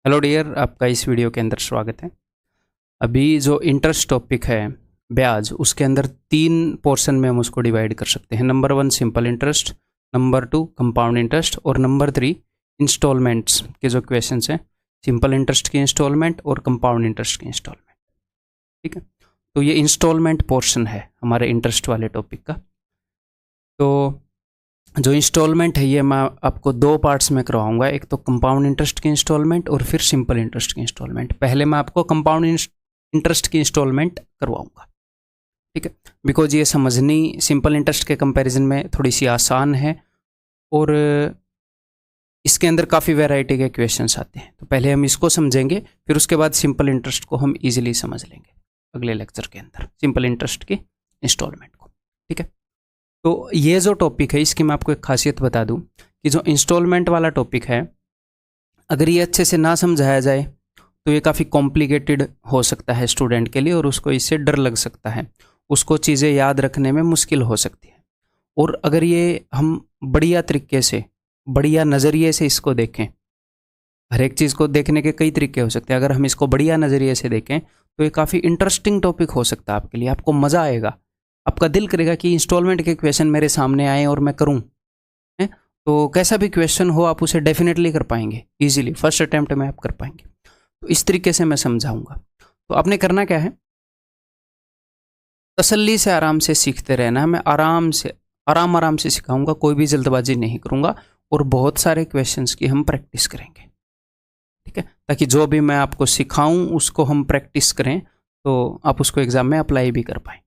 Hello dear, आपका इस video के अंदर स्वागत है। अभी जो इंटरेस्ट टॉपिक है ब्याज, उसके अंदर 3 पोर्शन में हम उसको डिवाइड कर सकते हैं। Number 1 simple interest, number 2 compound interest और नंबर 3 इंस्टॉलमेंट्स के जो क्वेश्चंस हैं, सिंपल इंटरेस्ट की इंस्टॉलमेंट और कंपाउंड इंटरेस्ट की इंस्टॉलमेंट। ठीक है, तो ये इंस्टॉलमेंट पोर्शन है हमारे इंटरेस्ट वाले टॉपिक का। तो जो इंस्टॉलमेंट है ये मैं आपको 2 पार्ट्स में करवाऊंगा, एक तो कंपाउंड इंटरेस्ट की इंस्टॉलमेंट और फिर सिंपल इंटरेस्ट की इंस्टॉलमेंट। पहले मैं आपको कंपाउंड इंटरेस्ट की इंस्टॉलमेंट करवाऊंगा, ठीक है, बिकॉज ये समझनी सिंपल इंटरेस्ट के कंपैरिजन में थोड़ी सी आसान है और इसके अंदर काफ़ी वैरायटी के क्वेश्चंस आते हैं। तो पहले हम इसको समझेंगे, फिर उसके बाद सिंपल इंटरेस्ट को हम ईजिली समझ लेंगे अगले लेक्चर के अंदर, सिंपल इंटरेस्ट की इंस्टॉलमेंट को। ठीक है, तो ये जो टॉपिक है इसकी मैं आपको एक खासियत बता दूं कि जो इंस्टॉलमेंट वाला टॉपिक है, अगर ये अच्छे से ना समझाया जाए तो ये काफ़ी कॉम्प्लिकेटेड हो सकता है स्टूडेंट के लिए और उसको इससे डर लग सकता है, उसको चीज़ें याद रखने में मुश्किल हो सकती है। और अगर ये हम बढ़िया तरीके से, बढ़िया नज़रिए से इसको देखें, हर एक चीज़ को देखने के कई तरीके हो सकते हैं, अगर हम इसको बढ़िया नज़रिए से देखें तो ये काफ़ी इंटरेस्टिंग टॉपिक हो सकता है आपके लिए। आपको मज़ा आएगा, आपका दिल करेगा कि इंस्टॉलमेंट के क्वेश्चन मेरे सामने आए और मैं करूं, है? तो कैसा भी क्वेश्चन हो आप उसे डेफिनेटली कर पाएंगे, इजीली फर्स्ट अटेम्प्ट में आप कर पाएंगे। तो इस तरीके से मैं समझाऊंगा। तो आपने करना क्या है, तसल्ली से आराम से सीखते रहना है। मैं आराम से सिखाऊंगा, कोई भी जल्दबाजी नहीं करूंगा और बहुत सारे क्वेश्चंस की हम प्रैक्टिस करेंगे, ठीक है, ताकि जो भी मैं आपको सिखाऊं उसको हम प्रैक्टिस करें तो आप उसको एग्जाम में अप्लाई भी कर पाएँ।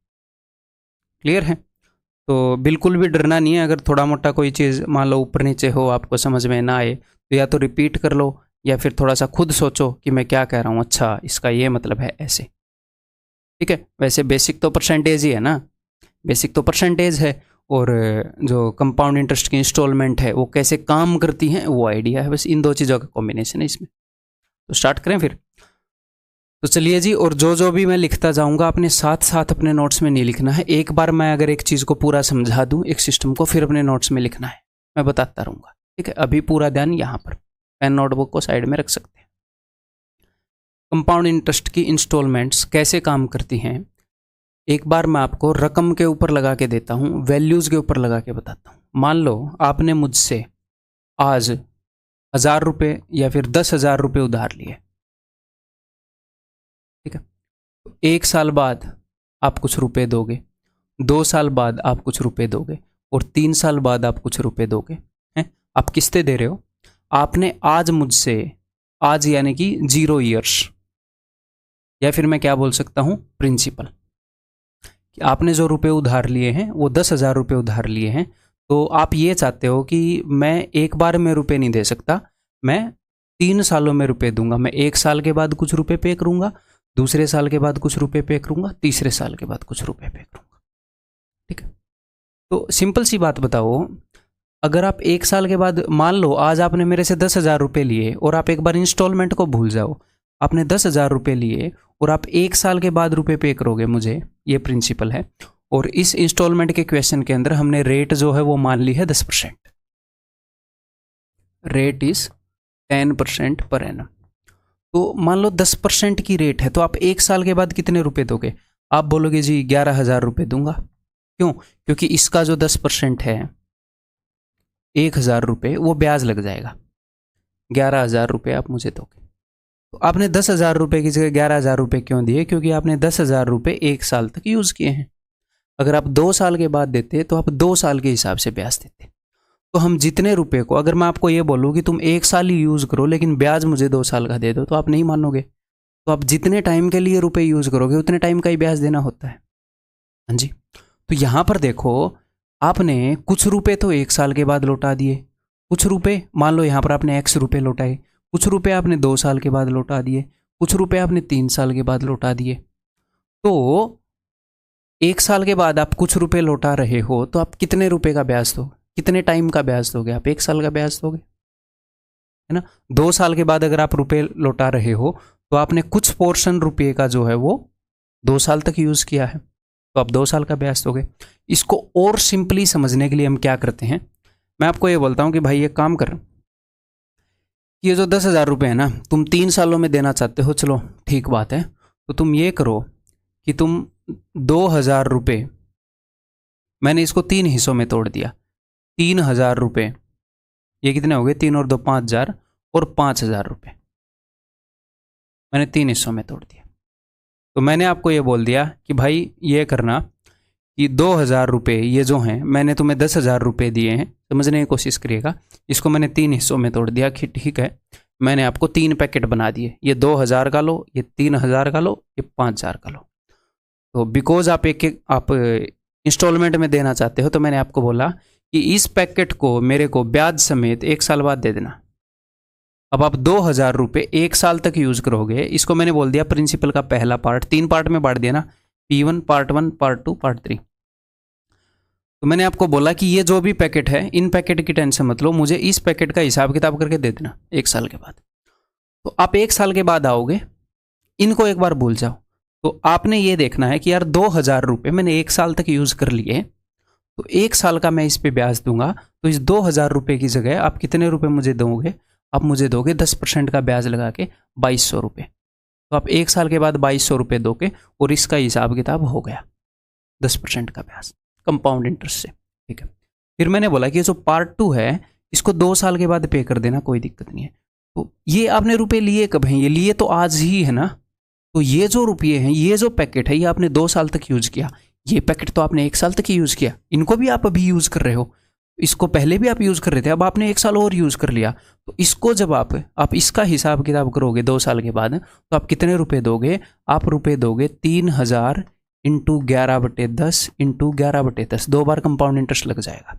क्लियर है? तो बिल्कुल भी डरना नहीं है। अगर थोड़ा मोटा कोई चीज़ मान लो ऊपर नीचे हो, आपको समझ में ना आए, तो या तो रिपीट कर लो या फिर थोड़ा सा खुद सोचो कि मैं क्या कह रहा हूँ, अच्छा इसका ये मतलब है ऐसे। ठीक है, वैसे बेसिक तो परसेंटेज ही है ना, बेसिक तो परसेंटेज है और जो कंपाउंड इंटरेस्ट की इंस्टॉलमेंट है वो कैसे काम करती हैं वो आइडिया है। बस इन 2 चीज़ों का कॉम्बिनेशन है इसमें। तो स्टार्ट करें फिर। तो चलिए जी, और जो जो भी मैं लिखता जाऊंगा अपने साथ साथ अपने नोट्स में नहीं लिखना है। एक बार मैं अगर एक चीज़ को पूरा समझा दूं, एक सिस्टम को, फिर अपने नोट्स में लिखना है, मैं बताता रहूँगा। ठीक है, अभी पूरा ध्यान यहाँ पर, पेन नोटबुक को साइड में रख सकते हैं। कंपाउंड इंटरेस्ट की इंस्टॉलमेंट्स कैसे काम करती हैं, एक बार मैं आपको रकम के ऊपर लगा के देता हूँ, वैल्यूज़ के ऊपर लगा के बताता हूँ। मान लो आपने मुझसे आज 1000 रुपये या फिर 10,000 रुपये उधार लिए, ठीक है, 1 साल बाद आप कुछ रुपए दोगे, 2 साल बाद आप कुछ रुपए दोगे और 3 साल बाद आप कुछ रुपए दोगे, हैं? आप किस्तें दे रहे हो। आपने आज मुझसे, आज यानी कि 0 ईयर्स, या फिर मैं क्या बोल सकता हूँ, प्रिंसिपल, कि आपने जो रुपए उधार लिए हैं वो 10,000 रुपये उधार लिए हैं। तो आप ये चाहते हो कि मैं एक बार में रुपए नहीं दे सकता, मैं 3 सालों में रुपए दूंगा। मैं 1 साल के बाद कुछ रुपए पे करूंगा, दूसरे साल के बाद कुछ रुपए पे करूंगा, तीसरे साल के बाद कुछ रुपए पे करूंगा। ठीक है, तो सिंपल सी बात बताओ, अगर आप 1 साल के बाद, मान लो आज आपने मेरे से 10,000 रुपये लिए और आप एक बार इंस्टॉलमेंट को भूल जाओ, आपने 10,000 रुपये लिए और आप 1 साल के बाद रुपए पे करोगे मुझे, ये प्रिंसिपल है। और इस इंस्टॉलमेंट के क्वेश्चन के अंदर हमने रेट जो है वो मान ली है 10%, रेट इज 10% पर एनम। तो मान लो 10% की रेट है, तो आप 1 साल के बाद कितने रुपए दोगे? आप बोलोगे जी 11,000 रुपये दूंगा। क्यों? क्योंकि इसका जो 10% है 1,000 रुपये, वो ब्याज लग जाएगा। 11,000 रुपये आप मुझे दोगे। तो आपने 10,000 रुपये की जगह 11,000 रुपये क्यों दिए? क्योंकि आपने 10,000 रुपये 1 साल तक यूज़ किए हैं। अगर आप 2 साल के बाद देते तो आप 2 साल के हिसाब से ब्याज देते। तो हम जितने रुपए को, अगर मैं आपको ये बोलूँ कि तुम 1 साल ही यूज़ करो लेकिन ब्याज मुझे 2 साल का दे दो, तो आप नहीं मानोगे। तो आप जितने टाइम के लिए रुपए यूज़ करोगे उतने टाइम का ही ब्याज देना होता है। हाँ जी, तो यहाँ पर देखो, आपने कुछ रुपए तो 1 साल के बाद लौटा दिए, कुछ रुपए, मान लो यहाँ पर आपने X रुपए लौटाए, कुछ रुपए आपने 2 साल के बाद लौटा दिए, कुछ रुपए आपने 3 साल के बाद लौटा दिए। तो 1 साल के बाद आप कुछ रुपए लौटा रहे हो, तो आप कितने रुपए का ब्याज दोगे? कितने टाइम का ब्याज दोगे? आप 1 साल का ब्याज दोगे, है ना। 2 साल के बाद अगर आप रुपए लौटा रहे हो तो आपने कुछ पोर्शन रुपये का जो है वो 2 साल तक यूज़ किया है, तो आप 2 साल का ब्याज दोगे। इसको और सिंपली समझने के लिए हम क्या करते हैं, मैं आपको ये बोलता हूँ कि भाई ये काम कर, ये जो 10,000 रुपये है ना, तुम 3 सालों में देना चाहते हो, चलो ठीक बात है। तो तुम ये करो कि तुम 2,000 रुपये, मैंने इसको 3 हिस्सों में तोड़ दिया। 3,000 रुपये, ये कितने हो गए, 3 और 2 5,000, और 5,000 रुपये मैंने 3 हिस्सों में तोड़ दिया। तो मैंने आपको ये बोल दिया कि भाई ये करना कि 2,000 रुपये ये जो हैं, मैंने तुम्हें 10,000 रुपये दिए हैं, समझने की कोशिश करिएगा। इसको मैंने 3 हिस्सों में तोड़ दिया कि ठीक है, मैंने आपको 3 पैकेट बना दिए, ये 2,000 का लो, ये 3,000 का लो, ये 5,000 का लो। तो बिकॉज आप आप इंस्टॉलमेंट में देना चाहते हो, तो मैंने आपको बोला कि इस पैकेट को मेरे को ब्याज समेत 1 साल बाद दे देना। अब आप 2,000 रुपये 1 साल तक यूज करोगे। इसको मैंने बोल दिया प्रिंसिपल का पहला पार्ट, 3 पार्ट में बांट दिया ना, P1 पार्ट 1, पार्ट 2, पार्ट 3। तो मैंने आपको बोला कि ये जो भी पैकेट है, इन पैकेट की टेंशन मत लो, मुझे इस पैकेट का हिसाब किताब करके दे देना 1 साल के बाद। तो आप 1 साल के बाद आओगे, इनको एक बार भूल जाओ। तो आपने ये देखना है कि यार 2,000 रुपये मैंने 1 साल तक यूज कर लिए, तो 1 साल का मैं इस पे ब्याज दूंगा। तो इस 2,000 रुपये की जगह आप कितने रुपए मुझे दोगे? आप मुझे दोगे 10% का ब्याज लगा के 2,200 रुपये। तो आप 1 साल के बाद 2,200 रुपये दोगे और इसका हिसाब किताब हो गया, 10% का ब्याज कंपाउंड इंटरेस्ट से। ठीक है, फिर मैंने बोला कि ये जो पार्ट 2 है, इसको 2 साल के बाद पे कर देना, कोई दिक्कत नहीं है। तो ये आपने रुपए लिए कब हैं? ये लिए तो आज ही है ना। तो ये जो रुपये हैं, ये जो पैकेट है, ये आपने 2 साल तक यूज किया। ये पैकेट तो आपने 1 साल तक ही यूज किया, इनको भी आप अभी यूज कर रहे हो, इसको पहले भी आप यूज कर रहे थे, अब आपने 1 साल और यूज कर लिया। तो इसको जब आप इसका हिसाब किताब करोगे 2 साल के बाद, तो आप कितने रुपए दोगे? आप रुपए दोगे 3,000 इंटू 11/10 इंटू 11/10, 2 बार कंपाउंड इंटरेस्ट लग जाएगा।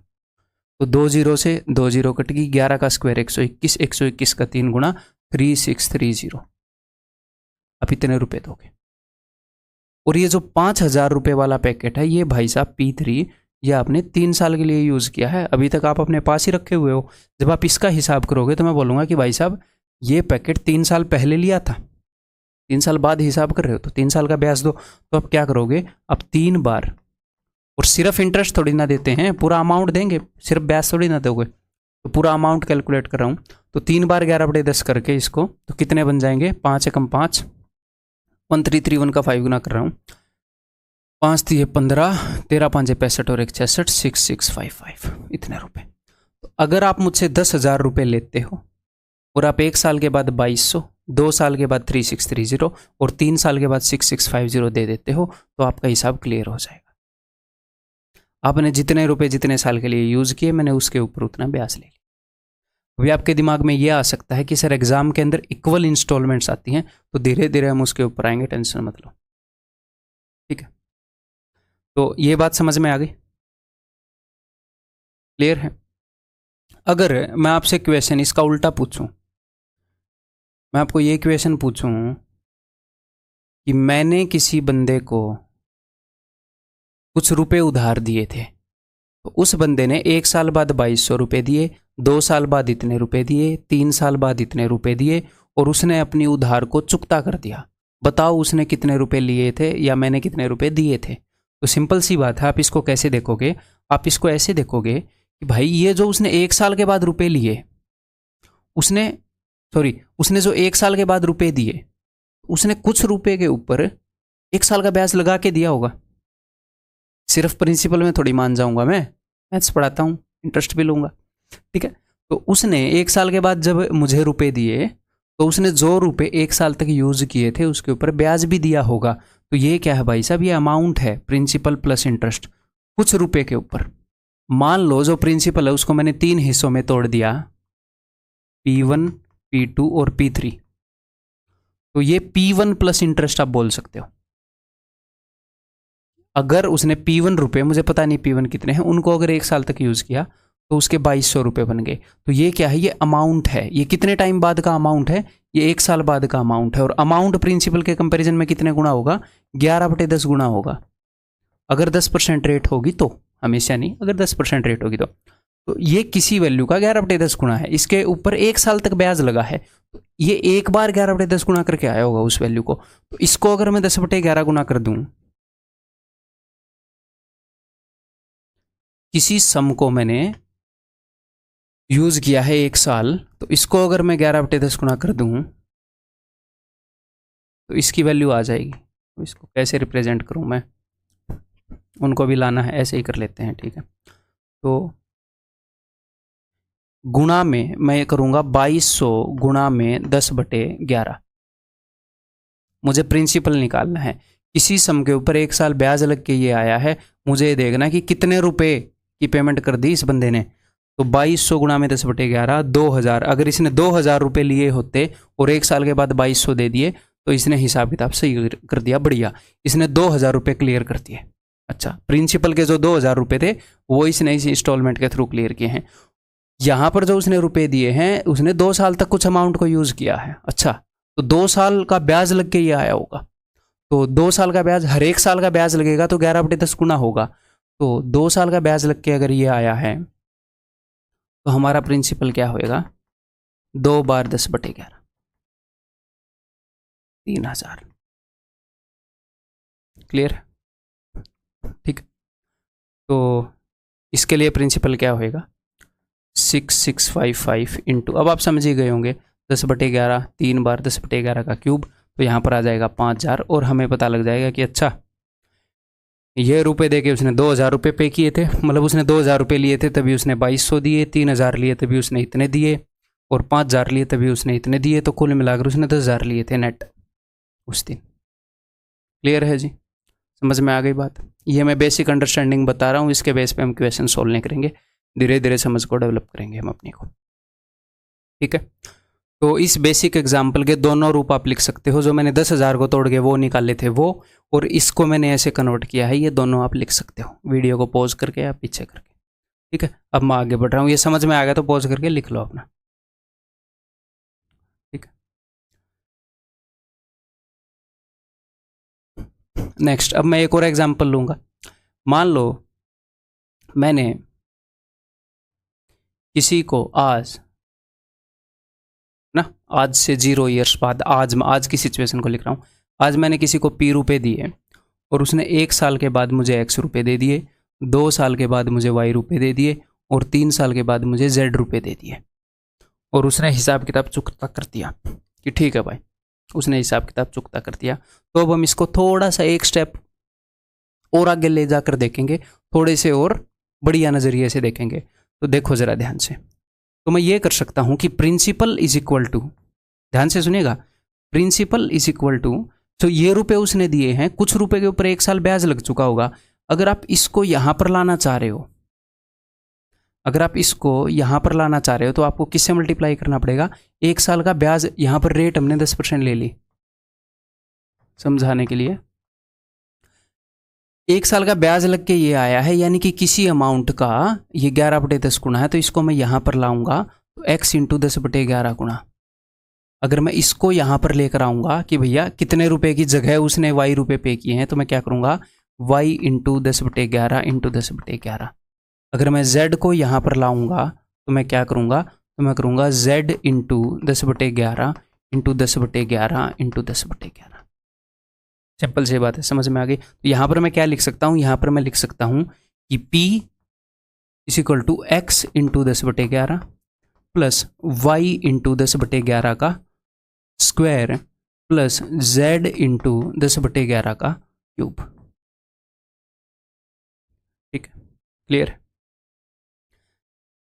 तो 2 0 से 2 0 कट गई, 11 का स्क्वायर 121, 121 का 3 गुना 3630, आप इतने रुपए दोगे। और ये जो 5,000 रुपये वाला पैकेट है, ये भाई साहब P3, ये आपने 3 साल के लिए यूज़ किया है, अभी तक आप अपने पास ही रखे हुए हो। जब आप इसका हिसाब करोगे तो मैं बोलूँगा कि भाई साहब ये पैकेट 3 साल पहले लिया था, 3 साल बाद हिसाब कर रहे हो, तो 3 साल का ब्याज दो। तो आप क्या करोगे? अब 3 बार, और सिर्फ इंटरेस्ट थोड़ी ना देते हैं, पूरा अमाउंट देंगे, सिर्फ ब्याज थोड़ी ना दोगे। तो पूरा अमाउंट कैलकुलेट कर रहा हूँ, तो 3 बार 11/10 करके इसको, तो कितने बन जाएंगे? 5 एकम 5, 1331 का 5 गुना कर रहा हूँ, 5 3 15, 13 5 65 और 1 66, 6655, इतने रुपए। तो अगर आप मुझसे 10,000 रुपये लेते हो और आप 1 साल के बाद 2,200, 2 साल के बाद 3630 और 3 साल के बाद 6650 दे देते हो, तो आपका हिसाब क्लियर हो जाएगा। आपने जितने रुपए जितने साल के लिए यूज़ किए, मैंने उसके ऊपर उतना ब्याज ले लिया। अभी आपके दिमाग में ये आ सकता है कि सर एग्जाम के अंदर इक्वल इंस्टॉलमेंट्स आती हैं, तो धीरे धीरे हम उसके ऊपर आएंगे, टेंशन मत लो। ठीक है, तो ये बात समझ में आ गई, क्लियर है? अगर मैं आपसे क्वेश्चन इसका उल्टा पूछूं, मैं आपको ये क्वेश्चन पूछूं कि मैंने किसी बंदे को कुछ रुपए उधार दिए थे, तो उस बंदे ने 1 साल बाद 2,200 रुपये दिए, 2 साल बाद इतने रुपए दिए, 3 साल बाद इतने रुपए दिए, और उसने अपनी उधार को चुकता कर दिया। बताओ उसने कितने रुपए लिए थे या मैंने कितने रुपए दिए थे? तो सिंपल सी बात है, आप इसको कैसे देखोगे? आप इसको ऐसे देखोगे कि भाई ये जो उसने 1 साल के बाद रुपए लिए, उसने जो 1 साल के बाद रुपए दिए, उसने कुछ रुपए के ऊपर 1 साल का ब्याज लगा के दिया होगा। सिर्फ प्रिंसिपल में थोड़ी मान जाऊंगा, मैं मैथ्स पढ़ाता हूँ, इंटरेस्ट भी लूंगा। ठीक है, तो उसने 1 साल के बाद जब मुझे रुपए दिए, तो उसने जो रुपए 1 साल तक यूज किए थे उसके ऊपर ब्याज भी दिया होगा। तो ये क्या है भाई साहब? ये अमाउंट है, प्रिंसिपल प्लस इंटरेस्ट, कुछ रुपए के ऊपर। मान लो जो प्रिंसिपल है उसको मैंने 3 हिस्सों में तोड़ दिया, P1, P2 और P3। तो ये P1 प्लस इंटरेस्ट आप बोल सकते हो। अगर उसने P1 रुपये, मुझे पता नहीं P1 कितने हैं, उनको अगर 1 साल तक यूज किया तो उसके 2,200 रुपये बन गए। तो ये क्या है? ये अमाउंट है। ये कितने टाइम बाद का अमाउंट है? ये 1 साल बाद का अमाउंट है। और अमाउंट प्रिंसिपल के कंपैरिजन में कितने गुना होगा? 11/10 गुना होगा। अगर 10% रेट होगी तो, हमेशा नहीं, अगर 10% रेट होगी तो ये किसी वैल्यू का 11/10 गुना है, इसके ऊपर 1 साल तक ब्याज लगा है। तो ये एक बार 11/10 गुना करके आया होगा उस वैल्यू को। तो इसको अगर मैं 10/11 गुना कर दूं, किसी सम को मैंने यूज़ किया है 1 साल, तो इसको अगर मैं 11/10 गुणा कर दूँ तो इसकी वैल्यू आ जाएगी। तो इसको कैसे रिप्रेजेंट करूँ मैं, उनको भी लाना है, ऐसे ही कर लेते हैं, ठीक है। तो गुणा में मैं ये करूँगा 2200 गुणा में 10/11। मुझे प्रिंसिपल निकालना है। किसी सम के ऊपर 1 साल ब्याज लग के ये आया है, मुझे ये देखना कि कितने रुपए की पेमेंट कर दी इस बंदे ने। तो 2200 गुणा में 10/11 2000। अगर इसने 2000 रुपये लिए होते और 1 साल के बाद 2200 दे दिए तो इसने हिसाब किताब सही कर दिया, बढ़िया। इसने 2000 रुपये क्लियर कर दिए। अच्छा, प्रिंसिपल के जो 2000 रुपये थे वो इसने इस इंस्टॉलमेंट के थ्रू क्लियर किए हैं। यहाँ पर जो उसने रुपए दिए हैं उसने 2 साल तक कुछ अमाउंट को यूज़ किया है। अच्छा, तो 2 साल का ब्याज लग के ये आया होगा। तो 2 साल का ब्याज, हर 1 साल का ब्याज लगेगा तो 11/10 गुना होगा। तो 2 साल का ब्याज लग के अगर ये आया है तो हमारा प्रिंसिपल क्या होएगा, 2 बार 10/11 3000। क्लियर, ठीक। तो इसके लिए प्रिंसिपल क्या होएगा 6655 इंटू, अब आप समझ ही गए होंगे 10/11 3 बार 10/11 का क्यूब, तो यहाँ पर आ जाएगा 5000। और हमें पता लग जाएगा कि अच्छा ये रुपए दे के उसने 2000 रुपये पे किए थे, मतलब उसने 2000 रुपये लिए थे तभी उसने 2200 दिए, 3000 लिए तभी उसने इतने दिए, और 5000 लिए तभी उसने इतने दिए, तो कुल मिलाकर उसने 10,000 लिए थे नेट उस दिन। क्लियर है जी, समझ में आ गई बात। ये मैं बेसिक अंडरस्टैंडिंग बता रहा हूँ, इसके बेस पे हम क्वेश्चन सोल्व नहीं करेंगे, धीरे धीरे समझ को डेवलप करेंगे हम अपने को, ठीक है। तो इस बेसिक एग्जाम्पल के दोनों रूप आप लिख सकते हो। जो मैंने 10,000 को तोड़ के वो निकाले थे वो, और इसको मैंने ऐसे कन्वर्ट किया है, ये दोनों आप लिख सकते हो वीडियो को पॉज करके या पीछे करके, ठीक है। अब मैं आगे बढ़ रहा हूँ, ये समझ में आ गया तो पॉज करके लिख लो अपना, ठीक है। नेक्स्ट, अब मैं एक और एग्जाम्पल लूँगा। मान लो मैंने किसी को आज ना, आज से 0 ईयर्स बाद, आज की सिचुएशन को लिख रहा हूँ, आज मैंने किसी को P रुपये दिए और उसने 1 साल के बाद मुझे X रुपये दे दिए, 2 साल के बाद मुझे Y रुपये दे दिए, और 3 साल के बाद मुझे Z रुपये दे दिए। और उसने हिसाब किताब चुकता कर दिया कि ठीक है भाई, उसने हिसाब किताब चुकता कर दिया। तो अब हम इसको थोड़ा सा एक स्टेप और आगे ले जाकर देखेंगे, थोड़े से और बढ़िया नज़रिए से देखेंगे। तो देखो ज़रा ध्यान से, तो मैं ये कर सकता हूँ कि प्रिंसिपल इज इक्वल टू, ध्यान से सुनिएगा, प्रिंसिपल इज इक्वल टू, तो ये रुपए उसने दिए हैं, कुछ रुपए के ऊपर 1 साल ब्याज लग चुका होगा। अगर आप इसको यहां पर लाना चाह रहे हो, अगर आप इसको यहां पर लाना चाह रहे हो तो आपको किससे मल्टीप्लाई करना पड़ेगा, 1 साल का ब्याज, यहां पर रेट हमने 10% ले ली समझाने के लिए। 1 साल का ब्याज लग के ये आया है, यानी कि किसी अमाउंट का ये 11/10 गुना है, तो इसको मैं यहां पर लाऊंगा तो x इंटू 10/11 गुना। अगर मैं इसको यहाँ पर लेकर आऊँगा कि भैया कितने रुपए की जगह उसने Y रुपये पे किए हैं, तो मैं क्या करूँगा y इंटू 10/11 इंटू 10/11। अगर मैं Z को यहाँ पर लाऊँगा तो मैं क्या करूँगा, तो मैं करूँगा Z into 10/11 into 10/11 into 10/11। Simple सी बात है, समझ में आ गई। तो यहाँ पर मैं क्या लिख सकता हूँ, यहाँ पर मैं लिख सकता हूँ कि P is equal to x into 10/11 plus y into 10/11 का स्क्वायर प्लस z इंटू 10/11 का क्यूब, ठीक है। क्लियर।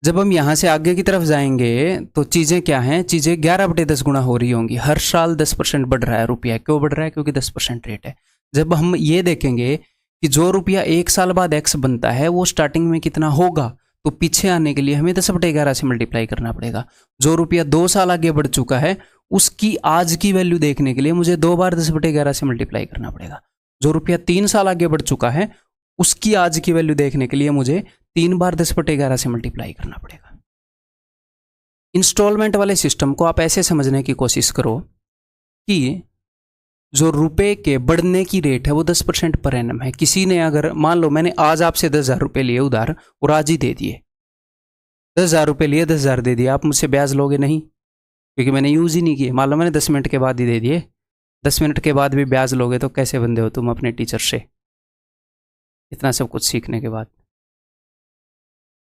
जब हम यहां से आगे की तरफ जाएंगे तो चीज़ें क्या हैं, चीज़ें 11/10 गुना हो रही होंगी। हर साल 10% बढ़ रहा है रुपया, क्यों बढ़ रहा है, क्योंकि 10% रेट है। जब हम ये देखेंगे कि जो रुपया 1 साल बाद x बनता है वो स्टार्टिंग में कितना होगा, तो पीछे आने के लिए हमें 10/11 से मल्टीप्लाई करना पड़ेगा। जो रुपया 2 साल आगे बढ़ चुका है उसकी आज की वैल्यू देखने के लिए मुझे 2 बार 10/11 से मल्टीप्लाई करना पड़ेगा। जो रुपया 3 साल आगे बढ़ चुका है उसकी आज की वैल्यू देखने के लिए मुझे 3 बार 10/11 से मल्टीप्लाई करना पड़ेगा। इंस्टॉलमेंट वाले सिस्टम को आप ऐसे समझने की कोशिश करो कि जो रुपए के बढ़ने की रेट है वो 10% पर एनम है। किसी ने अगर मान लो मैंने आज आपसे 10,000 रुपये लिए उधार और आज ही दे दिए, 10,000 रुपये लिए 10,000 दे दिए, आप मुझसे ब्याज लोगे नहीं, क्योंकि मैंने यूज़ ही नहीं किए। मान लो मैंने 10 मिनट के बाद ही दे दिए, 10 मिनट के बाद भी ब्याज लोगे तो कैसे बंदे हो तुम अपने टीचर से, इतना सब कुछ सीखने के बाद,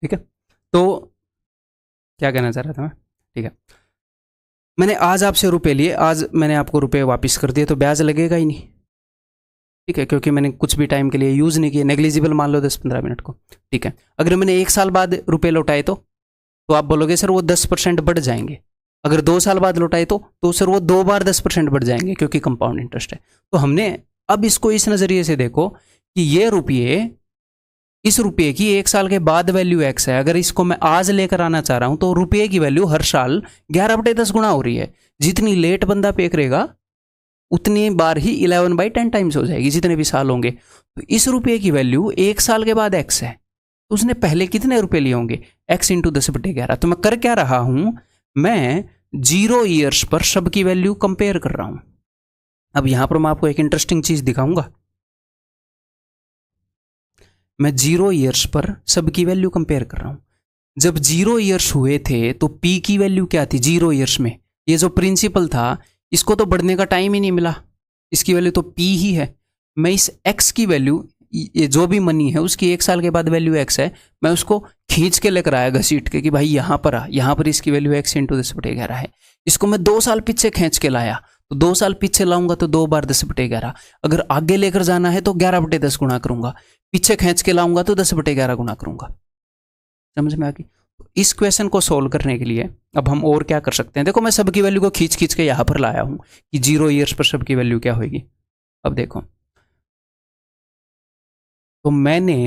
ठीक है। तो क्या कहना चाह रहा था मैं, ठीक है। मैंने आज आपसे रुपए लिए, आज मैंने आपको रुपए वापस कर दिए, तो ब्याज लगेगा ही नहीं, ठीक है, क्योंकि मैंने कुछ भी टाइम के लिए यूज़ नहीं किया, नेग्लिजिबल मान लो 10-15 मिनट को, ठीक है। अगर मैंने 1 साल बाद रुपए लौटाए तो आप बोलोगे सर वो 10% बढ़ जाएंगे। अगर 2 साल बाद लौटाए तो सर वो 2 बार 10% बढ़ जाएंगे, क्योंकि कंपाउंड इंटरेस्ट है। तो हमने अब इसको इस नज़रिए से देखो कि ये रुपये, इस रुपये की 1 साल के बाद वैल्यू x है, अगर इसको मैं आज लेकर आना चाह रहा हूं तो रुपये की वैल्यू हर साल 11/10 गुना हो रही है। जितनी लेट बंदा पे करेगा उतनी बार ही 11/10 टाइम्स हो जाएगी, जितने भी साल होंगे। तो इस रुपये की वैल्यू 1 साल के बाद x है, तो उसने पहले कितने रुपए लिए होंगे, x इंटू 10/11। तो मैं कर क्या रहा हूं, मैं 0 ईयर्स पर सबकी वैल्यू कंपेयर कर रहा हूं। अब यहां पर मैं आपको एक इंटरेस्टिंग चीज दिखाऊंगा। मैं 0 ईयर्स पर सबकी वैल्यू कंपेयर कर रहा हूं। जब 0 ईयर्स हुए थे तो p की वैल्यू क्या थी 0 ईयर्स में, ये जो प्रिंसिपल था इसको तो बढ़ने का टाइम ही नहीं मिला, इसकी वैल्यू तो p ही है। मैं इस x की वैल्यू, ये जो भी मनी है उसकी 1 साल के बाद वैल्यू x है, मैं उसको खींच के लेकर आया घसीट के कि भाई यहाँ पर आ, यहाँ पर इसकी वैल्यू x इंटू 10/11 है। इसको मैं 2 साल पीछे खींच के लाया, तो 2 साल पीछे लाऊंगा तो 2 बार 10/11। अगर आगे लेकर जाना है तो 11/10 गुणा करूंगा, पीछे खींच के लाऊंगा तो 10/11 गुणा करूंगा। समझ में आ गई। इस क्वेश्चन को सोल्व करने के लिए अब हम और क्या कर सकते हैं, देखो मैं सबकी वैल्यू को खींच खींच के यहाँ पर लाया हूँ कि 0 ईयर्स पर सबकी वैल्यू क्या होगी। अब देखो, तो मैंने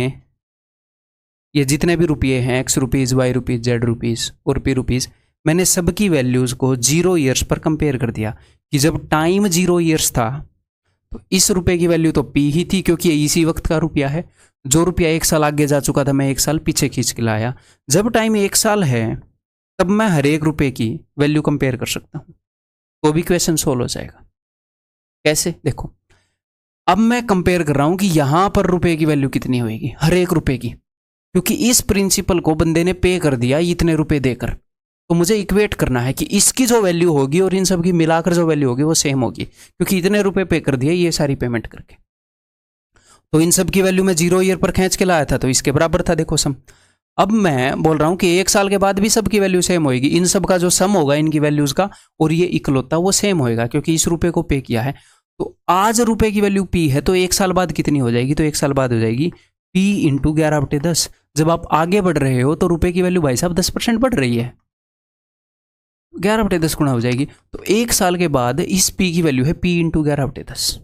ये जितने भी रुपये हैं, x rupees, y rupees, z rupees और p रुपीज़, मैंने सबकी वैल्यूज़ को 0 ईयर्स पर कंपेयर कर दिया कि जब टाइम 0 ईयर्स था तो इस रुपये की वैल्यू तो p ही थी, क्योंकि ये इसी वक्त का रुपया है। जो रुपया 1 साल आगे जा चुका था मैं 1 साल पीछे खींच के लाया। जब टाइम 1 साल है तब मैं हर एक रुपये की वैल्यू कंपेयर कर सकता हूँ, तो भी क्वेश्चन सोल्व हो जाएगा। कैसे, देखो अब मैं कंपेयर कर रहा हूँ कि यहाँ पर रुपये की वैल्यू कितनी होगी हर एक रुपये की, क्योंकि इस प्रिंसिपल को बंदे ने पे कर दिया इतने रुपए देकर, तो मुझे इक्वेट करना है कि इसकी जो वैल्यू होगी और इन सब की मिलाकर जो वैल्यू होगी वो सेम होगी, क्योंकि इतने रुपए पे कर दिए ये सारी पेमेंट करके। तो इन सब की वैल्यू मैं 0 ईयर पर खींच के लाया था तो इसके बराबर था, देखो सम। अब मैं बोल रहा हूं कि 1 साल के बाद भी सबकी वैल्यू सेम होगी, इन सब का जो सम होगा इनकी वैल्यूज का और ये इकलौता वो सेम होएगा, क्योंकि इस रुपए को पे किया है। तो आज रुपए की वैल्यू p है, तो 1 साल बाद कितनी हो जाएगी, तो 1 साल बाद हो जाएगी p इंटू 11/10। जब आप आगे बढ़ रहे हो तो रुपए की वैल्यू भाई साहब 10% बढ़ रही है, 11/10 गुणा हो जाएगी। तो 1 साल के बाद इस p की वैल्यू है p इंटू 11/10।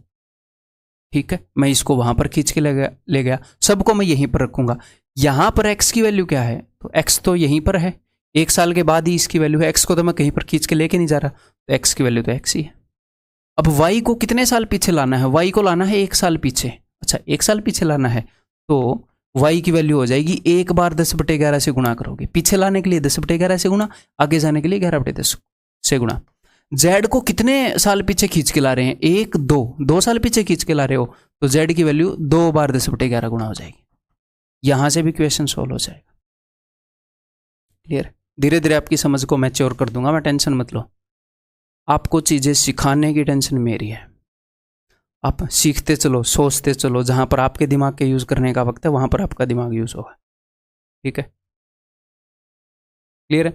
ठीक है, मैं इसको वहां पर खींच के ले गया, सबको मैं यहीं पर रखूंगा। यहां पर x की वैल्यू क्या है, तो x तो यहीं पर है, 1 साल के बाद ही इसकी वैल्यू है, x को तो मैं कहीं पर खींच के लेके नहीं जा रहा, तो x की वैल्यू तो x ही है। अब y को कितने साल पीछे लाना है, y को लाना है 1 साल पीछे। अच्छा 1 साल पीछे लाना है तो y की वैल्यू हो जाएगी 1 बार 10/11 से गुणा करोगे, पीछे लाने के लिए 10/11 से गुणा, आगे जाने के लिए 11/10 से गुणा। z को कितने साल पीछे खींच के ला रहे हैं, 1 2 साल पीछे खींच के ला रहे हो, तो z की वैल्यू 2 बार 10/11 गुणा हो जाएगी। यहां से भी क्वेश्चन सोल्व हो जाएगा। क्लियर, धीरे धीरे आपकी समझ को मैच्योर कर दूंगा मैं, टेंशन मत लो। आपको चीजें सिखाने की टेंशन मेरी है, आप सीखते चलो, सोचते चलो, जहां पर आपके दिमाग के यूज करने का वक्त है वहां पर आपका दिमाग यूज होगा। ठीक है, क्लियर है।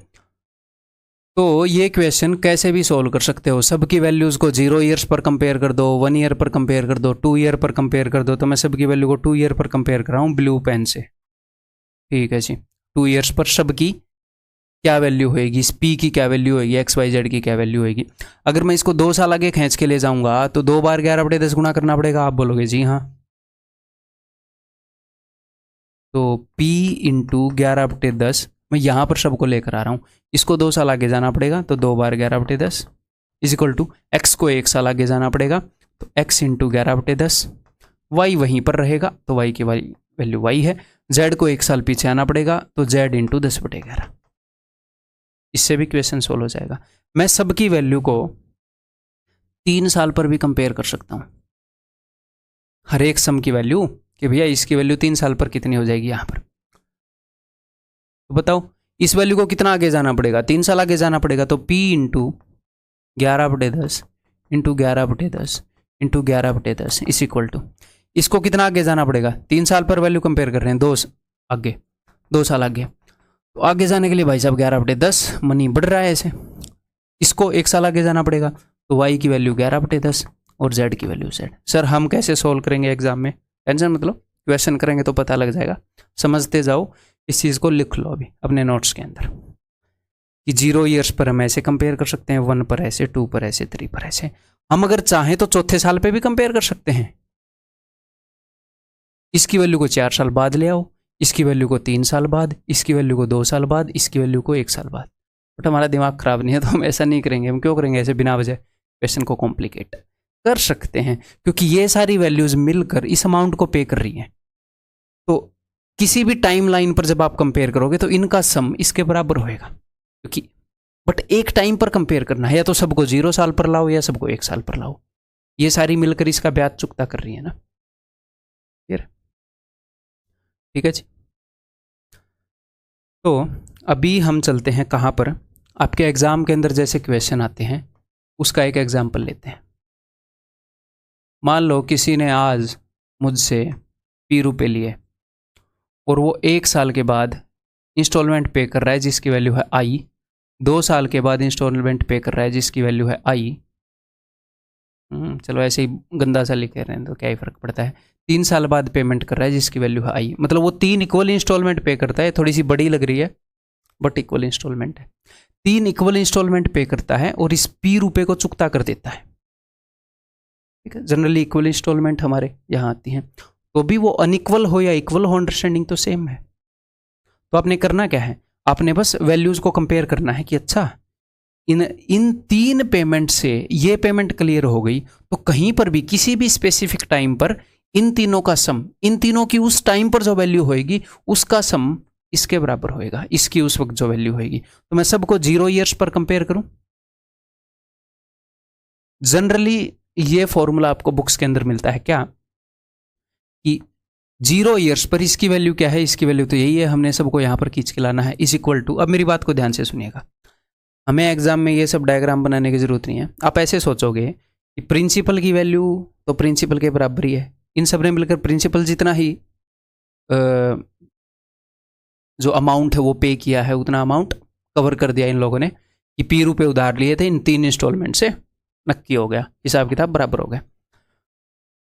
तो ये क्वेश्चन कैसे भी सोल्व कर सकते हो, सबकी वैल्यूज को 0 ईयर्स पर कंपेयर कर दो, 1 ईयर पर कंपेयर कर दो, 2 ईयर पर कंपेयर कर दो। तो मैं सबकी वैल्यू को 2 ईयर पर कंपेयर कर रहा हूँ ब्लू पेन से। ठीक है जी, 2 ईयर्स पर सबकी क्या वैल्यू होएगी, इस p की क्या वैल्यू होएगी, एक्स वाई जेड की क्या वैल्यू होएगी। अगर मैं इसको 2 साल आगे खींच के ले जाऊंगा तो 2 बार 11/10 गुणा करना पड़ेगा, आप बोलोगे जी हाँ। तो p इंटू 11/10 मैं यहाँ पर सबको लेकर आ रहा हूँ, इसको 2 साल आगे जाना पड़ेगा तो 2 बार 11/10 इज इक्वल टू एक्स को 1 साल आगे जाना पड़ेगा तो x इंटू 11/10, y वहीं पर रहेगा तो y की वैल्यू y है, z को 1 साल पीछे आना पड़ेगा तो z इंटू 10/11। इससे भी क्वेश्चन सोल्व हो जाएगा। मैं सबकी वैल्यू को 3 साल पर भी कंपेयर कर सकता हूं, हर एक सम की वैल्यू कि भैया इसकी वैल्यू 3 साल पर कितनी हो जाएगी यहां पर। तो बताओ इस वैल्यू को कितना आगे जाना पड़ेगा, 3 साल आगे जाना पड़ेगा, तो p इंटू 11/10 इंटू 11/10 इंटू 11/10 इस इक्वल टू, इसको कितना आगे जाना पड़ेगा, 3 साल पर वैल्यू कंपेयर कर रहे हैं, 2 साल आगे, तो आगे जाने के लिए भाई साहब 11/10 मनी बढ़ रहा है ऐसे, इसको 1 साल आगे जाना पड़ेगा, तो y की वैल्यू 11/10 और z की वैल्यू z। सर हम कैसे सोल्व करेंगे एग्जाम में, टेंशन मतलब क्वेश्चन करेंगे तो पता लग जाएगा, समझते जाओ, इस चीज़ को लिख लो अभी अपने नोट्स के अंदर कि 0 ईयर्स पर हम ऐसे कंपेयर कर सकते हैं, 1 पर ऐसे, 2 पर ऐसे, 3 पर ऐसे। हम अगर चाहें तो चौथे साल पे भी कंपेयर कर सकते हैं, इसकी वैल्यू को 4 साल बाद ले आओ, इसकी वैल्यू को 3 साल बाद, इसकी वैल्यू को 2 साल बाद, इसकी वैल्यू को 1 साल बाद। बट हमारा दिमाग खराब नहीं है तो हम ऐसा नहीं करेंगे। हम क्यों करेंगे ऐसे बिना वजह क्वेश्चन को कॉम्प्लिकेट? कर सकते हैं क्योंकि ये सारी वैल्यूज मिलकर इस अमाउंट को पे कर रही हैं। तो किसी भी टाइम लाइन पर जब आप कंपेयर करोगे तो इनका सम इसके बराबर होएगा, क्योंकि बट एक टाइम पर कंपेयर करना है, या तो सबको 0 साल पर लाओ या सबको 1 साल पर लाओ, ये सारी मिलकर इसका ब्याज चुकता कर रही है ना। ठीक है जी। तो अभी हम चलते हैं कहाँ पर, आपके एग्जाम के अंदर जैसे क्वेश्चन आते हैं उसका एक एग्जाम्पल लेते हैं। मान लो किसी ने आज मुझसे ₹P लिए और वो 1 साल के बाद इंस्टॉलमेंट पे कर रहा है जिसकी वैल्यू है I, 2 साल के बाद इंस्टॉलमेंट पे कर रहा है जिसकी वैल्यू है I, चलो ऐसे ही गंदा सा लिखे रहे हैं तो क्या ही फर्क पड़ता है, 3 साल बाद पेमेंट कर रहा है जिसकी वैल्यू है I। मतलब वो 3 इक्वल इंस्टॉलमेंट पे करता है, थोड़ी सी बड़ी लग रही है बट इक्वल इंस्टॉलमेंट है, 3 इक्वल इंस्टॉलमेंट पे करता है और इस P को चुकता कर देता है। ठीक है, जनरली इक्वल इंस्टॉलमेंट हमारे यहाँ आती हैं, तो भी वो अनइक्वल हो या इक्वल हो अंडरस्टैंडिंग तो सेम है। तो आपने करना क्या है, आपने बस वैल्यूज को कंपेयर करना है कि अच्छा इन 3 पेमेंट से ये पेमेंट क्लियर हो गई, तो कहीं पर भी किसी भी स्पेसिफिक टाइम पर इन तीनों का सम, इन तीनों की उस टाइम पर जो वैल्यू होएगी उसका सम इसके बराबर होएगा, इसकी उस वक्त जो वैल्यू होएगी। तो मैं सबको 0 ईयर्स पर कंपेयर करूं, जनरली ये फॉर्मूला आपको बुक्स के अंदर मिलता है क्या कि 0 ईयर्स पर इसकी वैल्यू क्या है, इसकी वैल्यू तो यही है, हमने सबको यहां पर खींच के लाना है, इज इक्वल टू। अब मेरी बात को ध्यान से सुनिएगा, हमें एग्जाम में ये सब डायग्राम बनाने की जरूरत नहीं है। आप ऐसे सोचोगे कि प्रिंसिपल की वैल्यू तो प्रिंसिपल के बराबर ही है, इन सब ने मिलकर प्रिंसिपल जितना ही जो अमाउंट है वो पे किया है उतना अमाउंट कवर कर दिया इन लोगों ने कि ₹P उधार लिए थे इन 3 इंस्टॉलमेंट से, नक्की हो गया, हिसाब किताब बराबर हो गया।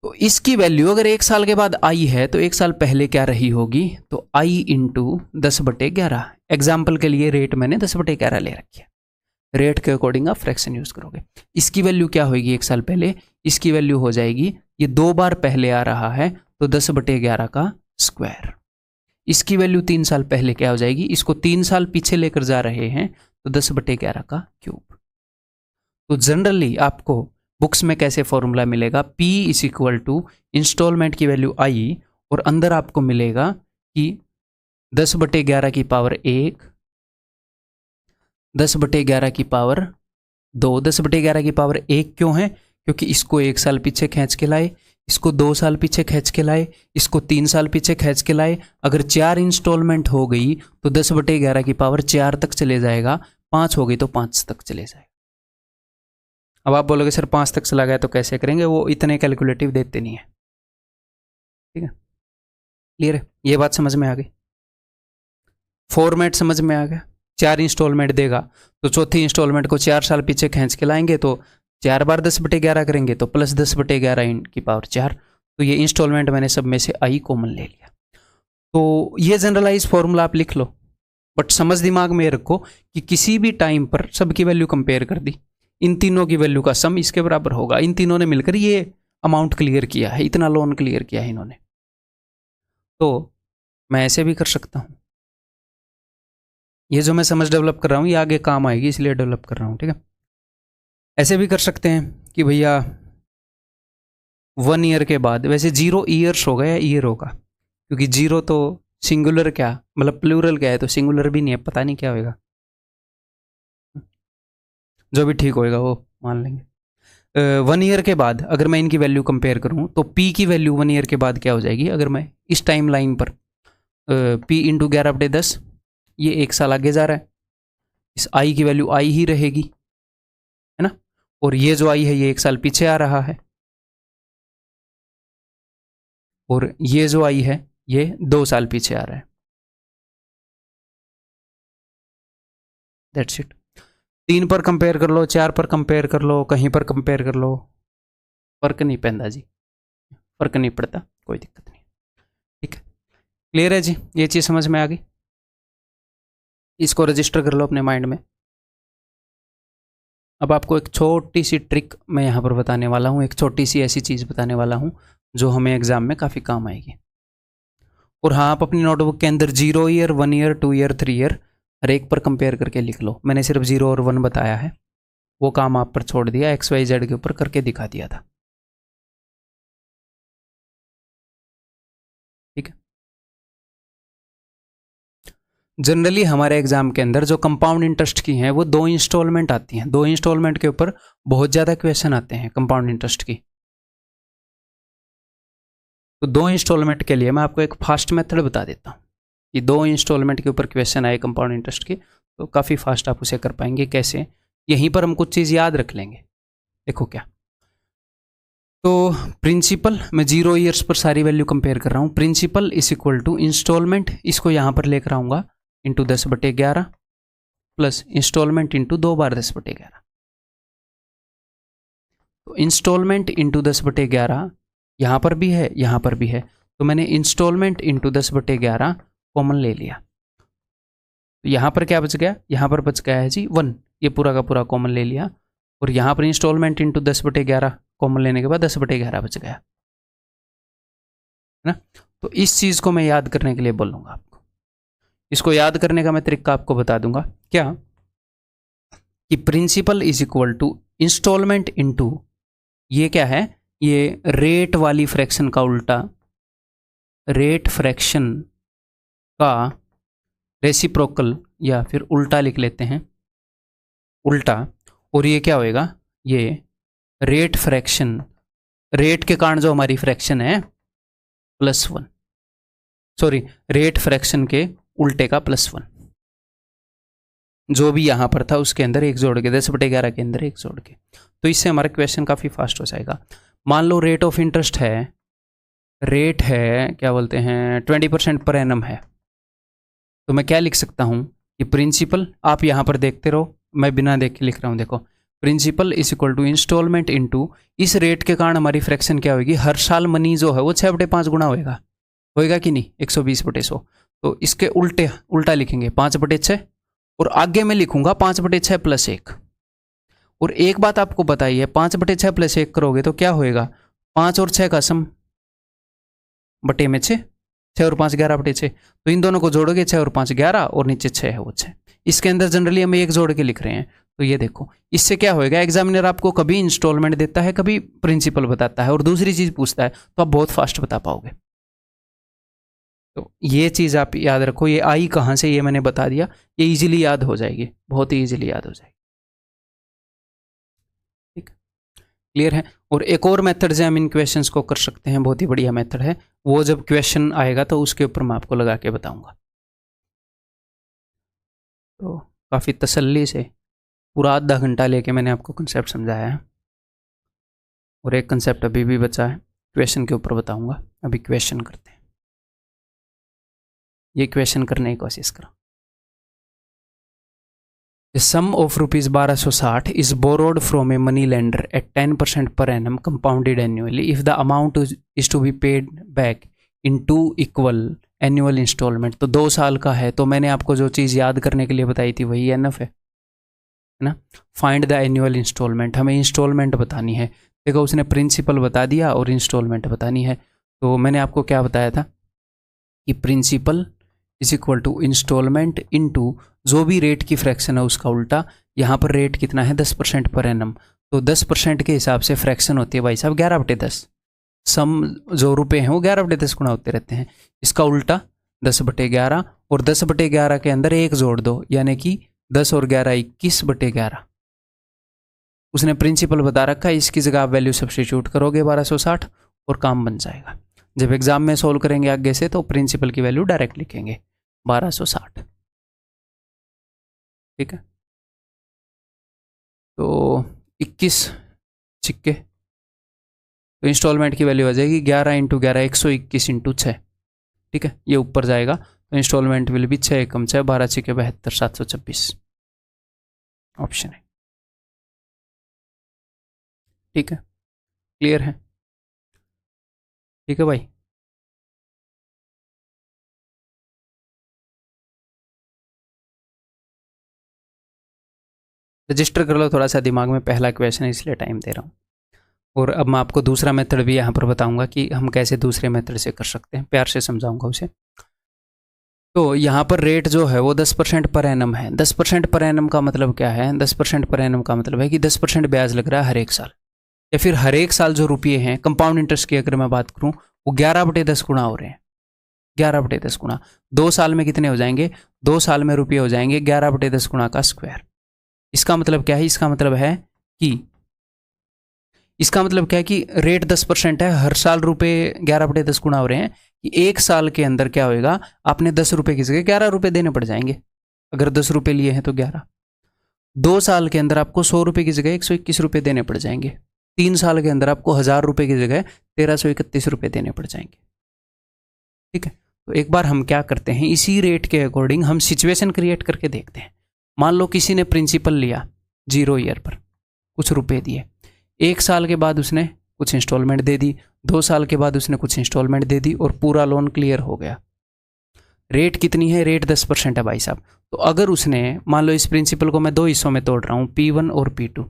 तो इसकी वैल्यू अगर 1 साल के बाद I है तो 1 साल पहले क्या रही होगी, तो I इंटू 10/11। एग्जाम्पल के लिए रेट मैंने 10/11 ले रखी है, रेट के अकॉर्डिंग आप फ्रैक्शन यूज करोगे। इसकी वैल्यू क्या होगी 1 साल पहले, इसकी वैल्यू हो जाएगी, ये 2 बार पहले आ रहा है तो 10/11 का स्क्वायर। इसकी वैल्यू 3 साल पहले क्या हो जाएगी, इसको 3 साल पीछे लेकर जा रहे हैं तो 10/11 का क्यूब। तो जनरली आपको बुक्स में कैसे फॉर्मूला मिलेगा, P is equal to instalment की वैल्यू I और अंदर आपको मिलेगा कि 10/11 की पावर 1, 10/11 की पावर 2। 10/11 की पावर 1 क्यों है, क्योंकि इसको 1 साल पीछे खींच के लाए, इसको 2 साल पीछे खींच के लाए, इसको 3 साल पीछे खींच के लाए। अगर 4 इंस्टॉलमेंट हो गई तो 10/11 की पावर 4 तक चले जाएगा, 5 हो गई तो 5 तक चले जाएगा। अब आप बोलोगे सर 5 तक चला गया तो कैसे करेंगे, वो इतने कैलकुलेटिव देते नहीं है। ठीक है, क्लियर है, ये बात समझ में आ गई, फॉर्मेट समझ में आ गया। 4 इंस्टॉलमेंट देगा तो चौथी इंस्टॉलमेंट को 4 साल पीछे खींच के लाएंगे तो 4 बार 10/11 करेंगे तो प्लस 10/11 की पावर 4। तो ये इंस्टॉलमेंट मैंने सब में से I कॉमन ले लिया। तो ये जनरलाइज फॉर्मूला आप लिख लो, बट समझ दिमाग में रखो कि किसी भी टाइम पर सबकी वैल्यू कंपेयर कर दी, इन तीनों की वैल्यू का सम इसके बराबर होगा। इन तीनों ने मिलकर ये अमाउंट क्लियर किया है, इतना लोन क्लियर किया है इन्होंने। तो मैं ऐसे भी कर सकता हूं, ये जो मैं समझ डेवलप कर रहा हूं ये आगे काम आएगी इसलिए डेवलप कर रहा हूं। ठीक है, ऐसे भी कर सकते हैं कि भैया 1 ईयर के बाद, वैसे 0 ईयर्स होगा या ईयर होगा, क्योंकि 0 तो सिंगुलर क्या मतलब प्लूरल क्या है तो सिंगुलर भी नहीं है, पता नहीं क्या होगा, जो भी ठीक होएगा वो मान लेंगे। 1 ईयर के बाद अगर मैं इनकी वैल्यू कंपेयर करूं तो P की वैल्यू 1 ईयर के बाद क्या हो जाएगी, अगर मैं इस टाइम लाइन पर P इंटू 11/10, ये 1 साल आगे जा रहा है, इस I की वैल्यू I ही रहेगी, है ना, और ये जो I है ये 1 साल पीछे आ रहा है, और ये जो I है ये 2 साल पीछे आ रहा है। That's it. 3 पर कंपेयर कर लो, 4 पर कंपेयर कर लो, कहीं पर कंपेयर कर लो, फर्क नहीं पैंदा जी, फर्क नहीं पड़ता, कोई दिक्कत नहीं। ठीक है, क्लियर है जी, ये चीज़ समझ में आ गई। इसको रजिस्टर कर लो अपने माइंड में। अब आपको एक छोटी सी ट्रिक मैं यहाँ पर बताने वाला हूँ, एक छोटी सी ऐसी चीज़ बताने वाला हूँ जो हमें एग्जाम में काफ़ी काम आएगी। और हाँ, आप अपनी नोटबुक के अंदर 0 ईयर, 1 ईयर, 2 ईयर, 3 ईयर हर एक पर कंपेयर करके लिख लो। मैंने सिर्फ 0 और 1 बताया है, वो काम आप पर छोड़ दिया, XYZ के ऊपर करके दिखा दिया था। ठीक है, जनरली हमारे एग्जाम के अंदर जो कंपाउंड इंटरेस्ट की हैं वो 2 इंस्टॉलमेंट आती हैं। 2 इंस्टॉलमेंट के ऊपर बहुत ज़्यादा क्वेश्चन आते हैं कंपाउंड इंटरेस्ट की। तो 2 इंस्टॉलमेंट के लिए मैं आपको एक फास्ट मेथड बता देता हूँ कि 2 इंस्टॉलमेंट के ऊपर क्वेश्चन आए कंपाउंड इंटरेस्ट की, तो काफ़ी फास्ट आप उसे कर पाएंगे। कैसे? यहीं पर हम कुछ चीज़ याद रख लेंगे। देखो क्या, तो प्रिंसिपल, मैं 0 ईयर्स पर सारी वैल्यू कंपेयर कर रहा हूँ। Principal is equal to instalment, इसको यहाँ पर लेकर आऊँगा इंटू 10/11 प्लस इंस्टॉलमेंट इंटू 2 बार 10/11। तो इंस्टॉलमेंट इंटू 10/11 यहाँ पर भी है, यहाँ पर भी है, तो मैंने इंस्टॉलमेंट इंटू 10/11 कॉमन ले लिया। तो यहाँ पर क्या बच गया? यहाँ पर बच गया है जी 1, ये पूरा का पूरा कॉमन ले लिया। और यहाँ पर इंस्टॉलमेंट इंटू 10/11 कॉमन लेने के बाद 10/11 बच गया, है ना। तो इस चीज़ को मैं याद करने के लिए बोलूँगा आपको। इसको याद करने का मैं तरीका आपको बता दूंगा। क्या कि principal is equal to instalment into, ये क्या है? ये रेट वाली फ्रैक्शन का उल्टा, रेट फ्रैक्शन का रेसिप्रोकल, या फिर उल्टा लिख लेते हैं, उल्टा। और ये क्या होएगा? ये रेट फ्रैक्शन, रेट के कारण जो हमारी फ्रैक्शन है +1, सॉरी रेट फ्रैक्शन के उल्टे का +1, जो भी यहाँ पर था उसके अंदर एक जोड़ के, 10/11 के अंदर एक जोड़ के। तो इससे हमारा क्वेश्चन काफ़ी फास्ट हो जाएगा। मान लो रेट ऑफ इंटरेस्ट है, रेट है क्या बोलते हैं 20% पर एनम है, तो मैं क्या लिख सकता हूँ कि प्रिंसिपल, आप यहाँ पर देखते रहो, मैं बिना देख के लिख रहा हूँ। देखो, principal is equal to instalment into, इस रेट के कारण हमारी फ्रैक्शन क्या होगी? हर साल मनी जो है वो 6/5 गुना होएगा कि नहीं? 120/100। तो इसके उल्टा लिखेंगे 5/6, और आगे मैं लिखूंगा 5/6 + 1। और एक बात आपको बताइए, 5/6 + 1 करोगे तो क्या होएगा? 5 और 6 का सम बटे में 6, 6 और 5 11/6। तो इन दोनों को जोड़ोगे, 6 और 5 11, और नीचे 6 है वो 6। इसके अंदर जनरली हम एक जोड़ के लिख रहे हैं। तो ये देखो, इससे क्या होएगा? एग्जामिनर आपको कभी इंस्टॉलमेंट देता है, कभी प्रिंसिपल बताता है, और दूसरी चीज पूछता है, तो आप बहुत फास्ट बता पाओगे। तो ये चीज़ आप याद रखो, ये आई कहाँ से ये मैंने बता दिया, ये इजीली याद हो जाएगी, बहुत ही इजीली याद हो जाएगी। ठीक, क्लियर है। और एक और मेथड से हम इन क्वेश्चंस को कर सकते हैं, बहुत ही बढ़िया मेथड है, वो जब क्वेश्चन आएगा तो उसके ऊपर मैं आपको लगा के बताऊंगा। तो काफ़ी तसल्ली से पूरा आधा घंटा लेके मैंने आपको कंसेप्ट समझाया है, और एक कंसेप्ट अभी भी बचा है, क्वेश्चन के ऊपर बताऊंगा। अभी क्वेश्चन करते हैं, ये क्वेश्चन करने की कोशिश करो। The sum of rupees 1260 is borrowed from a money lender at 10% per annum compounded annually if the amount is to be paid back in 2 equal annual installment। तो 2 साल का है, तो मैंने आपको जो चीज़ याद करने के लिए बताई थी वही एनफ है ना। फाइंड द एनुअल इंस्टॉलमेंट, हमें इंस्टॉलमेंट बतानी है। देखो, उसने प्रिंसिपल बता दिया और इंस्टॉलमेंट बतानी है। तो मैंने आपको क्या बताया था कि principal is equal to instalment into जो भी रेट की फ्रैक्शन है उसका उल्टा। यहाँ पर रेट कितना है? 10% पर एनम, तो 10% के हिसाब से फ्रैक्शन होती है भाई साहब 11/10। सम जो रुपए हैं वो 11/10 गुणा होते रहते हैं। इसका उल्टा 10/11, और 10/11 के अंदर एक जोड़ दो, यानी कि 10 और 11 21/11। उसने प्रिंसिपल बता रखा है, इसकी जगह आप वैल्यू सब्स्टिट्यूट करोगे 1260 और काम बन जाएगा। जब एग्जाम में सोल्व करेंगे आगे से तो प्रिंसिपल की वैल्यू डायरेक्ट लिखेंगे 1260। ठीक है, तो 21 सिक्के, तो इंस्टॉलमेंट की वैल्यू आ जाएगी 11 × 11 121 × 6। ठीक है, ये ऊपर जाएगा, तो इंस्टॉलमेंट विल भी 6 × 6 12 × 6 72 726। ऑप्शन है। ठीक है, क्लियर है? ठीक है भाई। रजिस्टर कर लो थोड़ा सा दिमाग में, पहला क्वेश्चन है इसलिए टाइम दे रहा हूँ। और अब मैं आपको दूसरा मेथड भी यहाँ पर बताऊंगा कि हम कैसे दूसरे मेथड से कर सकते हैं, प्यार से समझाऊंगा उसे। तो यहाँ पर रेट जो है वो 10% पर एनम है। 10% पर एनम का मतलब क्या है? 10% पर एनम का मतलब है कि 10% ब्याज लग रहा है हर एक साल, या फिर हर एक साल जो रुपये हैं, कंपाउंड इंटरेस्ट की अगर मैं बात करूँ, वो 11/10 गुना हो रहे हैं। 11/10 गुना 2 साल में कितने हो जाएंगे? 2 साल में रुपये हो जाएंगे 11/10 गुना का स्क्वायर। इसका मतलब क्या है? इसका मतलब क्या है कि रेट 10% है, हर साल रुपये 11/10 गुना हो रहे हैं, कि एक साल के अंदर क्या होएगा, आपने 10 रुपये की जगह 11 रुपये देने पड़ जाएंगे। अगर 10 रुपये लिए हैं तो 11। 2 साल के अंदर आपको 100 रुपये की जगह 121 रुपये देने पड़ जाएंगे। 3 साल के अंदर आपको 1000 रुपये की जगह 1331 रुपये देने पड़ जाएंगे। ठीक है, तो एक बार हम क्या करते हैं, इसी रेट के अकॉर्डिंग हम सिचुएशन क्रिएट करके देखते हैं। मान लो किसी ने प्रिंसिपल लिया 0 ईयर पर, कुछ रुपए दिए, 1 साल के बाद उसने कुछ इंस्टॉलमेंट दे दी, 2 साल के बाद उसने कुछ इंस्टॉलमेंट दे दी और पूरा लोन क्लियर हो गया। रेट कितनी है? रेट 10% है भाई साहब। तो अगर उसने, मान लो इस प्रिंसिपल को मैं 2 हिस्सों में तोड़ रहा हूँ, P1 और P2।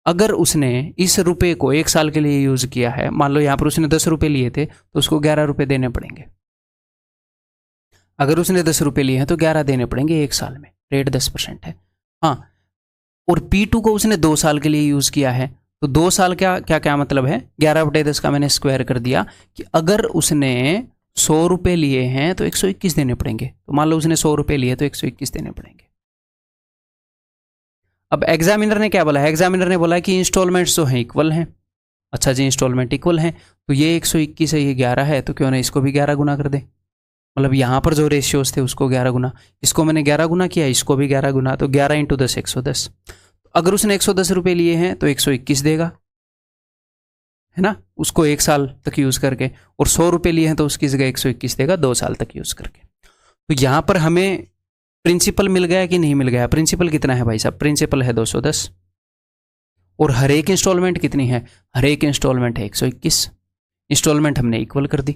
अगर उसने इस रुपए को 1 साल के लिए यूज किया है, मान लो यहाँ पर उसने 10 रुपये लिए थे तो उसको 11 रुपये देने पड़ेंगे। अगर उसने 10 रुपये लिए हैं तो 11 देने पड़ेंगे 1 साल में, रेट 10% है। हाँ, और P2 को उसने 2 साल के लिए यूज किया है, तो 2 साल क्या क्या क्या मतलब है? 11/10 का मैंने स्क्वायर कर दिया, कि अगर उसने 100 रुपये लिए हैं तो 121 देने पड़ेंगे। तो मान लो उसने 100 रुपये लिए तो 121 देने पड़ेंगे। अब एग्जामिनर ने क्या बोला है? एग्जामिनर ने बोला कि इंस्टॉलमेंट्स जो हैं इक्वल हैं। अच्छा जी, इंस्टॉलमेंट इक्वल हैं, तो ये 121 है, ये 11 है, तो क्यों ना इसको भी 11 गुना कर दे। मतलब यहाँ पर जो रेशियोज थे उसको 11 गुना, इसको मैंने 11 गुना किया, इसको भी 11 गुना, तो 11 × 10 110। अगर उसने 110 रुपये लिए हैं तो 121 देगा, है ना, उसको 1 साल तक यूज करके। और 100 रुपये लिए हैं तो उसकी जगह 121 देगा 2 साल तक यूज करके। तो यहाँ पर हमें प्रिंसिपल मिल गया कि नहीं मिल गया? प्रिंसिपल कितना है भाई साहब? प्रिंसिपल है 210, और हर एक इंस्टॉलमेंट कितनी है? हर एक इंस्टॉलमेंट है 121। इंस्टॉलमेंट हमने इक्वल कर दी।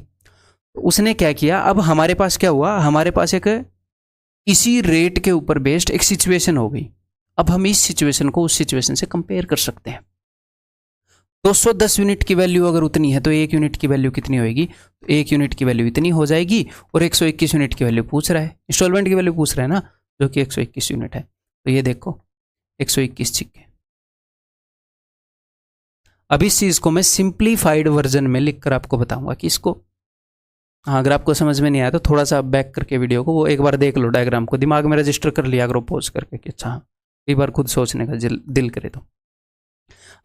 तो उसने क्या किया, अब हमारे पास क्या हुआ, हमारे पास एक इसी रेट के ऊपर बेस्ड एक सिचुएशन हो गई। अब हम इस सिचुएशन को उस सिचुएशन से कंपेयर कर सकते हैं। 210 यूनिट की वैल्यू अगर उतनी है तो 1 यूनिट की वैल्यू कितनी होगी? तो 1 यूनिट की वैल्यू इतनी हो जाएगी, और 121 यूनिट की वैल्यू पूछ रहा है, इंस्टॉलमेंट की वैल्यू पूछ रहा है ना, जो कि 121 यूनिट है। तो ये देखो 121 छिक्के। अब इस चीज को मैं सिंप्लीफाइड वर्जन में लिखकर आपको बताऊंगा कि इसको, हाँ, अगर आपको समझ में नहीं आया तो थोड़ा सा बैक करके वीडियो को वो एक बार देख लो, डायग्राम को दिमाग में रजिस्टर कर लिया करो पॉज करके कि अच्छा हाँ, एक बार खुद सोचने का दिल करे तो।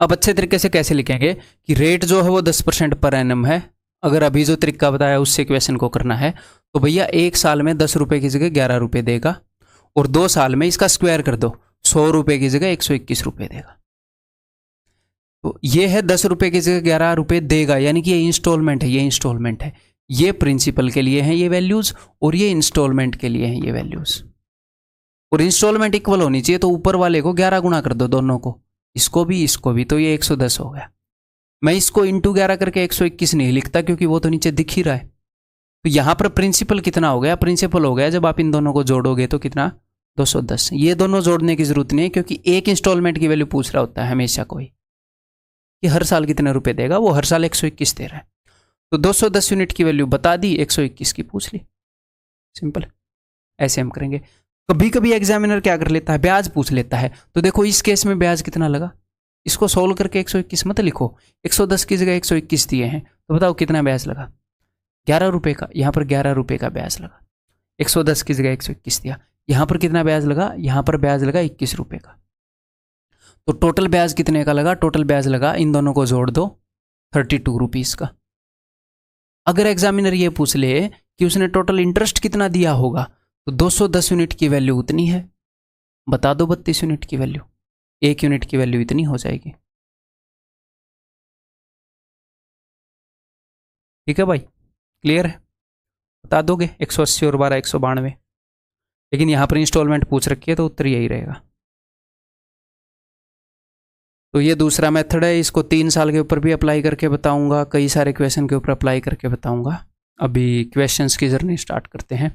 अब अच्छे तरीके से कैसे लिखेंगे कि रेट जो है वो 10% पर एनम है। अगर अभी जो तरीका बताया उससे क्वेश्चन को करना है तो भैया 1 साल में 10 रुपये की जगह 11 रुपये देगा, और 2 साल में इसका स्क्वायर कर दो, 100 रुपये की जगह 121 रुपये देगा। तो ये है 10 रुपये की जगह 11 रुपये देगा, यानी कि ये इंस्टॉलमेंट है, ये इंस्टॉलमेंट है। ये प्रिंसिपल के लिए हैं ये वैल्यूज, और ये इंस्टॉलमेंट के लिए हैं ये वैल्यूज। और इंस्टॉलमेंट इक्वल होनी चाहिए, तो ऊपर वाले को 11 गुना कर दो, दोनों को, इसको भी, तो ये 110 हो गया। मैं इसको इंटू 11 करके 121 नहीं लिखता क्योंकि वो तो नीचे दिख ही रहा है। तो यहां पर प्रिंसिपल कितना हो गया? प्रिंसिपल हो गया, जब आप इन दोनों को जोड़ोगे तो कितना? 210। ये दोनों जोड़ने की जरूरत नहीं है क्योंकि एक इंस्टॉलमेंट की वैल्यू पूछ रहा होता है हमेशा कोई, कि हर साल कितने रुपए देगा, वो हर साल 121 दे रहा है। तो 210 यूनिट की वैल्यू बता दी, 121 की पूछ ली, सिंपल। ऐसे हम करेंगे। कभी कभी एग्जामिनर क्या कर लेता है, ब्याज पूछ लेता है। तो देखो इस केस में ब्याज कितना लगा, इसको सोल्व करके 121 मत लिखो, 110 की जगह 121 दिए हैं, तो बताओ कितना ब्याज लगा? 11 रुपये का, यहाँ पर 11 रुपये का ब्याज लगा। 110 की जगह 121 दिया, यहाँ पर कितना ब्याज लगा? यहाँ पर ब्याज लगा 21 रुपये का। तो टोटल ब्याज कितने का लगा? टोटल ब्याज लगा, इन दोनों को जोड़ दो, 32 रुपीज़ का। अगर एग्जामिनर ये पूछ ले कि उसने टोटल इंटरेस्ट कितना दिया होगा, तो 210 यूनिट की वैल्यू उतनी है, बता दो 32 यूनिट की वैल्यू, 1 यूनिट की वैल्यू इतनी हो जाएगी। ठीक है भाई, क्लियर है? बता दोगे 180 और 12 192। लेकिन यहाँ पर इंस्टॉलमेंट पूछ रखी है तो उत्तर यही रहेगा। तो ये दूसरा मेथड है, इसको 3 साल के ऊपर भी अप्लाई करके बताऊंगा, कई सारे क्वेश्चन के ऊपर अप्लाई करके बताऊंगा। अभी क्वेश्चंस की जर्नी स्टार्ट करते हैं।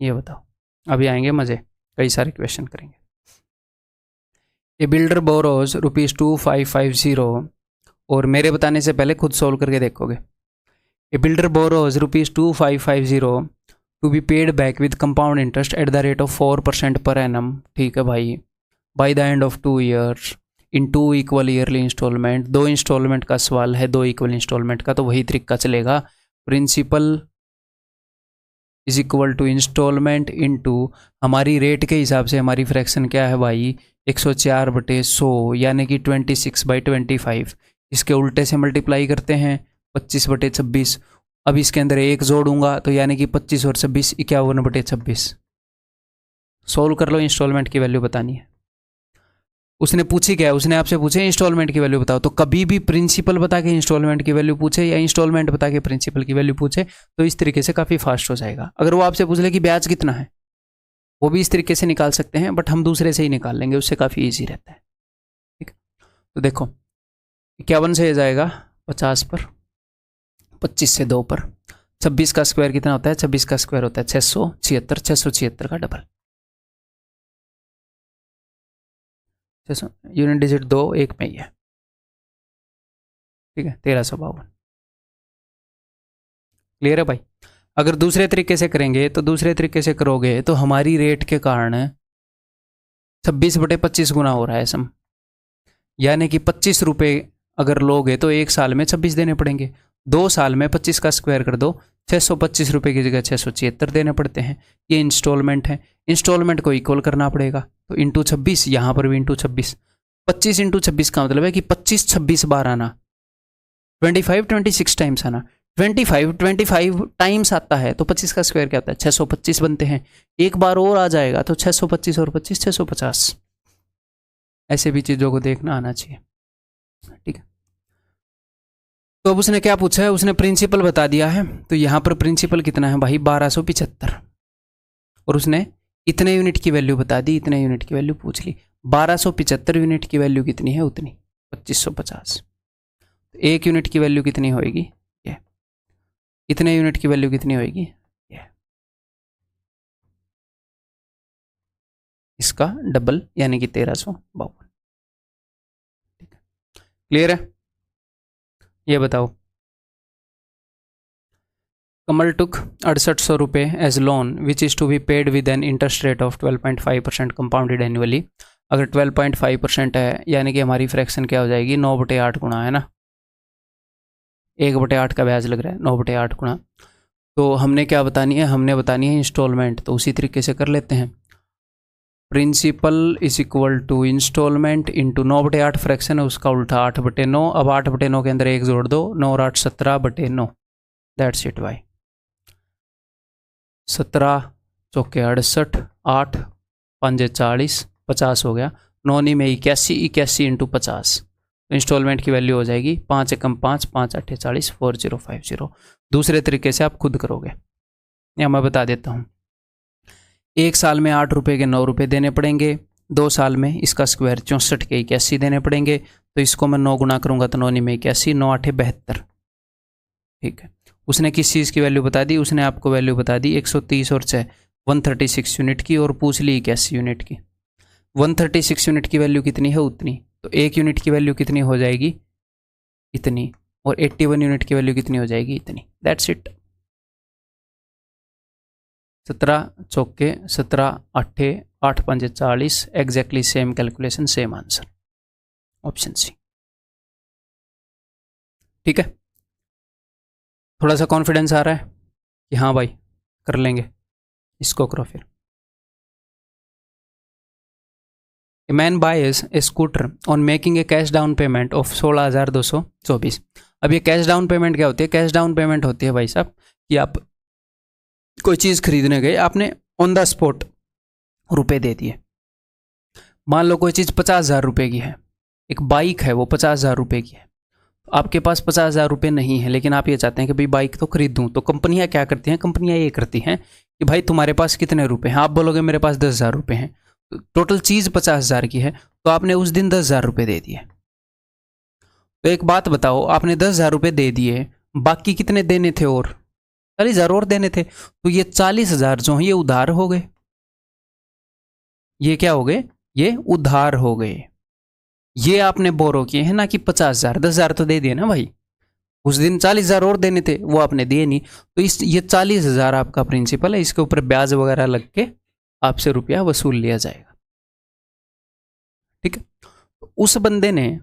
ये बताओ, अभी आएंगे मज़े, कई सारे क्वेश्चन करेंगे। ए बिल्डर बोरोज ₹2550, और मेरे बताने से पहले खुद सोल्व करके देखोगे। A builder borrows ₹2550 to be paid back with compound interest at the rate of 4% per annum. ठीक है भाई, by the end of 2 years in 2 equal yearly installment. 2 installment का सवाल है, 2 इक्वल इंस्टॉलमेंट का, तो वही तरीका चलेगा। Principal is equal to instalment into, हमारी रेट के हिसाब से हमारी फ्रैक्शन क्या है भाई, 104/100 यानी कि 26/25। इसके उल्टे से मल्टीप्लाई करते हैं 25/26। अब इसके अंदर 1 जोड़ूंगा तो यानी कि 25 और 26 51/26। सोल्व कर लो, इंस्टॉलमेंट की वैल्यू बतानी है। उसने पूछी क्या है, उसने आपसे पूछे इंस्टॉलमेंट की वैल्यू बताओ, तो कभी भी प्रिंसिपल बता के इंस्टॉलमेंट की वैल्यू पूछे या इंस्टॉलमेंट बता के प्रिंसिपल की वैल्यू पूछे तो इस तरीके से काफ़ी फास्ट हो जाएगा। अगर वो आपसे पूछ ले कि ब्याज कितना है, वो भी इस तरीके से निकाल सकते हैं, बट हम दूसरे से ही निकाल लेंगे, उससे काफ़ी ईजी रहता है। ठीक, तो देखो 51 से जाएगा 50 पर, 25 से 2 पर, 26 का स्क्वायर कितना होता है, 26 का स्क्वायर होता है 676, 676 का डबल, 600 यूनिट डिजिट 2 1 में ही है। ठीक है, 1352। क्लियर है भाई। अगर दूसरे तरीके से करेंगे तो दूसरे तरीके से करोगे तो हमारी रेट के कारण 26/25 गुना हो रहा है सम, यानी कि 25 रुपये अगर लोगे तो 1 साल में 26 देने पड़ेंगे, 2 साल में 25 का स्क्वायर कर दो, 625 रुपये की जगह 676 देने पड़ते हैं। ये इंस्टॉलमेंट है, इंस्टॉलमेंट को इक्वल करना पड़ेगा, तो इंटू 26, यहाँ पर भी इंटू 26। 25 इंटू 26 का मतलब है कि 25-26 बार आना, 25-26 टाइम्स आना। 25 टाइम्स आता है तो 25 का स्क्वायर क्या होता है, 625 बनते हैं। एक बार और आ जाएगा तो 625 और 25 650। ऐसे भी चीज़ों को देखना आना चाहिए। ठीक है, तो अब उसने क्या पूछा है, उसने प्रिंसिपल बता दिया है, तो यहाँ पर प्रिंसिपल कितना है भाई 1275, और उसने इतने यूनिट की वैल्यू बता दी, इतने यूनिट की वैल्यू पूछ ली। 1275 यूनिट की वैल्यू कितनी है, उतनी 2550। तो 1 यूनिट की वैल्यू कितनी होएगी, ये। इतने यूनिट की वैल्यू कितनी होएगी, ये। इसका डबल यानी कि 1352। ठीक है, क्लियर है। ये बताओ, कमल टुक 6800 रुपये as loan which is to be paid with an interest rate of 12.5% compounded annually. अगर 12.5% है यानी कि हमारी फ्रैक्शन क्या हो जाएगी, 9/8 गुणा, है ना, 1/8 का ब्याज लग रहा है, 9/8 गुणा। तो हमने क्या बतानी है, हमने बतानी है इंस्टॉलमेंट, तो उसी तरीके से कर लेते हैं। Principal is equal to instalment into 9/8 fraction है, उसका उल्टा 8/9। अब 8/9 के अंदर 1 जोड़ दो, 9 और 8 17/9। दैट्स इट भाई, 17 चौके 68, 8 5 40, 50 हो गया। 9 में 81 इंटू 50, इंस्टॉलमेंट की वैल्यू हो जाएगी 5 एकम 5, 5 8 40, 4050। दूसरे तरीके से आप खुद करोगे, या मैं बता देता हूँ। 1 साल में 8 रुपये के 9 रुपये देने पड़ेंगे, 2 साल में इसका स्क्वायर 64 के 81 देने पड़ेंगे। तो इसको मैं 9 गुना करूँगा तो 9 में 81, 9 8 72। ठीक है, उसने किस चीज़ की वैल्यू बता दी, उसने आपको वैल्यू बता दी 130 और 6 136 यूनिट की, और पूछ ली 81 यूनिट की। 136 यूनिट की वैल्यू कितनी है, उतनी। तो 1 यूनिट की वैल्यू कितनी हो जाएगी, इतनी, और 81 यूनिट की वैल्यू कितनी हो जाएगी, इतनी। That's it. 17 चौके 17 8 8 5 40, exactly same calculation, same answer, option C. ठीक है, थोड़ा सा कॉन्फिडेंस आ रहा है कि हाँ भाई कर लेंगे, इसको करो फिर। A man buys a scooter on making a cash down payment of 16,224। अब ये कैश डाउन पेमेंट क्या होती है, कैश डाउन पेमेंट होती है भाई साहब कि आप कोई चीज़ खरीदने गए, आपने ऑन द स्पॉट रुपए दे दिए। मान लो कोई चीज़ 50,000 रुपये की है, एक बाइक है वो 50,000 रुपये की है, आपके पास 50,000 रुपये नहीं है, लेकिन आप ये चाहते हैं कि भाई बाइक तो खरीदूँ। तो कंपनियाँ क्या करती हैं, कंपनियाँ ये करती हैं कि भाई तुम्हारे पास कितने रुपए हैं, आप बोलोगे मेरे पास 10,000 रुपये हैं, टोटल चीज़ 50,000 की है, तो आपने उस दिन 10,000 रुपये दे दिए। तो एक बात बताओ, आपने 10,000 रुपये दे दिए, बाकी कितने देने थे? और 40,000 और देने थे। तो ये 40,000 जो है ये उधार हो गए। ये क्या हो गए? ये उधार हो गए। ये आपने बोरो किए हैं ना कि 50,000। 10,000 तो दे दिए ना भाई, उस दिन 40,000 और देने थे, वो आपने दिए नहीं। तो इस ये 40,000 आपका प्रिंसिपल है, इसके ऊपर ब्याज वगैरह लग के आपसे रुपया वसूल लिया जाएगा। ठीक है। उस बंदे ने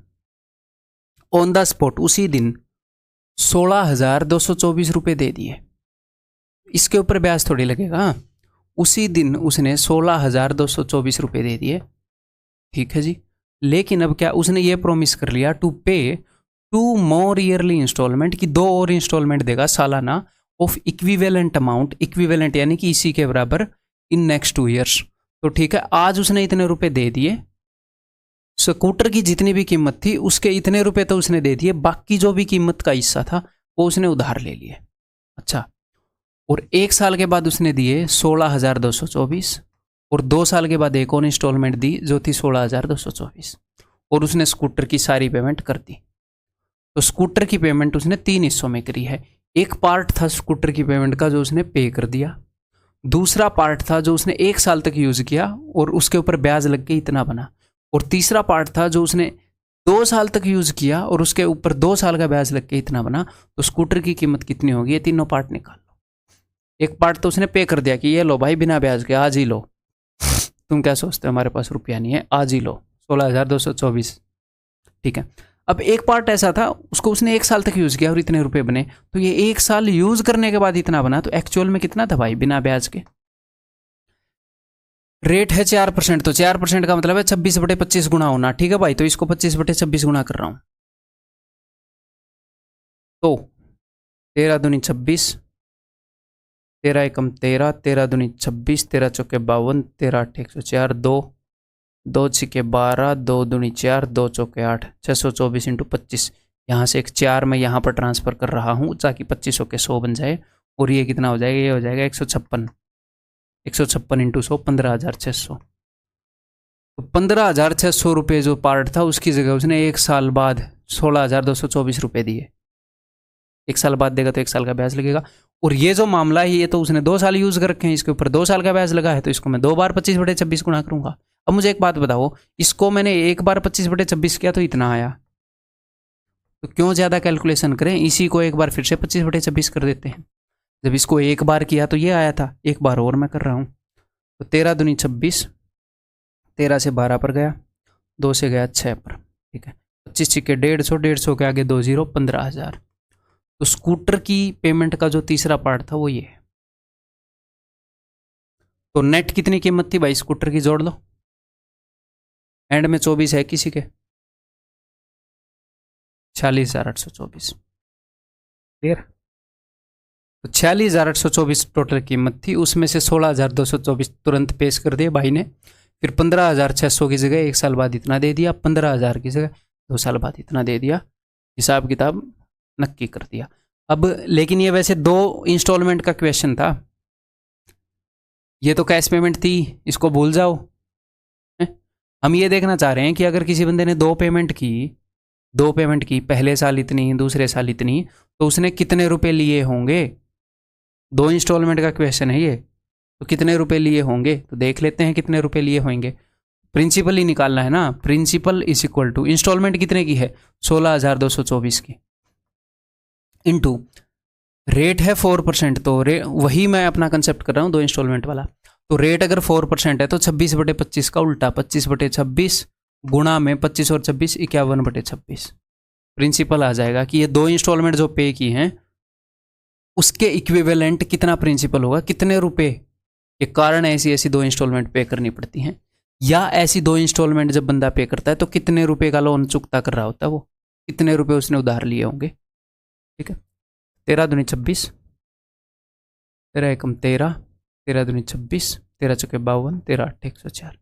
ऑन द स्पॉट उसी दिन 16,224 रुपये दे दिए, इसके ऊपर ब्याज थोड़ी लगेगा। उसी दिन उसने 16,224 रुपये दे दिए। ठीक है जी। लेकिन अब क्या, उसने ये प्रॉमिस कर लिया टू पे 2 more ईयरली इंस्टॉलमेंट, की 2 और इंस्टॉलमेंट देगा सालाना ऑफ इक्विवेलेंट अमाउंट, इक्विवेलेंट यानी कि इसी के बराबर, इन नेक्स्ट 2 ईयर्स। तो ठीक है, आज उसने इतने रुपए दे दिए, स्कूटर की जितनी भी कीमत थी उसके इतने रुपए तो उसने दे दिए, बाकी जो भी कीमत का हिस्सा था वो उसने उधार ले लिए। अच्छा, और 1 साल के बाद उसने दिए 16,224, और 2 साल के बाद एक और इंस्टॉलमेंट दी जो थी 16,224, और उसने स्कूटर की सारी पेमेंट कर दी। तो स्कूटर की पेमेंट उसने 3 हिस्सों में करी है। एक पार्ट था स्कूटर की पेमेंट का जो उसने पे कर दिया, दूसरा पार्ट था जो उसने 1 साल तक यूज किया और उसके ऊपर ब्याज लग के इतना बना, और तीसरा पार्ट था जो उसने 2 साल तक यूज किया और उसके ऊपर 2 साल का ब्याज लग के इतना बना। तो स्कूटर की कीमत कितनी होगी? ये तीनों पार्ट निकाल लो। एक पार्ट तो उसने पे कर दिया कि ये लो भाई बिना ब्याज के आज ही लो, तुम क्या सोचते हो हमारे पास रुपया नहीं है, आज ही लो 16,224। ठीक है। अब एक पार्ट ऐसा था उसको उसने 1 साल तक यूज किया और इतने रुपए बने, तो ये 1 साल यूज करने के बाद इतना बना, तो एक्चुअल में कितना था भाई बिना ब्याज के? रेट है 4%, तो 4% का मतलब है 26/25 गुना होना। ठीक है भाई, तो इसको 25/26 गुना कर रहा हूं, तो 13 दूनी 26, 13 एकम 13, 13 दूनी 26, 13 चौके 52, 13 8 104, 2 छिके 12, 2 दूनी 4, 2 चौके 8, 624 इंटू 25। यहाँ से एक 4 मैं यहाँ पर ट्रांसफर कर रहा हूँ ताकि 2500 के 100 बन जाए, और ये कितना हो जाएगा? ये हो जाएगा 156, 156 इंटू 100, 15,600। तो 15,600 रुपये जो पार्ट था उसकी जगह उसने 1 साल बाद 16,224 रुपये दिए। 1 साल बाद देगा तो 1 साल का ब्याज लगेगा। और ये जो मामला है ये तो उसने 2 साल यूज कर रखे हैं, इसके ऊपर 2 साल का ब्याज लगा है, तो इसको मैं 2 बार 25/26 गुना करूंगा। अब मुझे एक बात बताओ, इसको मैंने 1 बार 25/26 किया तो इतना आया, तो क्यों ज़्यादा कैलकुलेशन करें, इसी को एक बार फिर से 25/26 कर देते हैं। जब इसको 1 बार किया तो ये आया था, 1 बार और मैं कर रहा हूँ। तो 13 दूनी 26, 13 से 12 पर गया, 2 से गया 6 पर। ठीक है, 25 छिके 150, 150 के आगे 2 0, 15,000। तो स्कूटर की पेमेंट का जो तीसरा पार्ट था वो ये है। तो नेट कितनी कीमत थी भाई स्कूटर की? जोड़ लो, एंड में 24 है किसी के, 46,824। क्लियर? तो 46,824 टोटल कीमत थी, उसमें से 16,224 तुरंत पेश कर दिए भाई ने, फिर 15,600 की जगह 1 साल बाद इतना दे दिया, 15,000 की जगह 2 साल बाद इतना दे दिया, हिसाब किताब नक्की कर दिया। अब लेकिन ये वैसे 2 इंस्टॉलमेंट का क्वेश्चन था, ये तो कैश पेमेंट थी, इसको भूल जाओ। हम ये देखना चाह रहे हैं कि अगर किसी बंदे ने 2 पेमेंट की, पहले साल इतनी, दूसरे साल इतनी, तो उसने कितने रुपए लिए होंगे? 2 इंस्टॉलमेंट का क्वेश्चन है ये, तो कितने रुपए लिए होंगे? तो देख लेते हैं कितने रुपए लिए होंगे। प्रिंसिपल ही निकालना है ना, principal is equal to instalment कितने की है? 16,224 की, इनटू रेट है 4%, तो वही मैं अपना कंसेप्ट कर रहा हूँ 2 इंस्टॉलमेंट वाला। तो रेट अगर 4% है तो 26/25 का उल्टा 25/26 गुणा में 25 और 26 51/26 प्रिंसिपल आ जाएगा कि ये 2 इंस्टॉलमेंट जो पे की हैं उसके इक्विवेलेंट कितना प्रिंसिपल होगा, कितने रुपए के कारण ऐसी ऐसी 2 इंस्टॉलमेंट पे करनी पड़ती हैं, या ऐसी 2 इंस्टॉलमेंट जब बंदा पे करता है तो कितने रुपए का लोन चुकता कर रहा होता है, वो कितने रुपए उसने उधार लिए होंगे। ठीक है, 13 दूनी 26, 13 एकम 13, 13 दूनी 26, 13 चौके 52, 13 8 104,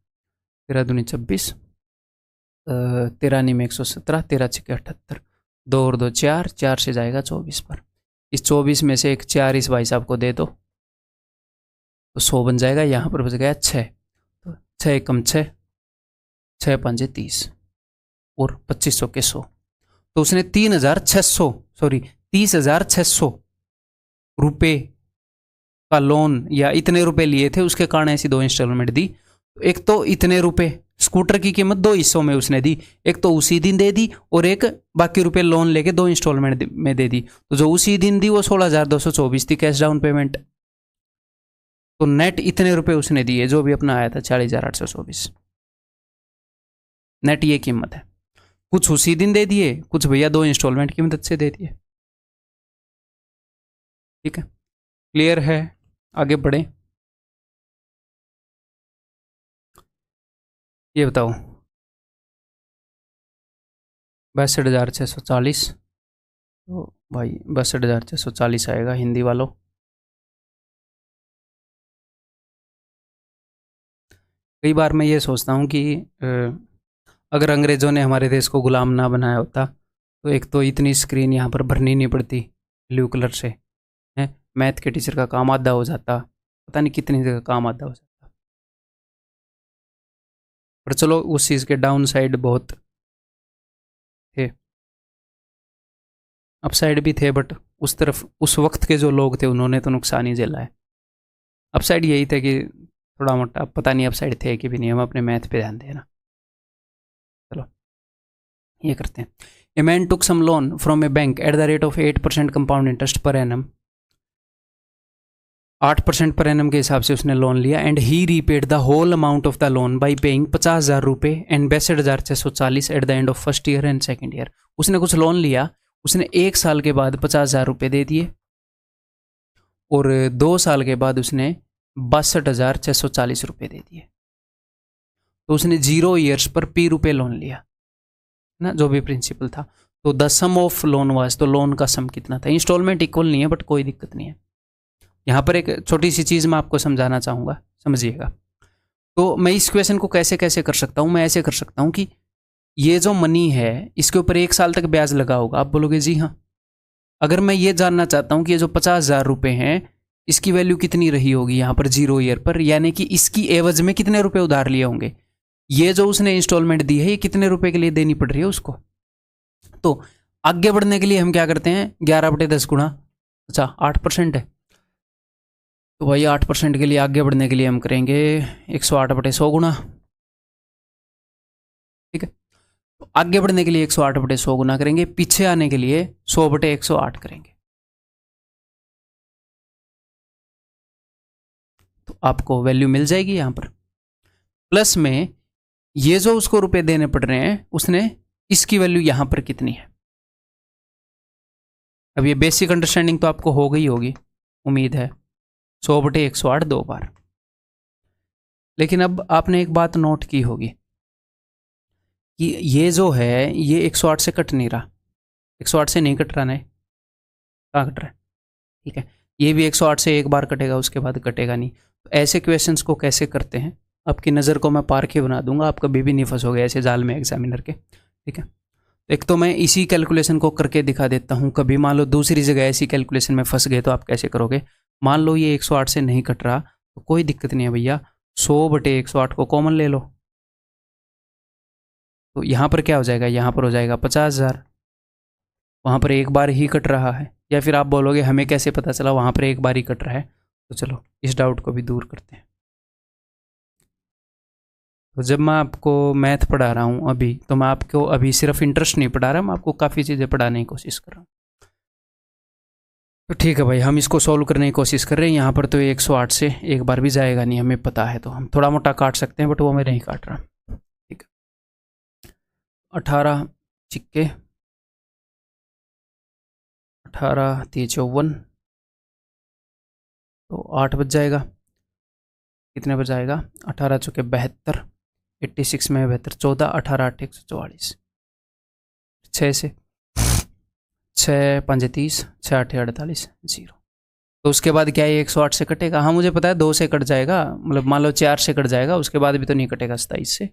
13 दूनी 26, 13 में 117, 13 छके 78, 2 और 2 4, 4 से जाएगा 24 पर। इस 24 में से एक 4 इस भाई साहब को दे दो तो 100 बन जाएगा, यहाँ पर बच गया 6, तो 6 एकम 6, 6 5 30 और 2500 के 100, तो उसने 30,600 रुपये का लोन या इतने रुपए लिए थे, उसके कारण ऐसी 2 इंस्टॉलमेंट दी। एक तो इतने रुपए, स्कूटर की कीमत 2 हिस्सों में उसने दी, एक तो उसी दिन दे दी और एक बाकी रुपए लोन लेके 2 इंस्टॉलमेंट में दे दी। तो जो उसी दिन दी वो 16,224 थी कैश डाउन पेमेंट। तो नेट इतने रुपए उसने दिए, जो भी अपना आया था 40,824, नेट ये कीमत है। कुछ उसी दिन दे दिए, कुछ भैया 2 इंस्टॉलमेंट की मदद से दे दिए। ठीक है, क्लियर है? आगे बढ़े। ये बताओ 62,640, तो भाई 62,640 आएगा हिंदी वालों। कई बार मैं ये सोचता हूँ कि अगर अंग्रेज़ों ने हमारे देश को गुलाम ना बनाया होता तो एक तो इतनी स्क्रीन यहाँ पर भरनी नहीं पड़ती ब्लू कलर से, है मैथ के टीचर का काम आधा हो जाता, पता नहीं कितनी जगह काम आधा हो जाता। पर चलो उस चीज़ के डाउन साइड बहुत थे, अपसाइड भी थे, बट उस तरफ उस वक्त के जो लोग थे उन्होंने तो नुकसान ही झेला है। अपसाइड यही था कि थोड़ा मोटा, पता नहीं अपसाइड थे कि भी नहीं, हम अपने मैथ पे ध्यान देना। चलो ये करते हैं। A man took some loan from a bank at the rate of 8% compound interest per annum, 8% per annum के हिसाब से उसने लोन लिया। And he repaid the whole amount of the loan by paying 50,000 रुपये and 62,640 at the end of first year and second year. उसने कुछ loan लिया, उसने 1 साल के बाद 50,000 रुपये दे दिए और 2 साल के बाद उसने 62,640 रुपये दे दिए। तो उसने 0 ईयर्स पर P रुपये लोन लिया ना, जो भी प्रिंसिपल था। तो the sum of loan was, तो लोन का सम कितना था। इंस्टॉलमेंट इक्वल नहीं है बट कोई दिक्कत नहीं है। यहाँ पर एक छोटी सी चीज़ मैं आपको समझाना चाहूँगा, समझिएगा। तो मैं इस क्वेश्चन को कैसे कैसे कर सकता हूँ, मैं ऐसे कर सकता हूँ कि ये जो मनी है इसके ऊपर 1 साल तक ब्याज लगा होगा। आप बोलोगे जी हाँ। अगर मैं ये जानना चाहता हूँ कि ये जो 50,000 रुपये हैं इसकी वैल्यू कितनी रही होगी यहाँ पर 0 ईयर पर, यानी कि इसकी एवज में कितने रुपए उधार लिए होंगे, ये जो उसने इंस्टॉलमेंट दी है ये कितने रुपए के लिए देनी पड़ रही है उसको। तो आगे बढ़ने के लिए हम क्या करते हैं, 11/10 गुणा, अच्छा 8% है, तो भाई 8% के लिए आगे बढ़ने के लिए हम करेंगे 108/100 गुणा। ठीक है, तो आगे बढ़ने के लिए 108/100 गुना करेंगे, पीछे आने के लिए 100/108 करेंगे। तो आपको वैल्यू मिल जाएगी यहाँ पर। प्लस में ये जो उसको रुपए देने पड़ रहे हैं उसने, इसकी वैल्यू यहाँ पर कितनी है। अब ये बेसिक अंडरस्टैंडिंग तो आपको हो गई होगी, उम्मीद है, 100/108 2 बार। लेकिन अब आपने एक बात नोट की होगी कि ये जो है ये 108 से कट नहीं रहा, 108 से नहीं कट रहा है, कहाँ कट रहा है, ठीक है। ये भी 108 से एक बार कटेगा, उसके बाद कटेगा नहीं। तो ऐसे क्वेश्चंस को कैसे करते हैं, आपकी नज़र को मैं पार के बना दूंगा, आप कभी भी नहीं फंसोगे ऐसे जाल में एग्जामिनर के। ठीक है, एक तो मैं इसी कैलकुलेशन को करके दिखा देता हूँ। कभी मान लो दूसरी जगह ऐसी कैलकुलेशन में फंस गए तो आप कैसे करोगे। मान लो ये 108 से नहीं कट रहा तो कोई दिक्कत नहीं है भैया, 100/108 को कॉमन ले लो। तो यहाँ पर क्या हो जाएगा, यहाँ पर हो जाएगा 50,000, वहाँ पर एक बार ही कट रहा है। या फिर आप बोलोगे हमें कैसे पता चला वहाँ पर एक बार ही कट रहा है, तो चलो इस डाउट को भी दूर करते हैं। तो जब मैं आपको मैथ पढ़ा रहा हूँ अभी, तो मैं आपको अभी सिर्फ इंटरेस्ट नहीं पढ़ा रहा, मैं आपको काफ़ी चीज़ें पढ़ाने की कोशिश कर रहा हूँ। तो ठीक है भाई, हम इसको सॉल्व करने की कोशिश कर रहे हैं। यहाँ पर तो 108 से एक बार भी जाएगा नहीं, हमें पता है, तो हम थोड़ा मोटा काट सकते हैं बट वो मैं नहीं काट रहा। ठीक है, 18 चिक्के 18 3 54, तो 8 बज जाएगा। कितने बज आएगा, 18 चौके 72, 86 में 72, 14, 18 8 144, 6 से 6 5 30, 6 8 48 0। तो उसके बाद क्या है, 108 से कटेगा। हाँ मुझे पता है 2 से कट जाएगा, मतलब मान लो 4 से कट जाएगा, उसके बाद भी तो नहीं कटेगा 27 से।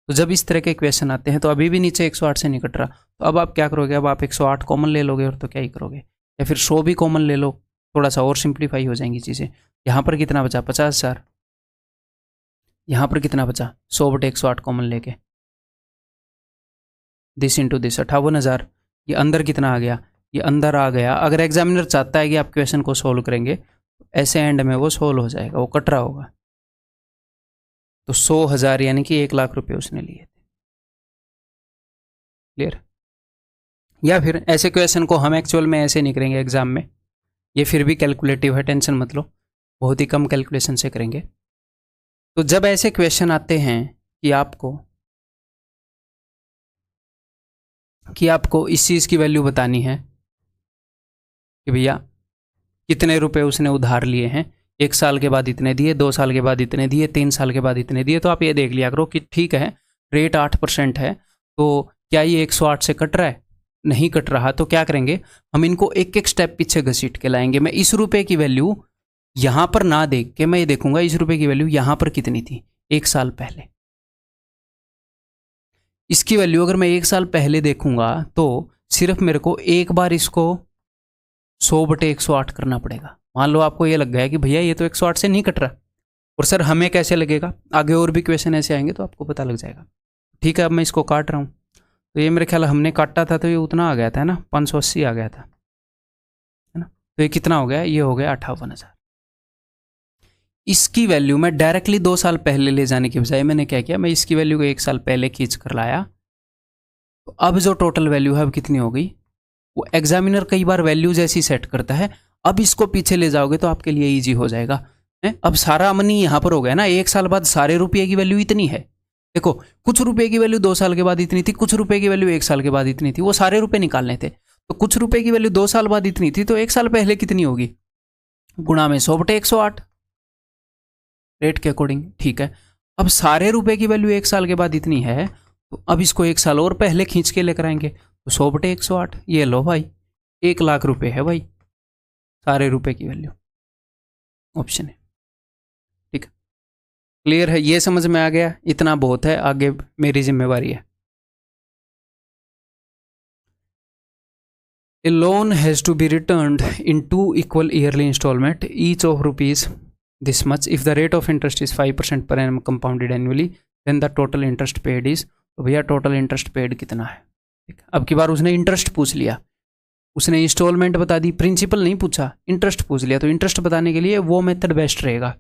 तो जब इस तरह के क्वेश्चन आते हैं तो अभी भी नीचे 108 से नहीं कट रहा, तो अब आप क्या करोगे, अब आप 108 कॉमन ले लोगे और तो क्या ही करोगे, या फिर 100 भी कॉमन ले लो, थोड़ा सा और सिंप्लीफाई हो जाएंगी चीज़ें। यहाँ पर कितना बचा, 50,000, यहाँ पर कितना बचा, 100/108 कॉमन लेके, दिस इंटू दिस 58,000, ये अंदर कितना आ गया, ये अंदर आ गया। अगर एग्जामिनर चाहता है कि आप क्वेश्चन को सोल्व करेंगे तो ऐसे एंड में वो सोल्व हो जाएगा, वो कट रहा होगा। तो 100,000 यानी कि 1,00,000 रुपये उसने लिए थे। क्लियर। या फिर ऐसे क्वेश्चन को हम एक्चुअल में ऐसे नहीं करेंगे एग्जाम में, ये फिर भी कैलकुलेटिव है, टेंशन मत लो, बहुत ही कम कैलकुलेशन से करेंगे। तो जब ऐसे क्वेश्चन आते हैं कि आपको इस चीज़ की वैल्यू बतानी है कि भैया कितने रुपए उसने उधार लिए हैं, 1 साल के बाद इतने दिए, 2 साल के बाद इतने दिए, 3 साल के बाद इतने दिए, तो आप ये देख लिया करो कि ठीक है रेट 8% है, तो क्या ये 108 से कट रहा है? नहीं कट रहा। तो क्या करेंगे, हम इनको एक एक स्टेप पीछे घसीट के लाएंगे। मैं इस रुपए की वैल्यू यहां पर ना देख के मैं ये देखूंगा इस रुपए की वैल्यू यहां पर कितनी थी 1 साल पहले। इसकी वैल्यू अगर मैं 1 साल पहले देखूंगा तो सिर्फ मेरे को एक बार इसको 100/108 करना पड़ेगा। मान लो आपको ये लग गया कि भैया ये तो 108 से नहीं कट रहा, और सर हमें कैसे लगेगा, आगे और भी क्वेश्चन ऐसे आएंगे तो आपको पता लग जाएगा। ठीक है, अब मैं इसको काट रहा हूँ, तो ये मेरे ख्याल हमने काटा था तो ये उतना आ गया था ना, 580 आ गया था, है ना। तो ये कितना हो गया, ये हो गया 58,000। इसकी वैल्यू मैं डायरेक्टली 2 साल पहले ले जाने की बजाय मैंने क्या किया, मैं इसकी वैल्यू को 1 साल पहले खींच कर लाया। तो अब जो टोटल वैल्यू है अब कितनी हो गई, वो एग्जामिनर कई बार वैल्यूज ऐसी सेट करता है। अब इसको पीछे ले जाओगे तो आपके लिए इजी हो जाएगा। अब सारा मनी यहाँ पर हो गया ना, 1 साल बाद सारे रुपये की वैल्यू इतनी है। देखो कुछ रुपए की वैल्यू 2 साल के बाद इतनी थी, कुछ रुपए की वैल्यू 1 साल के बाद इतनी थी, वो सारे रुपए निकालने थे। तो कुछ रुपए की वैल्यू 2 साल बाद इतनी थी, तो 1 साल पहले कितनी होगी, गुणा में 100/108 रेट के अकॉर्डिंग। ठीक है, अब सारे रुपए की वैल्यू 1 साल के बाद इतनी है, तो अब इसको 1 साल और पहले खींच के लेकर आएंगे, तो 100/108, ये लो भाई 1,00,000 रुपए है भाई सारे रुपए की वैल्यू, ऑप्शन है। ठीक है, क्लियर है, ये समझ में आ गया, इतना बहुत है, आगे मेरी जिम्मेवारी है। A loan has to be returned in 2 equal yearly installment, each of rupees this much. If the rate of interest is 5% per annum compounded annually, then the total interest paid is, तो भैया total interest paid कितना है। अब की बार उसने interest पूछ लिया, उसने इंस्टॉलमेंट बता दी, प्रिंसिपल नहीं पूछा, इंटरेस्ट पूछ लिया। तो इंटरेस्ट बताने के लिए वो मेथड बेस्ट रहेगा,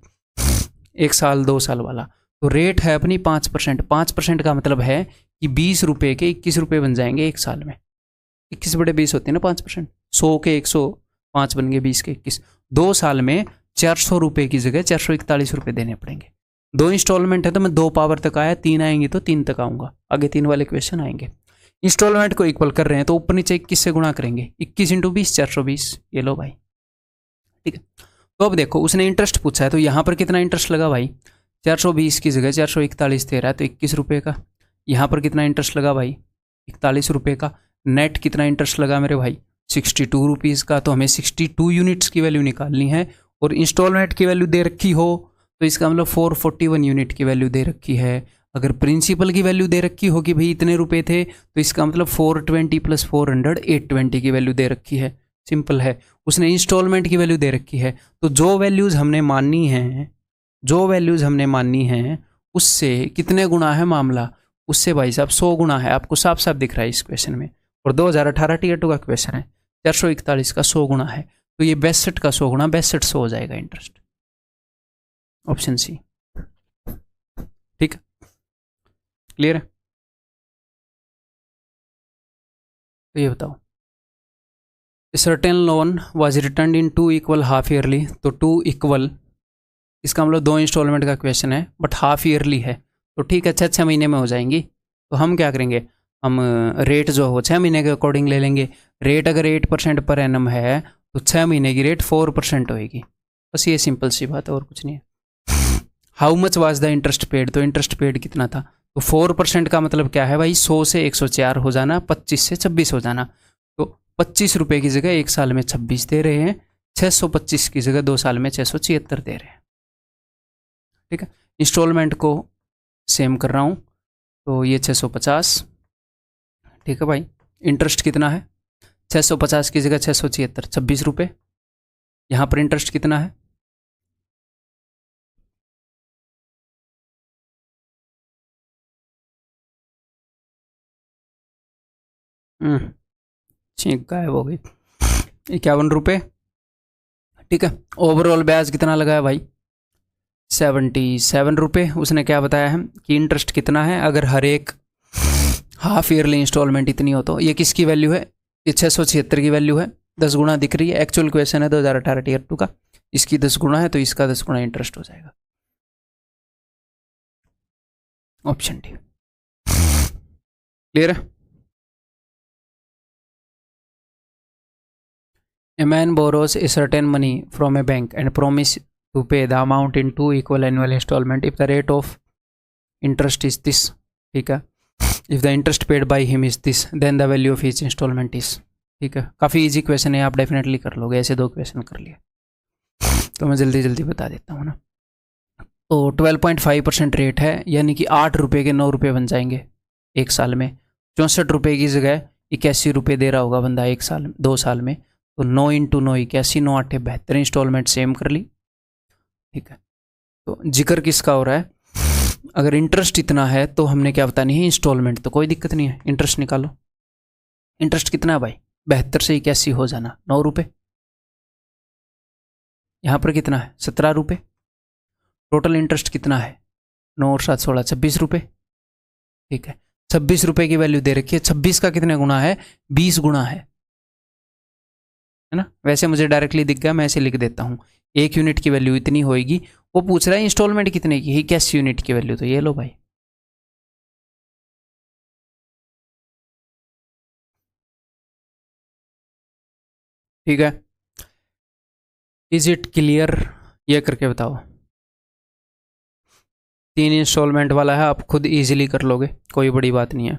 1 साल 2 साल वाला। तो रेट है अपनी 5%। 5% का मतलब है कि 20 रुपये के 21 रुपये बन जाएंगे 1 साल में। 21/20 होती है ना 5%, 100 के 105 बन गए, 20 के 21। 2 साल में 400 रुपये की जगह 441 रुपये देने पड़ेंगे। 2 इंस्टॉलमेंट है तो मैं 2 पावर तक आया, 3 आएंगे तो 3 तक आऊँगा, आगे 3 वाले क्वेश्चन आएंगे। इंस्टॉलमेंट को इक्वल कर रहे हैं तो ऊपर नीचे 21 से गुणा करेंगे, 21 × 20 420, ये लो भाई। ठीक है, तो अब देखो उसने इंटरेस्ट पूछा है, तो यहाँ पर कितना इंटरेस्ट लगा भाई, 420 की जगह 441 दे रहा है तो 21 रुपये का। यहाँ पर कितना इंटरेस्ट लगा भाई, 41 रुपये का। नेट कितना इंटरेस्ट लगा मेरे भाई, 62 रुपीज़ का। तो हमें 62 यूनिट्स की वैल्यू निकालनी है, और इंस्टॉलमेंट की वैल्यू दे रखी हो तो इसका मतलब 441 यूनिट की वैल्यू दे रखी है। अगर प्रिंसिपल की वैल्यू दे रखी हो कि भाई इतने रुपए थे, तो इसका मतलब 420 + 400 820 की वैल्यू दे रखी है। सिंपल है, उसने इंस्टॉलमेंट की वैल्यू दे रखी है, तो जो वैल्यूज़ हमने माननी हैं उससे कितने गुना है मामला, उससे भाई साहब 100 गुना है। आपको साफ साफ दिख रहा है इस क्वेश्चन में, और 2018 Tier 2 का क्वेश्चन है, 441 का 100 गुना है, तो ये 62 का 100 गुना 6200 हो जाएगा इंटरेस्ट, ऑप्शन सी। ठीक है, क्लियर है। तो ये बताओ, certain loan was written in 2 equal half yearly, तो 2 equal इसका मतलब 2 इंस्टॉलमेंट का क्वेश्चन है बट हाफ ईयरली है, तो ठीक है 6 महीने में हो जाएंगी। तो हम क्या करेंगे, हम रेट जो हो 6 महीने के अकॉर्डिंग ले लेंगे। रेट अगर 8% पर एनम है तो 6 महीने की रेट 4% होएगी, बस ये सिंपल सी बात है और कुछ नहीं है। How much was the interest paid, तो इंटरेस्ट पेड कितना था, तो 4% का मतलब क्या है भाई, 100 से 104 हो जाना, 25 से 26 हो जाना। तो 25 रुपये की जगह 1 साल में 26 दे रहे हैं, 625 की जगह 2 साल में 676 दे रहे हैं। ठीक है, इंस्टॉलमेंट को सेम कर रहा हूँ, तो ये 650। ठीक है भाई, इंटरेस्ट कितना है, 650 की जगह 676, 26 रुपये। यहाँ पर इंटरेस्ट कितना है, चीख गायब हो गई। 51 रुपये। ठीक है, ओवरऑल ब्याज कितना लगा है भाई? 77 रुपये। उसने क्या बताया है कि इंटरेस्ट कितना है अगर हर एक हाफ ईयरली इंस्टॉलमेंट इतनी हो तो। ये किसकी वैल्यू है? ये 676 की वैल्यू है, 10 गुना दिख रही है। एक्चुअल क्वेश्चन है 2018 टीयर 2 का, इसकी 10 गुना है तो इसका 10 गुना इंटरेस्ट हो जाएगा। Option D. क्लियर है? A man borrows a certain money from a bank and promise to pay the amount in 2 equal annual installment if the rate of interest is this. ठीक है, if the interest paid by him is this, then the value of each installment is. ठीक है, काफ़ी easy question है, आप definitely कर लोगे। ऐसे 2 क्वेश्चन कर लिए तो मैं जल्दी जल्दी बता देता हूँ ना। तो 12.5% रेट है, यानी कि 8 रुपये के 9 रुपये बन जाएंगे एक साल में। 64 रुपये की जगह 81 रुपये दे रहा होगा बंदा एक साल 2 साल में, तो 9 इंटू 9 81, 9 8 72 इंस्टॉलमेंट सेम कर ली। ठीक है, तो जिक्र किसका हो रहा है? अगर इंटरेस्ट इतना है तो हमने क्या बतानी है? इंस्टॉलमेंट। तो कोई दिक्कत नहीं है, इंटरेस्ट निकालो। इंटरेस्ट कितना है भाई? 72 से 81 हो जाना, 9 रुपये। यहाँ पर कितना है? 17 रुपये। टोटल इंटरेस्ट कितना है? 9 और 7 16, 26 रुपये। ठीक है, 26 रुपये की वैल्यू दे रखी है। 26 का कितने गुना है? 20 गुना है ना। वैसे मुझे डायरेक्टली दिख गया, मैं ऐसे लिख देता हूँ। 1 यूनिट की वैल्यू इतनी होएगी। वो पूछ रहा है इंस्टॉलमेंट कितने की है? 81 यूनिट की वैल्यू, तो ये लो भाई। ठीक है, इज इट क्लियर? ये करके बताओ। 3 इंस्टॉलमेंट वाला है, आप खुद इजीली कर लोगे, कोई बड़ी बात नहीं है।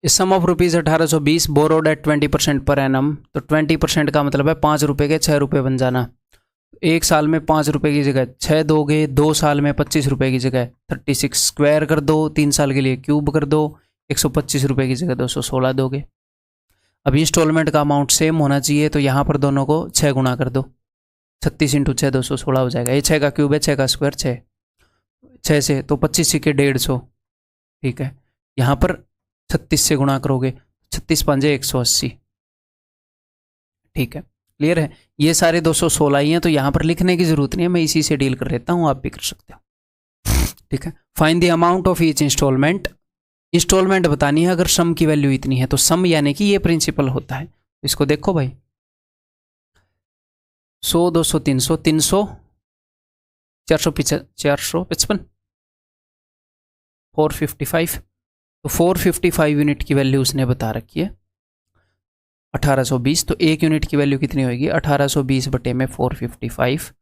इस sum of rupees 1820 borrowed at 20% per annum. तो 20% का मतलब है 5 रुपये के 6 रुपये बन जाना। एक साल में 5 रुपये की जगह 6 दोगे, 2 साल में 25 रुपये की जगह 36 स्क्वायर कर दो, 3 साल के लिए क्यूब कर दो, 125 रुपये की जगह 216 दोगे। अब इंस्टॉलमेंट का अमाउंट सेम होना चाहिए, तो यहाँ पर दोनों को 6 गुना कर दो। 36 इंटू 6 216 हो जाएगा। ये 6 का क्यूब है, 6 का स्क्वायर 6, 6 से तो 25 के 150। ठीक है, यहाँ पर 36 से गुणा करोगे, 36 पंजे 180। ठीक है, क्लियर है? ये सारे 216 ही हैं, तो यहाँ पर लिखने की जरूरत नहीं है, मैं इसी से डील कर लेता हूँ, आप भी कर सकते हो। ठीक है, find the amount of each instalment. Instalment बतानी है अगर सम की वैल्यू इतनी है, तो सम यानी कि ये प्रिंसिपल होता है। इसको देखो भाई, 100 200 300 300 455 455, तो 455 यूनिट की वैल्यू उसने बता रखी है 1820। तो 1 यूनिट की वैल्यू कितनी होगी? 1820 बटे में 455।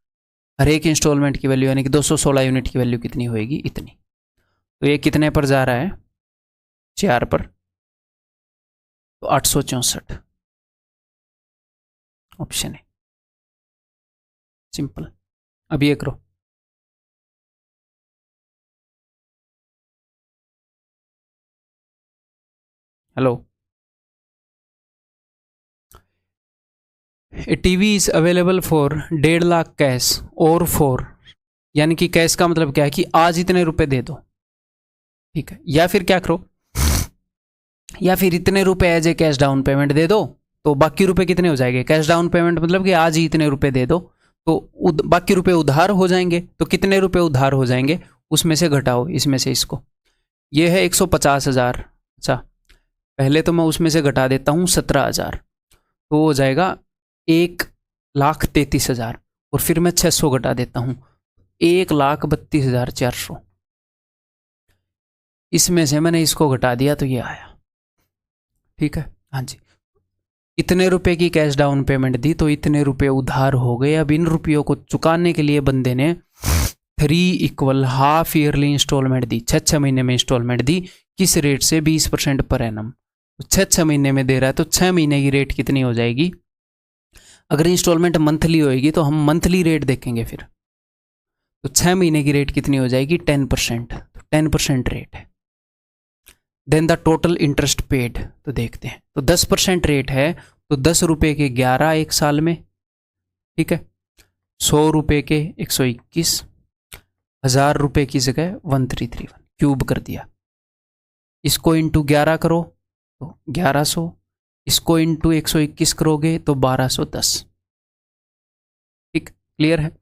हर एक इंस्टॉलमेंट की वैल्यू यानी कि 216 यूनिट की वैल्यू कितनी होगी? इतनी। तो ये कितने पर जा रहा है? 4 पर, तो 864 ऑप्शन है। सिंपल। अब ये करो, hello. A TV is available for 1.5 lakh cash और फॉर, यानी कि कैश का मतलब क्या है कि आज इतने रुपए दे दो। ठीक है, या फिर क्या करो, या फिर इतने रुपए as a cash down payment दे दो, तो बाकी रुपए कितने हो जाएंगे? कैश डाउन पेमेंट मतलब कि आज ही इतने रुपए दे दो, तो बाकी रुपए उधार हो जाएंगे। तो कितने रुपए उधार हो जाएंगे उसमें से घटाओ, इसमें से इसको। ये है 150,000। अच्छा, पहले तो मैं उसमें से घटा देता हूँ 17,000, तो हो जाएगा 1,33,000, और फिर मैं 600 घटा देता हूँ 1,32,400। इसमें से मैंने इसको घटा दिया तो ये आया। ठीक है, हाँ जी। इतने रुपए की कैश डाउन पेमेंट दी, तो इतने रुपए उधार हो गए। अब इन रुपयों को चुकाने के लिए बंदे ने 3 इक्वल हाफ ईयरली इंस्टॉलमेंट दी, 6 महीने में इंस्टॉलमेंट दी। किस रेट से? 20% पर एनम। 6 महीने में दे रहा है, तो 6 महीने की रेट कितनी हो जाएगी? अगर इंस्टॉलमेंट मंथली होएगी तो हम मंथली रेट देखेंगे फिर। तो 6 महीने की रेट कितनी हो जाएगी? 10%। तो 10% रेट है। Then the total interest paid, तो देखते हैं। तो 10% रेट है, तो 10 रुपये के 11 एक साल में। ठीक है, 100 रुपये के 121, 1000 रुपये की जगह 1331 क्यूब कर दिया। इसको इंटू 11 करो तो 1100, इसको इंटू 121 करोगे तो 1210। ठीक, क्लियर है।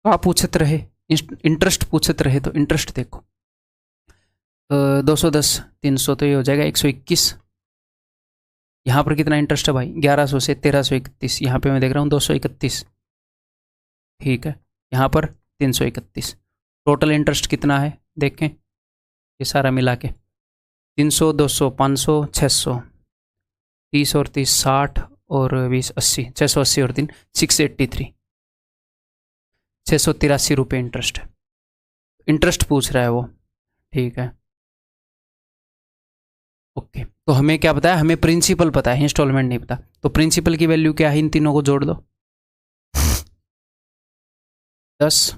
आप पूछत रहे, इंटरेस्ट पूछत रहे तो इंटरेस्ट देखो, 210 300 तो ये हो जाएगा 121। यहाँ पर कितना इंटरेस्ट है भाई, 1100 से 1331, यहाँ पे मैं देख रहा हूँ 231। ठीक है, यहाँ पर 331। टोटल इंटरेस्ट कितना है देखें, ये सारा मिला के 300 200 500 600, 30 और 30 60 और 20 80, 680 और 3 683, 683 रुपये इंटरेस्ट है। इंटरेस्ट पूछ रहा है वो। ठीक है, ओके। तो हमें क्या पता है, हमें प्रिंसिपल पता है, इंस्टॉलमेंट नहीं पता। तो प्रिंसिपल की वैल्यू क्या है, इन तीनों को जोड़ दो, 10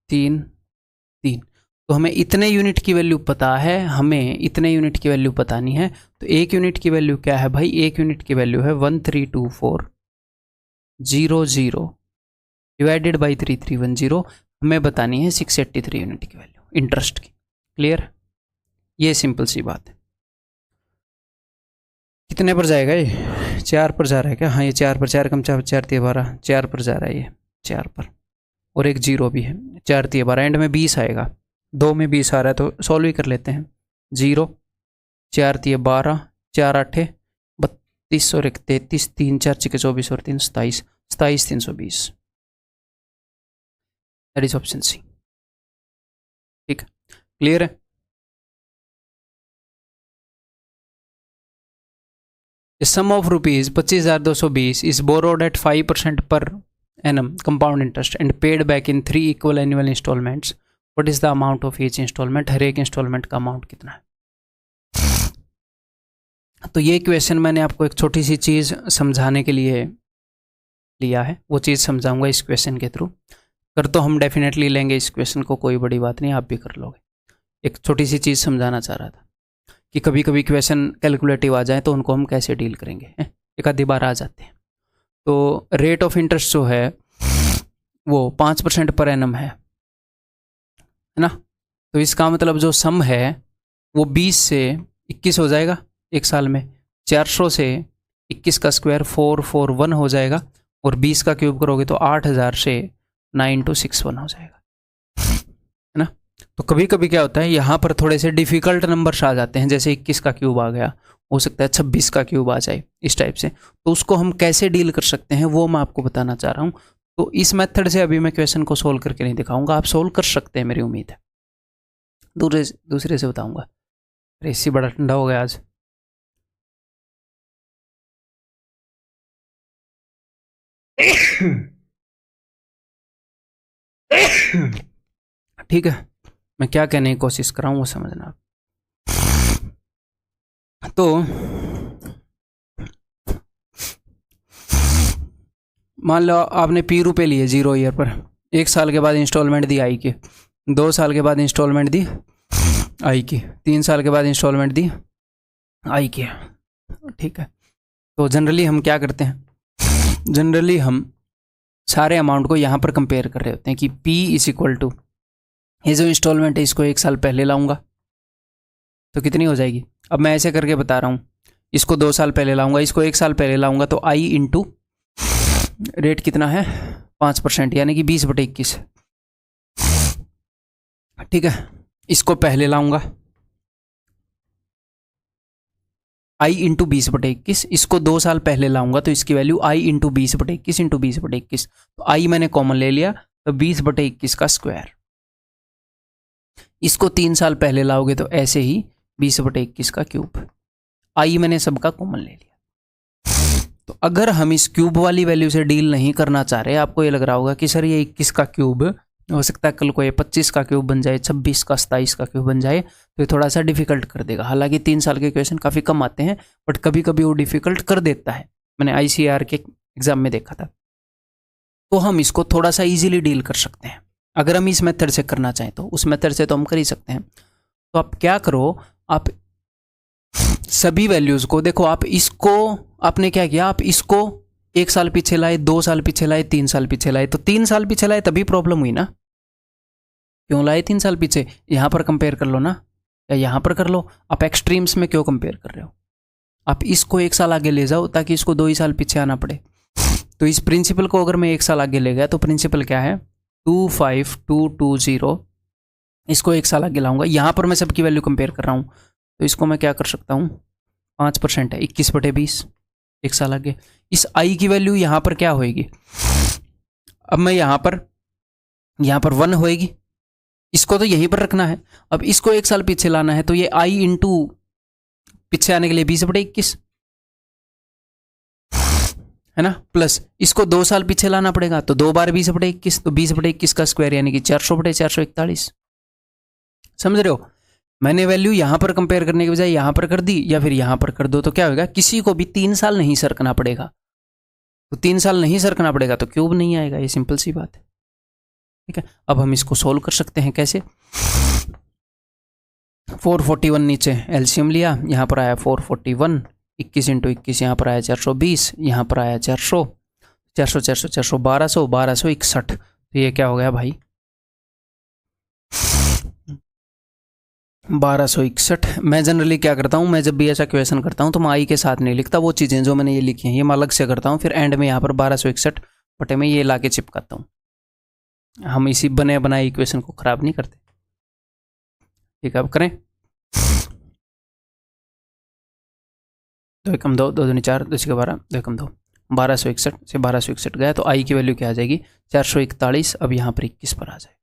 3 3। तो हमें इतने यूनिट की वैल्यू पता है, हमें इतने यूनिट की वैल्यू पता नहीं है। तो एक यूनिट की वैल्यू क्या है भाई, एक यूनिट की वैल्यू है 132400 डिवाइडेड बाई 3310। हमें बतानी है 683 यूनिट की वैल्यू इंटरेस्ट की। क्लियर, ये सिंपल सी बात है। कितने पर जाएगा ये, 4 पर जा रहा है क्या, हाँ ये 4 पर, 4 कम 4 4 3 12, 4 पर जा रहा है ये, 4 पर, और एक 0 भी है, 4 3 12, एंड में 20 आएगा, 2 में 20 आ रहा है तो सॉल्व ही कर लेते हैं। 0 4 3 12, 4 8 32 और 1 33, 3 4 6 24 और 3 27, 27 320। That is option C. ठीक, क्लियर है। The sum of rupees 25,220 is borrowed at 5% per annum compound interest and paid back in 3 equal annual installments. What is the amount of each installment? हर एक instalment का amount कितना है। तो ये question मैंने आपको एक छोटी सी चीज़ समझाने के लिए लिया है, वो चीज़ समझाऊंगा इस क्वेश्चन के थ्रू। कर तो हम डेफिनेटली लेंगे इस क्वेश्चन को, कोई बड़ी बात नहीं, आप भी कर लोगे। एक छोटी सी चीज़ समझाना चाह रहा था कि कभी कभी क्वेश्चन कैलकुलेटिव आ जाए तो उनको हम कैसे डील करेंगे, एक आधी बार आ जाते हैं। तो रेट ऑफ इंटरेस्ट जो है वो 5% पर एनम है ना। तो इसका मतलब जो सम है वो 20 से 21 हो जाएगा एक साल में, 400 से 21 का स्क्वायर 441 हो जाएगा, और 20 का क्यूब करोगे तो 8000 से 9261 हो जाएगा, है ना। तो कभी कभी क्या होता है, यहाँ पर थोड़े से डिफ़िकल्ट नंबर्स आ जाते हैं, जैसे 21 का क्यूब आ गया, हो सकता है 26 का क्यूब आ जाए, इस टाइप से। तो उसको हम कैसे डील कर सकते हैं वो मैं आपको बताना चाह रहा हूँ। तो इस मेथड से अभी मैं क्वेश्चन को सोल्व करके नहीं दिखाऊंगा, आप सोल्व कर सकते हैं, मेरी उम्मीद है। दूसरे से बताऊंगा। अरे इससे बड़ा ठंडा हो गया आज। ठीक है, मैं क्या कहने की कोशिश कर रहा हूँ वो समझना। तो मान लो आपने ₹P लिए 0 ईयर पर, 1 साल के बाद इंस्टॉलमेंट दी आई की, 2 साल के बाद इंस्टॉलमेंट दी आई की, 3 साल के बाद इंस्टॉलमेंट दी आई की। ठीक है, तो जनरली हम क्या करते हैं, जनरली हम सारे अमाउंट को यहाँ पर कंपेयर कर रहे होते हैं कि P इज इक्वल टू, ये जो इंस्टॉलमेंट है इसको 1 साल पहले लाऊंगा तो कितनी हो जाएगी। अब मैं ऐसे करके बता रहा हूँ, इसको 2 साल पहले लाऊंगा, इसको 1 साल पहले लाऊंगा, तो I इंटू रेट कितना है 5%, यानी कि 20/21। ठीक है, इसको पहले लाऊंगा I इंटू 20/21, इसको 2 साल पहले लाऊंगा तो इसकी वैल्यू I इंटू 20/21 इंटू 20/21। तो I मैंने कॉमन ले लिया, तो 20/21 का स्क्वायर। इसको 3 साल पहले लाओगे तो ऐसे ही 20/21 का क्यूब। I मैंने सबका कॉमन ले लिया। तो अगर हम इस क्यूब वाली वैल्यू से डील नहीं करना चाह रहे, आपको ये लग रहा होगा कि सर ये 21 का क्यूब हो सकता है कल को ये 25 का क्यूब बन जाए, 26 का 27 का क्यूब बन जाए, तो ये थोड़ा सा डिफिकल्ट कर देगा। हालांकि 3 साल के क्वेश्चन काफ़ी कम आते हैं, बट कभी कभी वो डिफिकल्ट कर देता है, मैंने ICAR के एग्जाम में देखा था। तो हम इसको थोड़ा सा ईजिली डील कर सकते हैं अगर हम इस मेथड से करना चाहें तो। उस मेथड से तो हम कर ही सकते हैं। तो आप क्या करो, आप सभी वैल्यूज़ को देखो, आप इसको आपने क्या किया, आप इसको 1 साल पीछे लाए, 2 साल पीछे लाए, 3 साल पीछे लाए। तो 3 साल पीछे लाए तभी प्रॉब्लम हुई ना, क्यों लाए 3 साल पीछे? यहाँ पर कंपेयर कर लो ना, या यहाँ पर कर लो। आप एक्सट्रीम्स में क्यों कंपेयर कर रहे हो? आप इसको 1 साल आगे ले जाओ ताकि इसको 2 ही साल पीछे आना पड़े। तो इस प्रिंसिपल को अगर मैं 1 साल आगे ले गया तो प्रिंसिपल क्या है 25220, इसको 1 साल आगे लाऊंगा। यहाँ पर मैं सबकी वैल्यू कंपेयर कर रहा हूँ, तो इसको मैं क्या कर सकता हूँ 5% है 21/20, 1 साल आगे। इस आई की वैल्यू यहाँ पर क्या होएगी? अब मैं यहाँ पर 1 होएगी, इसको तो यहीं पर रखना है। अब इसको 1 साल पीछे लाना है, तो ये आई इंटू पीछे आने के लिए 20/21 है ना, प्लस इसको 2 साल पीछे लाना पड़ेगा, तो 2 बार 20/21, तो 20/21 का स्क्वायर यानी कि 400/441। समझ रहे हो? मैंने वैल्यू यहां पर कंपेयर करने के बजाय यहां पर कर दी, या फिर यहां पर कर दो, तो क्या होगा? किसी को भी 3 साल नहीं सरकना पड़ेगा। तो 3 साल नहीं सरकना पड़ेगा तो क्यूब नहीं आएगा, ये सिंपल सी बात है। ठीक है, अब हम इसको सोल्व कर सकते हैं। कैसे? 441 नीचे एलसीएम लिया, यहाँ पर आया 441, 21 × 21 यहाँ पर आया 420, यहाँ पर आया 400, 400 400 400 1261। तो ये क्या हो गया भाई 1261। मैं जनरली क्या करता हूँ, मैं जब भी ऐसा क्वेश्चन करता हूँ तो मैं आई के साथ नहीं लिखता, वो चीज़ें जो मैंने ये लिखी हैं ये मैं अलग से करता हूँ, फिर एंड में यहाँ पर 1261 बटे में ये ला के चिपकाता हूँ। हम इसी बने बनाए इक्वेशन को खराब नहीं करते। ठीक है, अब करें। 2 एकम 2, 2 दूनी 4, 2 12, 2 एकम 2, 1261 से 1261 गया, तो आई की वैल्यू क्या आ जाएगी 441। अब यहाँ पर 21 पर आ जाए,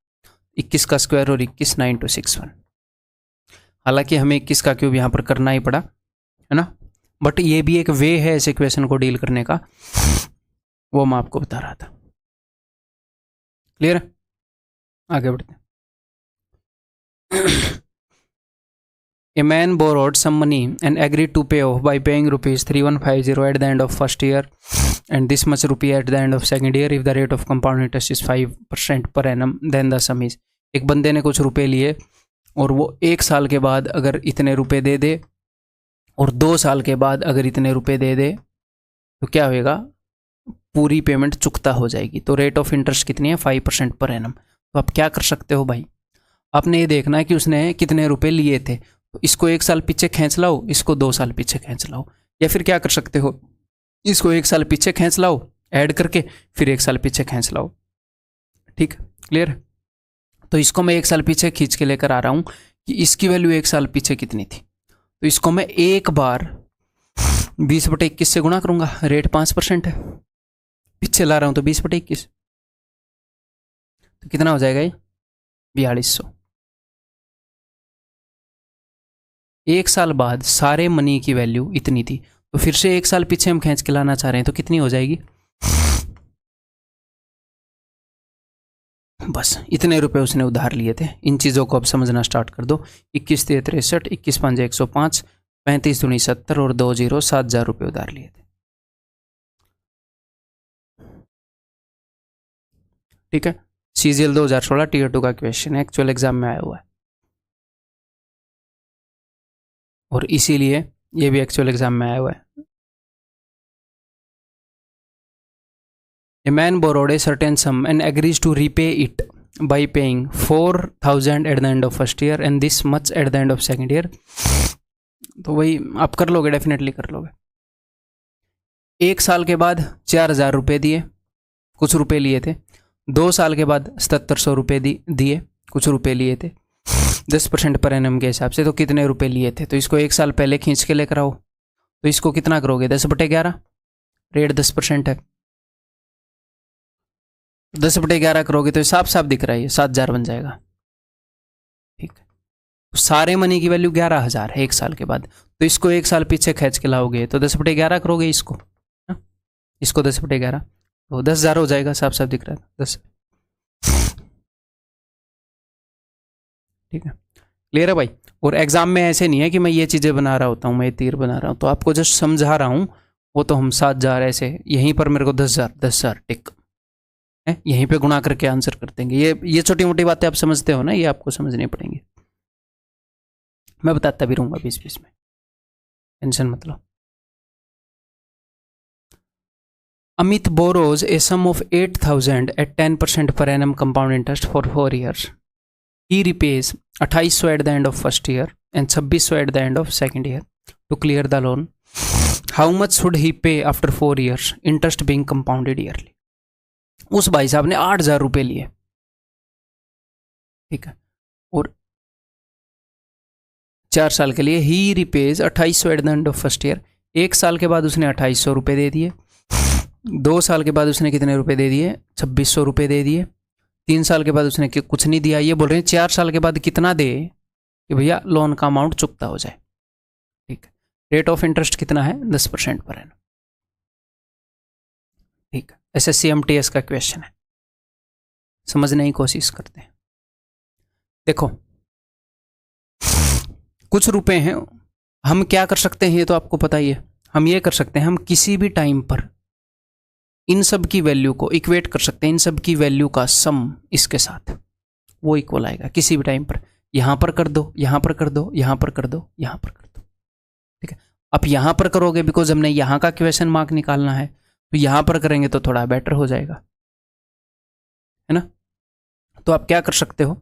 21 का स्क्वायर और 21 9261। हालांकि हमें 21 का क्यूब यहाँ पर करना ही पड़ा है ना, बट ये भी एक वे है इस इक्वेशन को डील करने का, वो मैं आपको बता रहा था। क्लियर है? आगे बढ़ते हैं। A man borrowed some money and agreed to pay off by paying rupees 3150 at the end of first year and this much rupee at the end of second year. If the rate of compound interest is 5% per annum, then the sum is। एक बंदे ने कुछ रुपए लिए और वो 1 साल के बाद अगर इतने रुपए दे दे और 2 साल के बाद अगर इतने रुपए दे दे तो क्या होएगा? पूरी पेमेंट चुकता हो जाएगी। तो रेट ऑफ इंटरेस्ट कितनी है 5% पर एनम। तो आप क्या कर सकते हो भाई, आपने ये देखना है कि उसने कितने रुपए लिए थे, तो इसको 1 साल पीछे खींच लाओ, इसको 2 साल पीछे खींच लाओ, या फिर क्या कर सकते हो इसको 1 साल पीछे खींच लाओ ऐड करके, फिर 1 साल पीछे खींच लाओ। ठीक, क्लियर? तो इसको मैं 1 साल पीछे खींच के लेकर आ रहा हूं कि इसकी वैल्यू 1 साल पीछे कितनी थी, तो इसको मैं एक बार 20/21 से गुणा करूंगा, रेट 5% है, पीछे ला रहा हूं तो 20/21, तो कितना हो जाएगा ये 4200। 1 साल बाद सारे मनी की वैल्यू इतनी थी, तो फिर से 1 साल पीछे हम खींच के लाना चाह रहे हैं, तो कितनी हो जाएगी? बस इतने रुपए उसने उधार लिए थे। इन चीज़ों को अब समझना स्टार्ट कर दो। 21 3 63, 21 5 105, 35 दूनी 70 और 2 0 7,000 रुपये उधार लिए थे। ठीक है, CGL 2016 Tier 2 का क्वेश्चन है, एक्चुअल एग्जाम में आया हुआ है, और इसीलिए ये भी एक्चुअल एग्जाम में आया हुआ है। A man borrowed a certain sum and agrees to repay it by paying 4,000 at the end of first year and this much at the end of second year। तो वही आप कर लोगे, डेफिनेटली कर लोगे। 1 साल के बाद 4,000 रुपये दिए, कुछ रुपए लिए थे। 2 साल के बाद 7,700 रुपये दिए, कुछ रुपए लिए थे। 10% पर एनम के हिसाब से तो कितने रुपए लिए थे, तो इसको 1 साल पहले खींच के लेकर आओ, तो इसको कितना करोगे 10/11, रेट 10% है, 10/11 करोगे तो साफ साफ दिख रहा है, 7,000 बन जाएगा। ठीक है, तो सारे मनी की वैल्यू 11,000 है 1 साल के बाद, तो इसको 1 साल पीछे खींच के लाओगे तो 10/11 करोगे इसको, ना? इसको 10/11 तो 10,000 हो जाएगा, साफ साफ दिख रहा है 10। ठीक है, क्लियर है भाई? और एग्जाम में ऐसे नहीं है कि मैं ये चीज़ें बना रहा होता हूँ, मैं ये तीर बना रहा हूँ, तो आपको जस्ट समझा रहा हूँ। वो तो हम 7,000 ऐसे, यहीं पर मेरे को 10,000 टिक है, यहीं पे गुणा करके आंसर कर देंगे। ये छोटी मोटी बातें आप समझते हो ना, ये आपको समझनी पड़ेंगी, मैं बताता भी रहूंगा बीच बीच में, टेंशन मत लो। Amit borrows a sum of 8,000 at 10% per annum compound interest for 4 years he repays 2800 at the end of first year and 2600 at the end of second year to clear the loan, how much should he pay after 4 years, interest being compounded yearly. उस भाई साहब ने 8,000 रुपये लिए, ठीक है, और 4 साल के लिए। ही repays 2800 at the end of first year. 1 साल के बाद उसने 2800 रुपये दे दिए। 2 साल के बाद उसने कितने रुपए दे दिए? 2600 रुपये दे दिए। 3 साल के बाद उसने कुछ नहीं दिया। ये बोल रहे हैं 4 साल के बाद कितना दे कि भैया लोन का अमाउंट चुकता हो जाए, ठीक है। रेट ऑफ इंटरेस्ट कितना है? 10% पर एनम, ठीक है। SSC MTS का क्वेश्चन है, समझने की कोशिश करते हैं। देखो कुछ रुपए हैं, हम क्या कर सकते हैं ये तो आपको पता ही है। हम ये कर सकते हैं, हम किसी भी टाइम पर इन सब की वैल्यू को इक्वेट कर सकते हैं। इन सब की वैल्यू का सम इसके साथ वो इक्वल आएगा किसी भी टाइम पर। यहां पर कर दो, यहां पर कर दो, यहां पर कर दो, यहां पर कर दो, ठीक है। अब यहां पर करोगे बिकॉज हमने यहां का क्वेश्चन मार्क निकालना है, तो यहां पर करेंगे तो थोड़ा बेटर हो जाएगा, है ना। तो आप क्या कर सकते हो,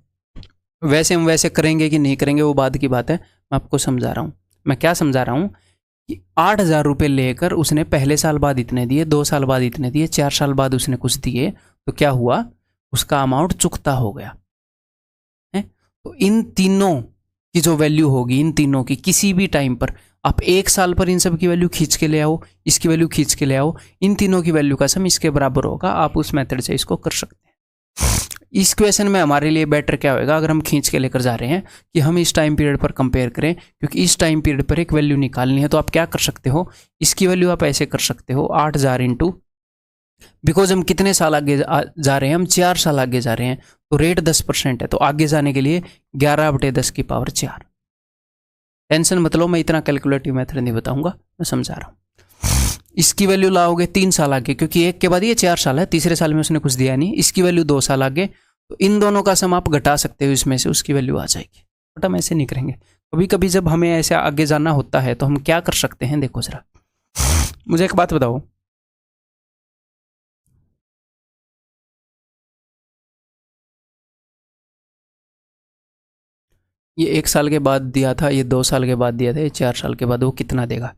वैसे हम वैसे करेंगे कि नहीं करेंगे वो बाद की बात है, मैं आपको समझा रहा हूं। मैं क्या समझा रहा हूं कि 8,000 रुपये लेकर उसने पहले साल बाद इतने दिए, 2 साल बाद इतने दिए, 4 साल बाद उसने कुछ दिए, तो क्या हुआ, उसका अमाउंट चुकता हो गया है। तो इन तीनों की जो वैल्यू होगी, इन तीनों की किसी भी टाइम पर आप 1 साल पर इन सब की वैल्यू खींच के ले आओ, इसकी वैल्यू खींच के ले आओ, इन तीनों की वैल्यू का सम इसके बराबर होगा। आप उस मेथड से इसको कर सकते हैं। इस क्वेश्चन में हमारे लिए बेटर क्या होगा, अगर हम खींच के लेकर जा रहे हैं कि हम इस टाइम पीरियड पर कंपेयर करें, क्योंकि इस टाइम पीरियड पर एक वैल्यू निकालनी है। तो आप क्या कर सकते हो, इसकी वैल्यू आप ऐसे कर सकते हो 8,000 इंटू, बिकॉज हम कितने साल आगे जा रहे हैं, हम 4 साल आगे जा रहे हैं, तो रेट 10% है, तो आगे जाने के लिए 11/10 की पावर 4। टेंशन मतलब मैं इतना कैलकुलेटिव मेथड नहीं बताऊंगा, मैं समझा रहा हूँ। इसकी वैल्यू लाओगे 3 साल आगे, क्योंकि एक के बाद ये 4 साल है, तीसरे साल में उसने कुछ दिया नहीं। इसकी वैल्यू 2 साल आगे, तो इन दोनों का सम आप घटा सकते हो, इसमें से उसकी वैल्यू आ जाएगी। बट हम ऐसे नहीं करेंगे। कभी कभी जब हमें ऐसे आगे जाना होता है तो हम क्या कर सकते हैं, देखो जरा, मुझे एक बात बताओ, ये 1 साल के बाद दिया था, ये 2 साल के बाद दिया था, ये 4 साल के बाद, वो कितना देगा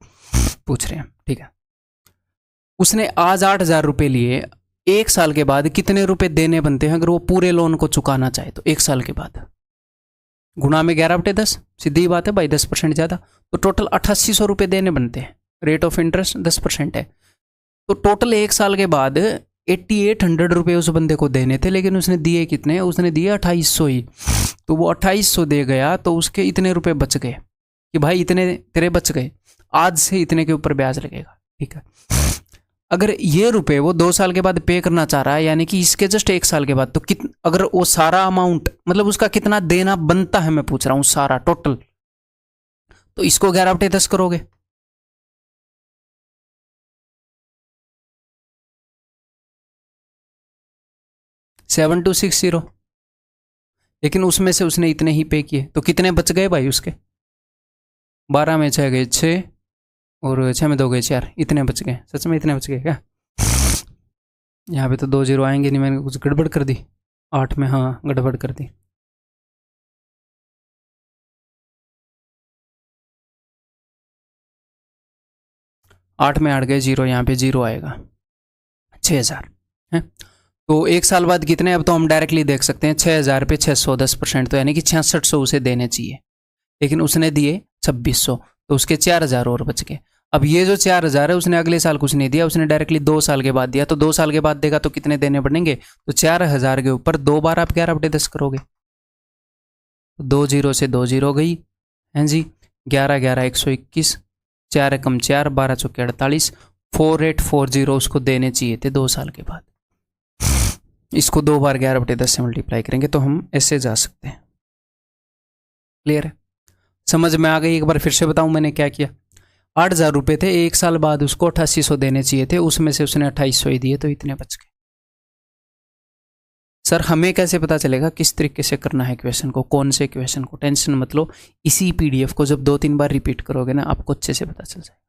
पूछ रहे हैं, ठीक है। उसने आज 8,000 रुपये लिए, 1 साल के बाद कितने रुपए देने बनते हैं अगर वो पूरे लोन को चुकाना चाहे तो? 1 साल के बाद गुणा में 11/10, सीधी बात है भाई, 10% ज़्यादा, तो टोटल 8800 रुपये देने बनते हैं। रेट ऑफ इंटरेस्ट 10% है, तो टोटल 1 साल के बाद 8800 रुपये उस बंदे को देने थे, लेकिन उसने दिए कितने? उसने दिए 2800 ही। तो वो 2800 दे गया, तो उसके इतने रुपए बच गए कि भाई इतने तेरे बच गए, आज से इतने के ऊपर ब्याज लगेगा, ठीक है। अगर ये रुपए वो 2 साल के बाद पे करना चाह रहा है, यानी कि इसके जस्ट 1 साल के बाद, तो अगर वो सारा अमाउंट, मतलब उसका कितना देना बनता है, मैं पूछ रहा हूं सारा टोटल, तो इसको 11/10 करोगे, $7,260, लेकिन उसमें से उसने इतने ही पे किए, तो कितने बच गए भाई उसके? 12 में 6 गए 6, और 6 में 2 गए 4, इतने बच गए। सच में इतने बच गए क्या? यहाँ पे तो 2 0 आएंगे नहीं, मैंने कुछ गड़बड़ कर दी 8 में, हाँ गड़बड़ कर दी। आठ में 8 गए 0, यहाँ पे 0 आएगा, 6,000 है। तो 1 साल बाद कितने? अब तो हम डायरेक्टली देख सकते हैं, 6,000 पे 600 10%, तो यानी कि 6600 उसे देने चाहिए, लेकिन उसने दिए 2600, तो उसके 4,000 और बच गए। अब ये जो 4,000 है उसने अगले साल कुछ नहीं दिया, उसने डायरेक्टली 2 साल के बाद दिया, तो 2 साल के बाद देगा तो कितने देने पड़ेंगे? तो 4,000 के ऊपर 2 बार आप 11/10 करोगे, 2 0 से 2 0 गई, हैं जी, 11 11 121, 4 एकम 4, 12 चौके 48, 4840 उसको देने चाहिए थे 2 साल के बाद। इसको 2 बार 11/10 से मल्टीप्लाई करेंगे तो हम ऐसे जा सकते हैं। क्लियर है? समझ में आ गई? एक बार फिर से बताऊं मैंने क्या किया। 8,000 रुपये थे, 1 साल बाद उसको 8800 देने चाहिए थे, उसमें से उसने 2800 ही दिए, तो इतने बच गए। सर हमें कैसे पता चलेगा किस तरीके से करना है क्वेश्चन को, कौन से क्वेश्चन को? टेंशन मत लो, इसी PDF को जब 2-3 बार रिपीट करोगे ना, आपको अच्छे से पता चल जाएगा।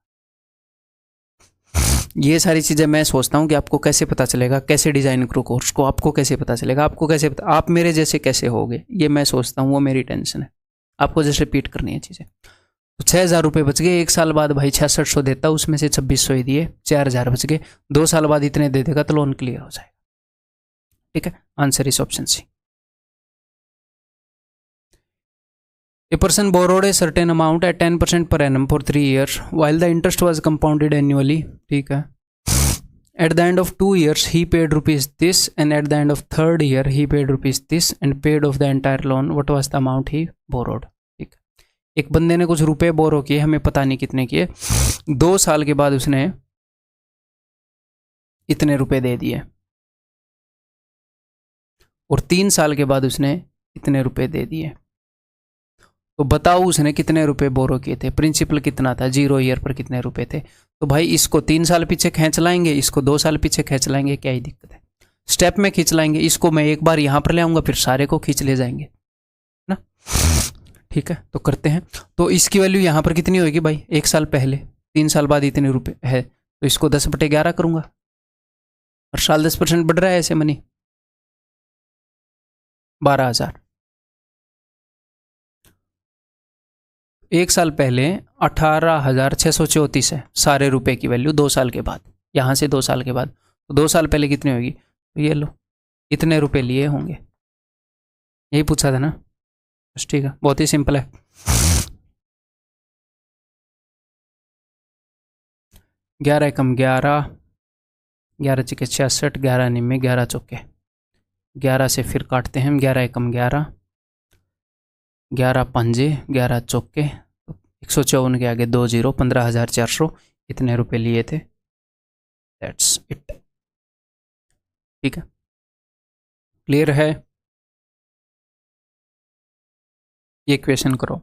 ये सारी चीज़ें मैं सोचता हूँ कि आपको कैसे पता चलेगा, कैसे डिज़ाइन करो कोर्स को, आपको कैसे पता चलेगा, आपको कैसे पता, आप मेरे जैसे कैसे होगे, ये मैं सोचता हूँ, वो मेरी टेंशन है। आपको जैसे रिपीट करनी है चीज़ें। तो 6,000 रुपये बच गए, 1 साल बाद भाई 6600 देता, उसमें से 2600 ही दिए, 4,000 बच गए, 2 साल बाद इतने दे देगा तो लोन क्लियर हो जाएगा। ठीक है, answer is option C. A person borrowed a certain amount at 10% per annum for 3 years while the interest was compounded annually. ठीक है, at the end of 2 years he paid rupees this and at the end of 3rd year he paid rupees this and paid off the entire loan. What was the amount he borrowed? ठीक है, एक बंदे ने कुछ रुपए बोरो किए, हमें पता नहीं कितने किए, 2 साल के बाद उसने इतने रुपए दे दिए और 3 साल के बाद उसने इतने रुपए दे दिए। तो बताओ उसने कितने रुपए बोरो किए थे, प्रिंसिपल कितना था, 0 ईयर पर कितने रुपए थे। तो भाई इसको 3 साल पीछे खींच लाएंगे, इसको 2 साल पीछे खींच लाएंगे, क्या ही दिक्कत है, स्टेप में खींच लाएंगे। इसको मैं एक बार यहाँ पर ले आऊँगा, फिर सारे को खींच ले जाएंगे ना। ठीक है, तो करते हैं। तो इसकी वैल्यू यहाँ पर कितनी होगी भाई, 1 साल पहले, 3 साल बाद इतने रुपए है, तो इसको 10/11 करूँगा, हर साल 10% बढ़ रहा है ऐसे मनी, 12,000। 1 साल पहले 18,634 है सारे रुपए की वैल्यू 2 साल के बाद, यहाँ से 2 साल के बाद, तो 2 साल पहले कितनी होगी, तो ये लो इतने रुपए लिए होंगे, यही पूछा था ना। बस ठीक है, बहुत ही सिंपल है। 11 एकम 11, 11 चिके 66, 11 निम्मे 11 चौके, 11 से फिर काटते हैं हम, 11 एकम 11, 11 पंजे 11 चौके, 154 के आगे 2 0, 15,400 इतने रुपए लिए थे। That's it. ठीक है, क्लियर है, ये क्वेश्चन करो।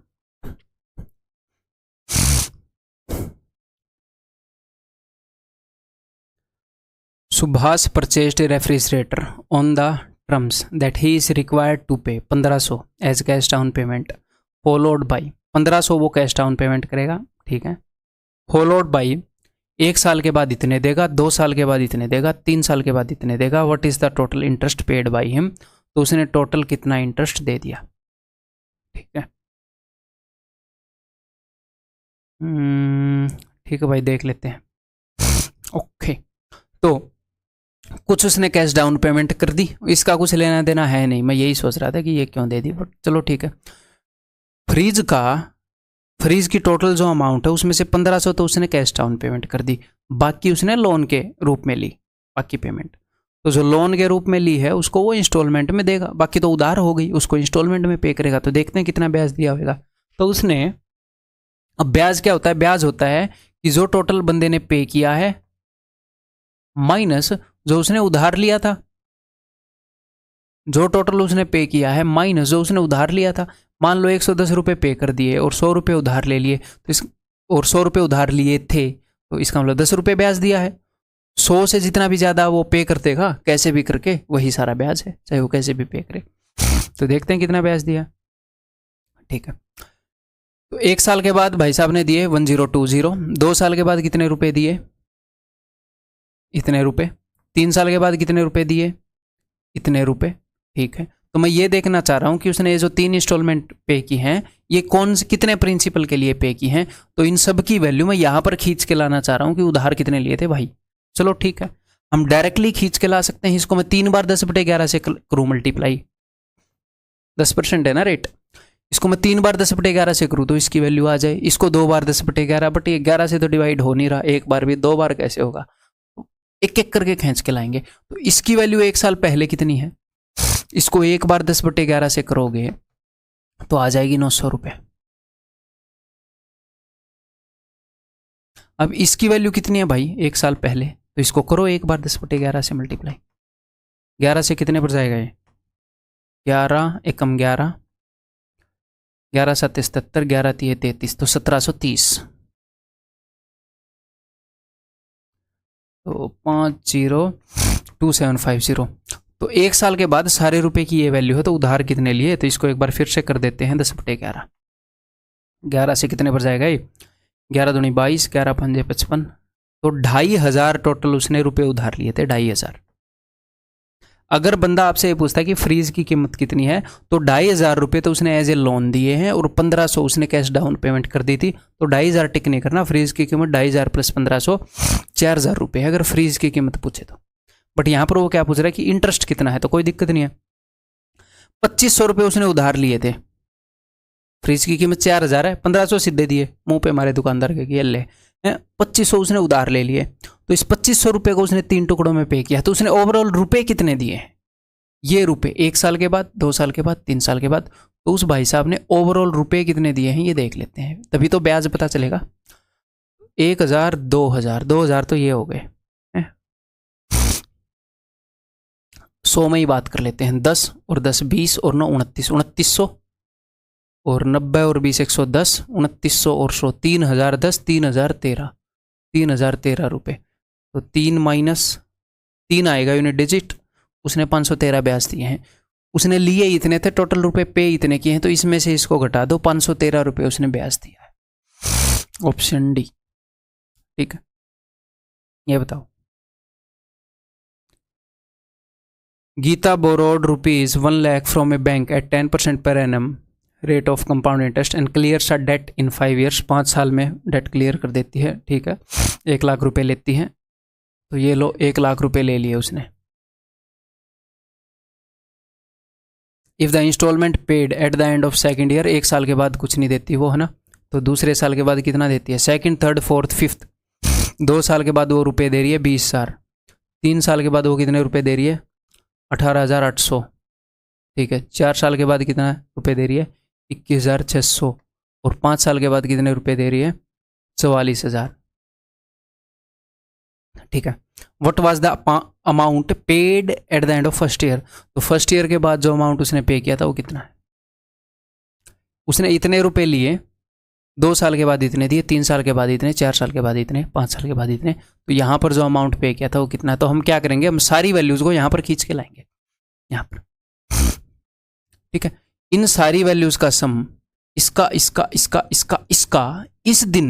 Subhash purchased A refrigerator on the terms that he is required to pay 1500 as cash down payment followed by 1500 वो कैश डाउन पेमेंट करेगा। ठीक है, followed by 1 साल के बाद इतने देगा, 2 साल के बाद इतने देगा, 3 साल के बाद इतने देगा। What is the total interest paid by him, तो उसने टोटल कितना इंटरेस्ट दे दिया। ठीक है, ठीक है भाई, देख लेते हैं। ओके, तो कुछ उसने कैश डाउन पेमेंट कर दी, इसका कुछ लेना देना है नहीं, मैं यही सोच रहा था कि ये क्यों दे दी, बट चलो ठीक है। फ्रीज की टोटल जो अमाउंट है उसमें से 1500 तो उसने कैश डाउन पेमेंट कर दी, बाकी उसने लोन के रूप में ली बाकी पेमेंट। तो जो लोन के रूप में ली है उसको वो इंस्टॉलमेंट में देगा, बाकी तो उधार हो गई, उसको इंस्टॉलमेंट में पे करेगा। तो देखते हैं कितना ब्याज दिया होगा। तो उसने, अब ब्याज क्या होता है, ब्याज होता है कि जो टोटल बंदे ने पे किया है माइनस जो उसने उधार लिया था, जो टोटल उसने पे किया है माइनस जो उसने उधार लिया था। मान लो 110 रुपये पे कर दिए और 100 रुपये उधार ले लिए, तो इस और 100 रुपये उधार लिए थे, तो इसका मतलब 10 रुपये ब्याज दिया है। 100 से जितना भी ज़्यादा वो पे कर देगा कैसे भी करके, वही सारा ब्याज है, चाहे वो कैसे भी पे करे। तो देखते हैं कितना ब्याज दिया। ठीक है, तो 1 साल के बाद भाई साहब ने दिए 1020, 2 साल के बाद कितने रुपए दिए, इतने रुपए, 3 साल के बाद कितने रुपए दिए, इतने रुपए। ठीक है, तो मैं ये देखना चाह रहा हूँ कि उसने ये जो 3 इंस्टॉलमेंट पे की हैं ये कौन से कितने प्रिंसिपल के लिए पे की हैं। तो इन सब की वैल्यू मैं यहाँ पर खींच के लाना चाह रहा हूँ कि उधार कितने लिए थे भाई। चलो ठीक है, हम डायरेक्टली खींच के ला सकते हैं इसको। मैं 3 बार 10/11 से करूँ मल्टीप्लाई, 10% है ना रेट, इसको मैं 3 बार 10/11 से करूँ तो इसकी वैल्यू आ जाए। इसको 2 बार 10/11, बट ये 11 से तो डिवाइड हो नहीं रहा, एक बार भी, 2 बार कैसे होगा, एक एक करके खींच के लाएंगे। तो इसकी वैल्यू 1 साल पहले कितनी है, इसको 1 बार 10/11 से करोगे तो आ जाएगी 900 रुपये। अब इसकी वैल्यू कितनी है भाई 1 साल पहले, तो इसको करो 1 बार 10/11 से मल्टीप्लाई। 11 से कितने पर जाएगा ये, 11 एकम 11, 11 7 77, 11 3 33, तो 1730। तो 502750। तो 1 साल के बाद सारे रुपए की ये वैल्यू है, तो उधार कितने लिए, तो इसको एक बार फिर से कर देते हैं 10/11। 11 से कितने पर जाएगा ये, 11 दूनी 22, 11 पंजे 55, तो 2,500 टोटल उसने रुपए उधार लिए थे, 2,500। अगर बंदा आपसे ये पूछता है कि फ्रीज की कीमत कितनी है, तो 2,500 रुपये तो उसने एज ए लोन दिए हैं और 1,500 उसने कैश डाउन पेमेंट कर दी थी। तो 2,500 टिक नहीं करना, फ्रीज की कीमत 2,500 प्लस 1,500 4,000 रुपये है अगर फ्रीज की कीमत पूछे तो। बट यहाँ पर वो क्या पूछ रहा है कि इंटरेस्ट कितना है, तो कोई दिक्कत नहीं है। 2,500 रुपये उसने उधार लिए थे, फ्रीज की कीमत 4,000 है, 1,500 सीधे दिए मुंह पे हमारे दुकानदार के, ये ले 2,500 उसने उधार ले लिए। तो इस 2,500 रुपये को उसने 3 टुकड़ों में पे किया, तो उसने ओवरऑल रुपए कितने दिए हैं, ये रुपए 1 साल के बाद, 2 साल के बाद, 3 साल के बाद। तो उस भाई साहब ने ओवरऑल रुपए कितने दिए हैं ये देख लेते हैं, तभी तो ब्याज पता चलेगा। 1,000, 2,000, 2,000 तो ये हो गए, 100 में ही बात कर लेते हैं। 10 और 10 20 और 9 29, 2,900 और 90 और 20 110, 2,900 और 100 3,010, 3,013, 3,013 रुपये। तो 3 माइनस 3 आएगा यूनिट डिजिट, उसने 513 ब्याज दिए हैं। उसने लिए इतने थे, टोटल रुपए पे इतने किए हैं, तो इसमें से इसको घटा दो, 513 रुपये उसने ब्याज दिया है। ऑप्शन डी, ठीक है। ये बताओ, Geeta borrowed ₹1 lakh from a bank at 10% per annum rate of compound interest and clears a debt in 5 years, 5 साल में डेट क्लियर कर देती है, ठीक है। 1 लाख रुपए लेती है, तो ये लो 1 लाख रुपए ले लिए उसने। If the instalment paid at the end of second year, 1 साल के बाद कुछ नहीं देती वो, है ना। तो दूसरे साल के बाद कितना देती है, सेकंड, थर्ड, फोर्थ, फिफ्थ। 2 साल के बाद वो रुपए दे रही है 20,000। 3 साल के बाद वो कितने रुपए दे रही है, 18,800, ठीक है। 4 साल के बाद कितना रुपए दे रही है, 21,600। और 5 साल के बाद कितने रुपए दे रही है, 44,000, ठीक है। What was the amount paid at the end of first year, तो फर्स्ट ईयर के बाद जो अमाउंट उसने पे किया था वो कितना है। उसने इतने रुपए लिए, 2 साल के बाद इतने दिए, 3 साल के बाद इतने, 4 साल के बाद इतने, 5 साल के बाद इतने। तो यहाँ पर जो अमाउंट पे किया था वो कितना है, तो हम क्या करेंगे, हम सारी वैल्यूज को यहाँ पर खींच के लाएंगे, यहाँ पर, ठीक है। इन सारी वैल्यूज का सम, इसका इसका इसका इसका इसका इस दिन,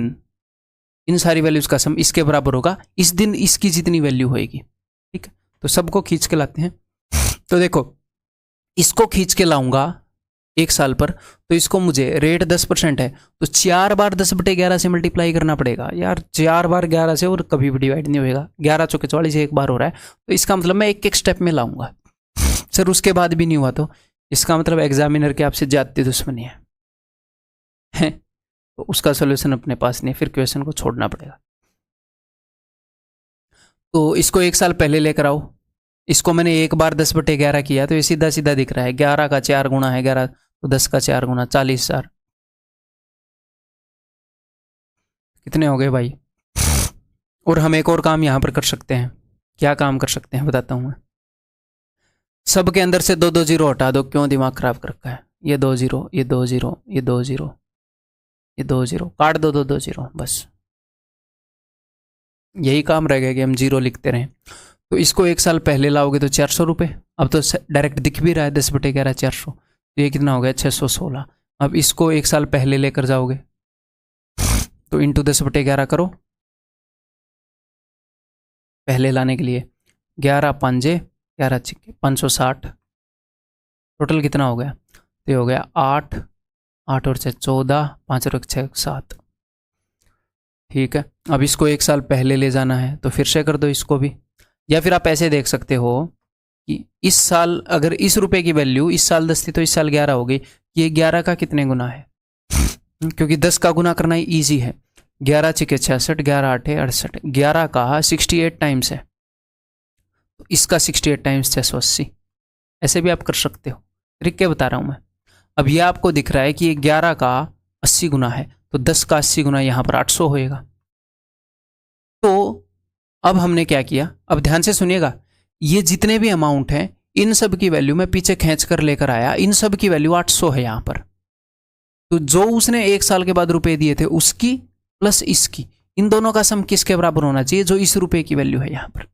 इन सारी वैल्यूज का सम इसके बराबर होगा इस दिन इसकी जितनी वैल्यू होएगी, ठीक है। तो सबको खींच के लाते हैं। तो देखो, इसको खींच के लाऊंगा 1 साल पर, तो इसको मुझे रेट 10% है, तो 4 बार 10/11 से मल्टीप्लाई करना पड़ेगा यार। 4 बार 11 से और कभी भी डिवाइड नहीं होएगा, 11 चौके 44 एक बार हो रहा है। तो इसका मतलब मैं एक एक स्टेप में लाऊंगा सर, उसके बाद भी नहीं हुआ तो इसका मतलब एग्जामिनर के आपसे ज्यादा दुश्मनी है, तो उसका सोल्यूशन अपने पास नहीं, फिर क्वेश्चन को छोड़ना पड़ेगा। तो इसको 1 साल पहले लेकर आओ, इसको मैंने 1 बार 10/11 किया, तो ये सीधा सीधा दिख रहा है, 11 का 4 गुना है 11, तो 10 का 4 गुना 40,000, कितने हो गए भाई। और हम एक और काम यहाँ पर कर सकते हैं, क्या काम कर सकते हैं बताता हूँ मैं। सब के अंदर से 2-2 जीरो हटा दो, क्यों दिमाग खराब कर रखा है। ये 2 जीरो, ये 2 जीरो, ये 2 जीरो, ये 2 जीरो काट दो, 2 जीरो, बस यही काम रह गया कि हम जीरो लिखते रहें। तो इसको 1 साल पहले लाओगे तो 400 रुपये, अब तो डायरेक्ट दिख भी रहा है 10/11 400, तो ये कितना हो गया 616। अब इसको 1 साल पहले लेकर जाओगे तो इंटू 10/11 करो, पहले लाने के लिए 11 5 11 6 560, टोटल कितना हो गया, तो ये हो गया 8 8 और 6 14, 5 और 6 7, ठीक है। अब इसको 1 साल पहले ले जाना है तो फिर से कर दो इसको भी, या फिर आप ऐसे देख सकते हो कि इस साल अगर इस रुपए की वैल्यू इस साल 10 थी तो इस साल 11 होगी, ये 11 का कितने गुना है, क्योंकि 10 का गुना करना ही ईजी है। 11 6 66, 11 8 68, 11 का 68 टाइम्स है, तो इसका 68 टाइम्स 680, ऐसे भी आप कर सकते हो, तरीके बता रहा हूँ मैं। अब ये आपको दिख रहा है कि ये 11 का 80 गुना है, तो 10 का 80 गुना यहाँ पर 800 होएगा। तो अब हमने क्या किया, अब ध्यान से सुनिएगा, ये जितने भी अमाउंट हैं इन सब की वैल्यू मैं पीछे खींच कर लेकर आया, इन सब की वैल्यू 800 है यहाँ पर। तो जो उसने 1 साल के बाद रुपए दिए थे उसकी प्लस इसकी, इन दोनों का सम किसके बराबर होना चाहिए, जो इस रुपए की वैल्यू है यहाँ पर।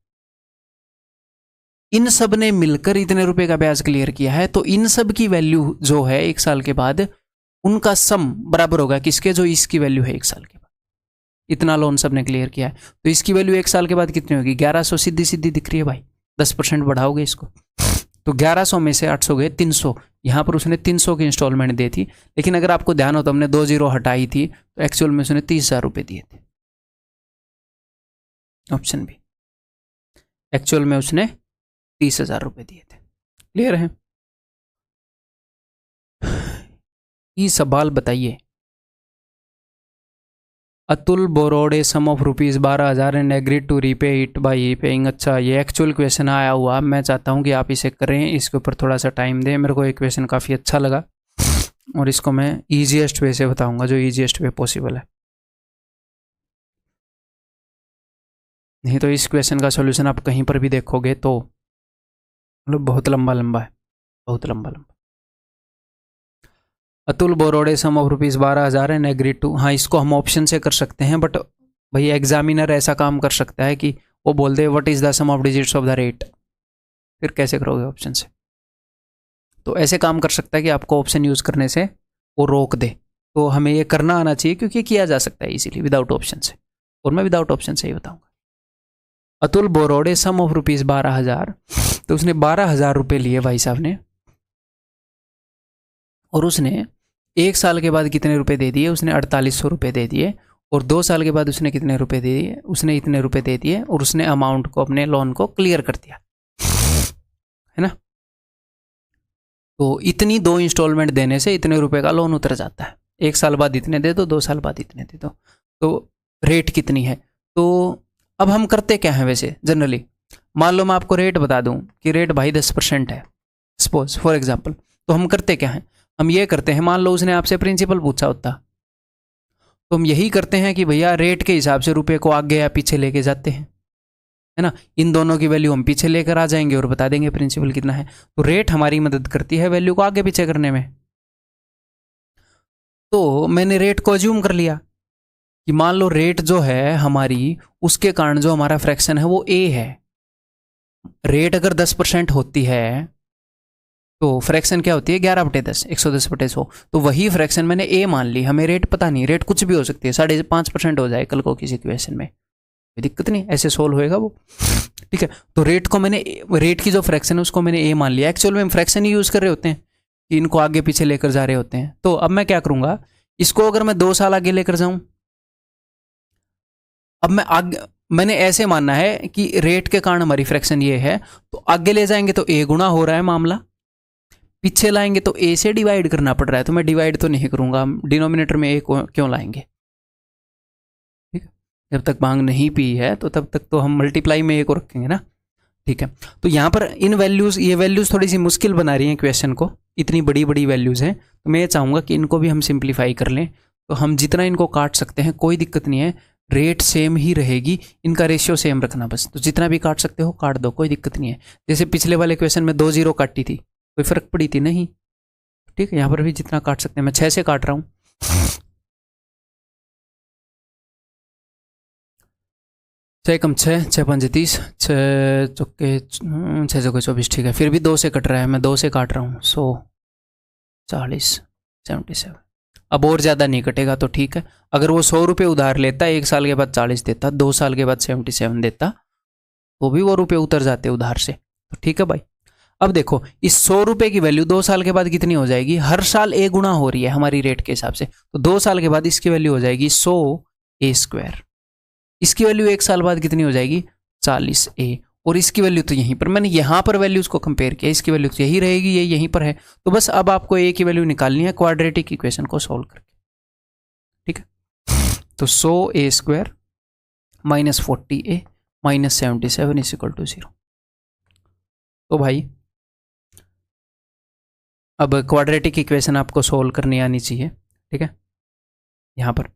इन सब ने मिलकर इतने रुपए का ब्याज क्लियर किया है, तो इन सब की वैल्यू जो है 1 साल के बाद, उनका सम बराबर होगा किसके, जो इसकी वैल्यू है 1 साल के बाद। इतना लोन सबने क्लियर किया है, तो इसकी वैल्यू 1 साल के बाद कितनी होगी? 1100 सीधी सीधी दिख रही है भाई। 10% बढ़ाओगे इसको तो 1100 में से 800 गए 300। यहाँ पर उसने 300 की इंस्टॉलमेंट दी थी, लेकिन अगर आपको ध्यान हो तो हमने 2 जीरो हटाई थी, तो एक्चुअल में उसने 30,000 रुपये दिए थे। ऑप्शन बी, एक्चुअल में उसने 30,000 रुपये दिए थे। क्लियर है? ये सवाल बताइए। Atul borrowed a sum of ₹12,000 and agreed to repay it by paying. अच्छा, ये एक्चुअल क्वेश्चन आया हुआ, मैं चाहता हूँ कि आप इसे करें, इसके ऊपर थोड़ा सा टाइम दें। मेरे को ये क्वेश्चन काफ़ी अच्छा लगा और इसको मैं ईजीएस्ट वे से बताऊँगा, जो ईजीएस्ट वे पॉसिबल है। नहीं तो इस क्वेश्चन का सॉल्यूशन आप कहीं पर भी देखोगे तो मतलब बहुत लंबा लंबा है, बहुत लंबा लंबा। अतुल बोरोडे सम ऑफ ₹12,000 एंड एग्रीड टू। हाँ, इसको हम ऑप्शन से कर सकते हैं, बट भाई एग्जामिनर ऐसा काम कर सकता है कि वो बोल दे what is the sum of digits of the rate, फिर कैसे करोगे ऑप्शन से? तो ऐसे काम कर सकता है कि आपको ऑप्शन यूज करने से वो रोक दे। तो हमें ये करना आना चाहिए, क्योंकि किया जा सकता है इजीली विदाउट ऑप्शन से, और मैं विदाउट ऑप्शन से ही बताऊंगा। अतुल बोरोडे सम ऑफ ₹12,000, तो उसने 12,000 रुपये लिए भाई साहब ने, और उसने 1 साल के बाद कितने रुपए दे दिए? उसने 4800 रुपये दे दिए। और 2 साल के बाद उसने कितने रुपए दे दिए? उसने इतने रुपए दे दिए, और उसने अमाउंट को, अपने लोन को क्लियर कर दिया, है ना? तो इतनी 2 इंस्टॉलमेंट देने से इतने रुपए का लोन उतर जाता है। 1 साल बाद इतने दे दो, 2 साल बाद इतने दे दो। तो रेट कितनी है? तो अब हम करते क्या हैं वैसे जनरली? मान लो मैं आपको रेट बता दूं कि रेट भाई 10% है, सपोज फॉर एग्जाम्पल। तो हम करते क्या हैं? हम ये करते हैं, मान लो उसने आपसे प्रिंसिपल पूछा होता, तो हम यही करते हैं कि भैया रेट के हिसाब से रुपए को आगे या पीछे लेके जाते हैं, है ना? इन दोनों की वैल्यू हम पीछे लेकर आ जाएंगे और बता देंगे प्रिंसिपल कितना है। तो रेट हमारी मदद करती है वैल्यू को आगे पीछे करने में। तो मैंने रेट को अज्यूम कर लिया कि मान लो रेट जो है हमारी, उसके कारण जो हमारा फ्रैक्शन है वो ए है। रेट अगर 10% होती है तो फ्रैक्शन क्या होती है? 11/10, 110/100। तो वही फ्रैक्शन मैंने ए मान ली। हमें रेट पता नहीं, रेट कुछ भी हो सकती है, 5.5% हो जाए कल को किसी क्वेश्चन में, कोई दिक्कत नहीं, ऐसे सोल्व होएगा वो, ठीक है? तो रेट को मैंने, रेट की जो फ्रैक्शन है उसको मैंने ए मान लिया। एक्चुअल में हम फ्रैक्शन ही यूज कर रहे होते हैं कि इनको आगे पीछे लेकर जा रहे होते हैं। तो अब मैं क्या करूंगा, इसको अगर मैं 2 साल आगे लेकर जाऊं, अब मैं आगे, मैंने ऐसे मानना है कि रेट के कारण हमारी फ्रैक्शन ये है, तो आगे ले जाएंगे तो ए गुना हो रहा है मामला, पीछे लाएंगे तो ए से डिवाइड करना पड़ रहा है, तो मैं डिवाइड तो नहीं करूंगा, डिनोमिनेटर में ए क्यों लाएंगे? ठीक है, जब तक भांग नहीं पी है तो तब तक तो हम मल्टीप्लाई में ए को रखेंगे ना, ठीक है? तो यहाँ पर इन वैल्यूज, ये वैल्यूज थोड़ी सी मुश्किल बना रही हैं क्वेश्चन को, इतनी बड़ी बड़ी वैल्यूज हैं, तो मैं ये चाहूंगा कि इनको भी हम सिंप्लीफाई कर लें। तो हम जितना इनको काट सकते हैं कोई दिक्कत नहीं है, रेट सेम ही रहेगी, इनका रेशियो सेम रखना बस। तो जितना भी काट सकते हो काट दो, कोई दिक्कत नहीं है। जैसे पिछले वाले क्वेश्चन में 2 जीरो काटी थी, कोई फर्क पड़ी थी नहीं, ठीक है? यहाँ पर भी जितना काट सकते हैं, मैं 6 से काट रहा हूँ, 6 कम 6, 6 5 30, 6 चौके 6 चौके 24, ठीक है। फिर भी 2 से कट रहा है, मैं 2 से काट रहा हूँ, 100, 40, 77। अब और ज़्यादा नहीं कटेगा तो ठीक है। अगर वो 100 रुपये उधार लेता, 1 साल के बाद 40 देता, 2 साल के बाद 77 देता, तो भी वो रुपये उतर जाते उधार से, तो ठीक है भाई। अब देखो, इस 100 रुपये की वैल्यू 2 साल के बाद कितनी हो जाएगी? हर साल ए गुना हो रही है हमारी रेट के हिसाब से, तो 2 साल के बाद इसकी वैल्यू हो जाएगी 100a²। इसकी वैल्यू 1 साल बाद कितनी हो जाएगी? 40a। और इसकी वैल्यू तो यहीं पर, मैंने यहाँ पर वैल्यूज को कंपेयर किया, इसकी वैल्यू तो यही रहेगी, ये यहीं पर है। तो बस अब आपको ए की वैल्यू निकालनी है क्वाड्रेटिक इक्वेशन को सोल्व करके, ठीक है? तो 100a² - 40a - 77 = 0। तो भाई अब क्वाड्रेटिक इक्वेशन आपको सोल्व करनी आनी चाहिए, ठीक है? यहाँ पर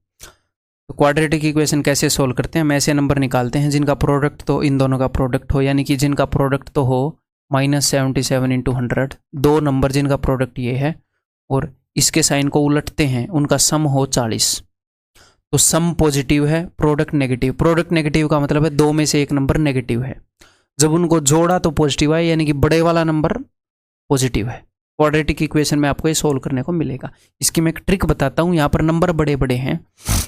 तो क्वाड्रेटिक इक्वेशन कैसे सोल्व करते हैं? हम ऐसे नंबर निकालते हैं जिनका प्रोडक्ट तो इन दोनों का प्रोडक्ट हो, यानी कि जिनका प्रोडक्ट तो हो -77 × 100, 2 नंबर जिनका प्रोडक्ट ये है और इसके साइन को उलटते हैं, उनका सम हो 40। तो सम पॉजिटिव है, प्रोडक्ट नेगेटिव। प्रोडक्ट नेगेटिव का मतलब है 2 में से एक नंबर नेगेटिव है, जब उनको जोड़ा तो पॉजिटिव है, यानी कि बड़े वाला नंबर पॉजिटिव है। क्वाड्रेटिक इक्वेशन में आपको ये सोल्व करने को मिलेगा। इसकी मैं एक ट्रिक बताता हूँ। यहाँ पर नंबर बड़े बड़े हैं।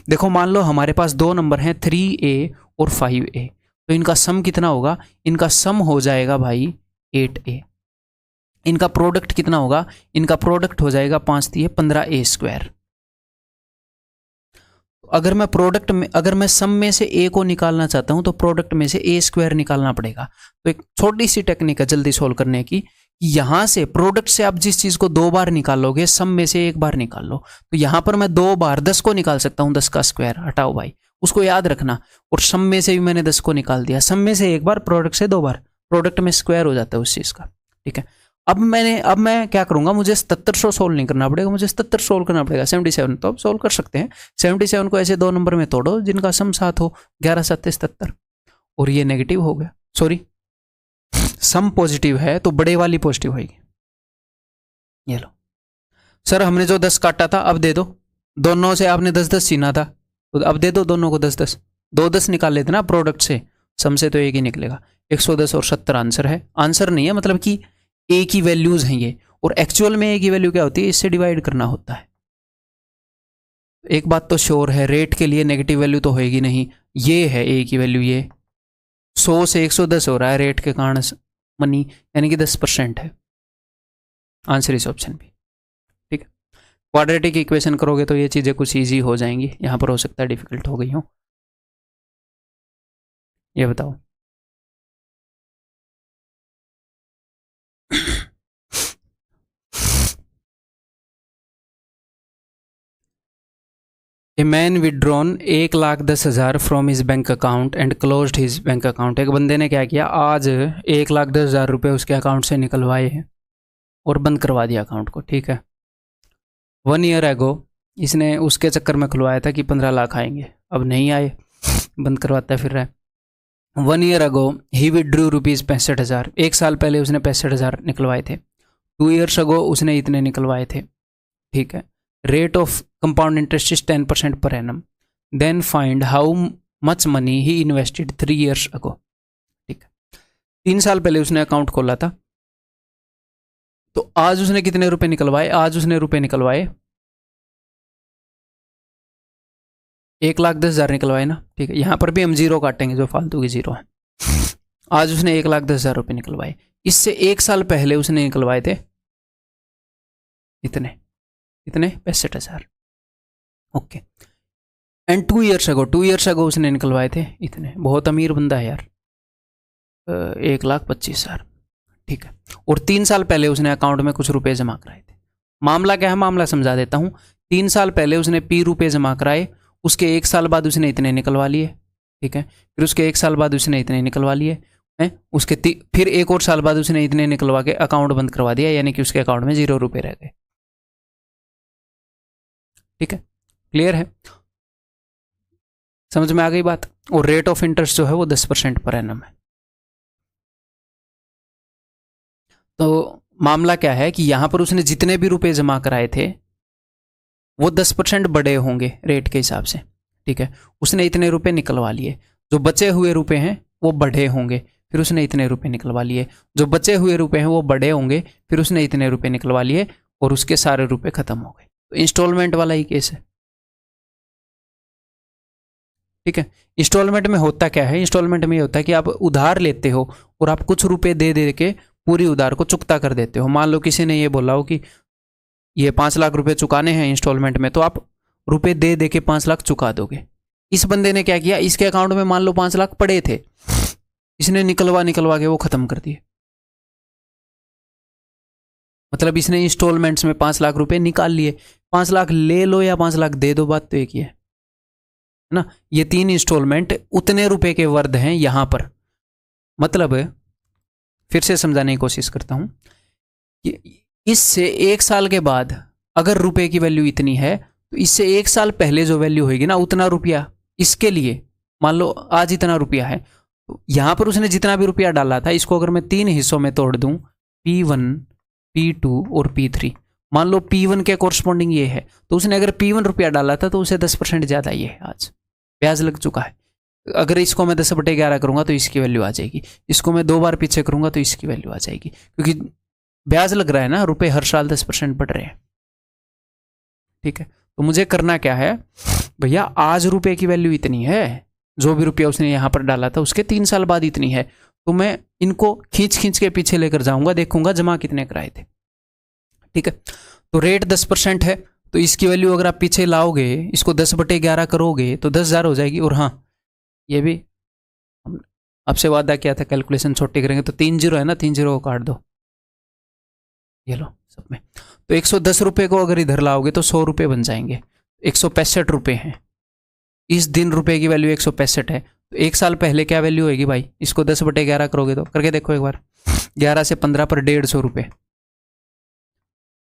देखो मान लो हमारे पास दो नंबर हैं 3a और 5a, तो इनका सम कितना होगा? इनका सम हो जाएगा भाई 8a। इनका प्रोडक्ट कितना होगा? इनका प्रोडक्ट हो जाएगा 5 × 15a²। अगर मैं सम में से a को निकालना चाहता हूं तो प्रोडक्ट में से a² निकालना पड़ेगा। तो एक छोटी सी टेक्निक है जल्दी सोल्व करने की, यहां से प्रोडक्ट से आप जिस चीज को 2 बार निकालोगे सम में से 1 बार निकाल लो। तो यहां पर मैं 2 बार 10 को निकाल सकता हूं, 10 का स्क्वायर हटाओ भाई, उसको याद रखना। और सम में से भी मैंने 10 को निकाल दिया, सम में से 1 बार, प्रोडक्ट से 2 बार, प्रोडक्ट में स्क्वायर हो जाता है उस चीज का। ठीक है, अब मैं क्या करूंगा, मुझे 7700 सोल्व नहीं करना पड़ेगा, मुझे 77 सोल्व करना पड़ेगा। 77 तो अब सोल्व कर सकते हैं। 77 को ऐसे 2 नंबर में तोड़ो जिनका सम 7 हो, 11 × 7 = 77, और ये नेगेटिव हो गया, सॉरी सम पॉजिटिव है तो बड़े वाली पॉजिटिव होगी। ये लो सर, हमने जो 10 काटा था अब दे दो, दोनों से आपने 10-10 छीना था, तो अब दे दो दोनों को 10-10, 2-10 निकाल लेते ना प्रोडक्ट से, सम से तो एक ही निकलेगा। 110 और 70 आंसर है। आंसर नहीं है, मतलब कि ए की वैल्यूज हैं ये, और एक्चुअल में ए की वैल्यू क्या होती है? इससे डिवाइड करना होता है। एक बात तो श्योर है, रेट के लिए नेगेटिव वैल्यू तो होएगी नहीं। ये है ए की वैल्यू, ये 100 से 110 हो रहा है रेट के कारण मनी, यानी कि 10% है। आंसर इस ऑप्शन भी। ठीक है, क्वाड्रेटिक इक्वेशन करोगे तो ये चीज़ें कुछ ईजी हो जाएंगी, यहाँ पर हो सकता है डिफिकल्ट हो गई हो। ये बताओ a man withdrawn 1,10,000 from his bank account and closed his bank account. एक बंदे ने क्या किया, आज 1,10,000 रुपये उसके अकाउंट से निकलवाए हैं और बंद करवा दिया अकाउंट को। ठीक है, 1 ईयर एगो इसने उसके चक्कर में खुलवाया था कि 15 लाख आएंगे, अब नहीं आए, बंद करवाता फिर रहा है। 1 ईयर अगो ही विड्रू ₹65,000, 1 साल पहले उसने 65,000 निकलवाए थे। 2 ईयर्स अगो उसने इतने निकलवाए थे। ठीक है, rate of compound interest is 10% per annum. Then find how much money he invested 3 years ago. ठीक है, 3 साल पहले उसने अकाउंट खोला था, तो आज उसने कितने रुपए निकलवाए? आज उसने रुपए निकलवाए 1,10,000 निकलवाए ना। ठीक है, यहां पर भी हम जीरो काटेंगे जो फालतू की जीरो है। आज उसने 1,10,000 रुपये निकलवाए, इससे 1 साल पहले उसने निकलवाए थे इतने 65,000। ओके, एंड 2 ईयर्स अगो उसने निकलवाए थे इतने। बहुत अमीर बंदा है यार, 1,25,000। ठीक है, और 3 साल पहले उसने अकाउंट में कुछ रुपए जमा कराए थे। मामला क्या है, मामला समझा देता हूं। 3 साल पहले उसने P रुपए जमा कराए, उसके 1 साल बाद उसने इतने निकलवा लिए। ठीक है, फिर उसके 1 साल बाद उसने इतने निकलवा लिए हैं, उसके फिर 1 और साल बाद उसने इतने निकलवा के अकाउंट बंद करवा दिया, यानी कि उसके अकाउंट में 0 रुपए रह गए। ठीक है, क्लियर है, समझ में आ गई बात। और रेट ऑफ इंटरेस्ट जो है वो 10% पर एनम है। तो मामला क्या है कि यहां पर उसने जितने भी रुपए जमा कराए थे वो 10% बड़े होंगे रेट के हिसाब से। ठीक है, उसने इतने रुपए निकलवा लिए, जो बचे हुए रुपए हैं वो बढ़े होंगे, फिर उसने इतने रुपए निकलवा लिए, जो बचे हुए रुपए हैं वो बड़े होंगे, फिर उसने इतने रुपए निकलवा लिए, और उसके सारे रुपए खत्म हो गए। तो इंस्टॉलमेंट वाला ही केस है। ठीक है, इंस्टॉलमेंट में होता क्या है, इंस्टॉलमेंट में ये होता है कि आप उधार लेते हो और आप कुछ रुपए दे दे के पूरी उधार को चुकता कर देते हो। मान लो किसी ने ये बोला हो कि ये 5 लाख रुपए चुकाने हैं इंस्टॉलमेंट में, तो आप रुपए दे दे के 5 लाख चुका दोगे। इस बंदे ने क्या किया, इसके अकाउंट में मान लो 5 लाख पड़े थे, इसने निकलवा के वो खत्म कर दिए। मतलब इसने इंस्टॉलमेंट्स में 5 लाख रुपए निकाल लिए। 5 लाख ले लो या 5 लाख दे दो, बात तो एक ही है ना। ये 3 इंस्टॉलमेंट उतने रुपए के वर्द हैं यहां पर। मतलब फिर से समझाने की कोशिश करता हूं कि इससे 1 साल के बाद अगर रुपए की वैल्यू इतनी है, तो इससे 1 साल पहले जो वैल्यू होगी ना, उतना रुपया इसके लिए, मान लो आज इतना रुपया है, तो यहां पर उसने जितना भी रुपया डाला था, इसको अगर मैं 3 हिस्सों में तोड़ दूं, P1, P2 और P3, मान लो P1 के कोरस्पॉन्डिंग ये है, तो उसने अगर P1 रुपया डाला था तो उसे 10% ज़्यादा ये है, आज ब्याज लग चुका है। अगर इसको मैं 10/11 करूंगा तो इसकी वैल्यू आ जाएगी, इसको मैं 2 बार पीछे करूंगा तो इसकी वैल्यू आ जाएगी, क्योंकि ब्याज लग रहा है ना, रुपए हर साल 10% बढ़ रहे हैं। ठीक है, तो मुझे करना क्या है भैया, आज रुपए की वैल्यू इतनी है, जो भी रुपया उसने यहां पर डाला था उसके 3 साल बाद इतनी है, तो मैं इनको खींच खींच के पीछे लेकर जाऊंगा, देखूंगा जमा कितने कराए थे। ठीक है, तो रेट 10% है, तो इसकी वैल्यू अगर आप पीछे लाओगे, इसको 10/11 करोगे तो 10,000 हो जाएगी। और हाँ, ये भी आपसे वादा किया था कैलकुलेशन छोटी करेंगे, तो 3 जीरो है ना, 3 जीरो को काट दो, ये लो सब में। तो 110 रुपये को अगर इधर लाओगे तो 100 रुपये बन जाएंगे, 165 रुपये हैं। इस दिन रुपए की वैल्यू 165 है, तो 1 साल पहले क्या वैल्यू होगी भाई, इसको 10/11 करोगे तो, करके देखो एक बार, 11 से 15 पर 150 रुपये,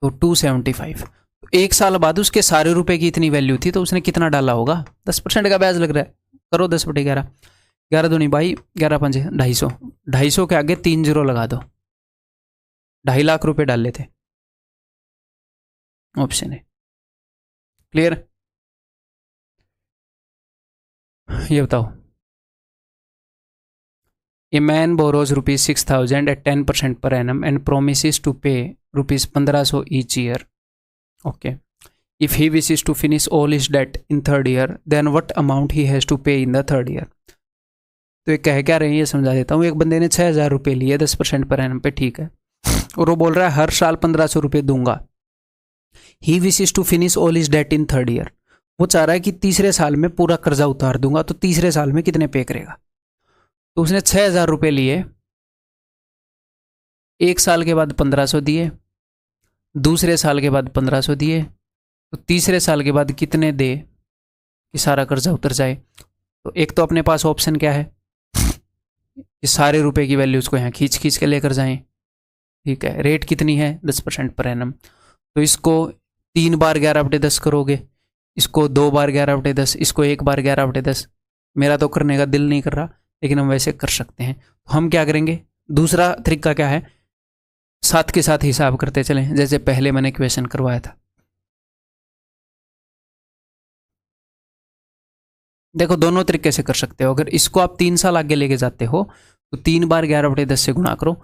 तो 275। तो 1 साल बाद उसके सारे रुपए की इतनी वैल्यू थी, तो उसने कितना डाला होगा, 10% का ब्याज लग रहा है, करो 10/11, 11 दूनी भाई, 11 पंजे 250, 250 के आगे 3 जीरो लगा दो, 2.5 लाख रुपए डाल लेते, ऑप्शन है। क्लियर, ये बताओ, a man borrows ₹6,000 at 10% per annum and promises to pay ₹1,500 each year. Okay. If he wishes to finish all his debt in third year, then what amount he has to pay in the third year? तो ये कह क्या रहे हैं ये समझा देता हूँ। एक बंदे ने 6,000 रुपये लिए 10% पर एनम पे, ठीक है, और वो बोल रहा है हर साल 1,500 रुपये दूंगा। He wishes to finish all is debt in third year, वो चाह रहा है कि तीसरे साल में पूरा कर्जा उतार दूंगा, तो तीसरे साल में कितने पे करेगा। तो उसने 6,000 रुपये लिए, 1 साल के बाद 1,500 दिए, दूसरे साल के बाद 1,500 दिए, तो तीसरे साल के बाद कितने दे कि सारा कर्जा उतर जाए। तो एक तो अपने पास ऑप्शन क्या है कि सारे रुपए की वैल्यू उसको यहाँ खींच खींच के लेकर जाएं। ठीक है, रेट कितनी है 10% पर एनम, तो इसको 3 बार 11/10 करोगे, इसको 2 बार 11/10, इसको 1 बार 11/10। मेरा तो करने का दिल नहीं कर रहा, लेकिन हम वैसे कर सकते हैं। तो हम क्या करेंगे, दूसरा तरीका क्या है, साथ के साथ हिसाब करते चलें, जैसे पहले मैंने क्वेश्चन करवाया था। देखो दोनों तरीके से कर सकते हो। अगर इसको आप 3 साल आगे लेके जाते हो तो 3 बार 11/10 से गुणा करो,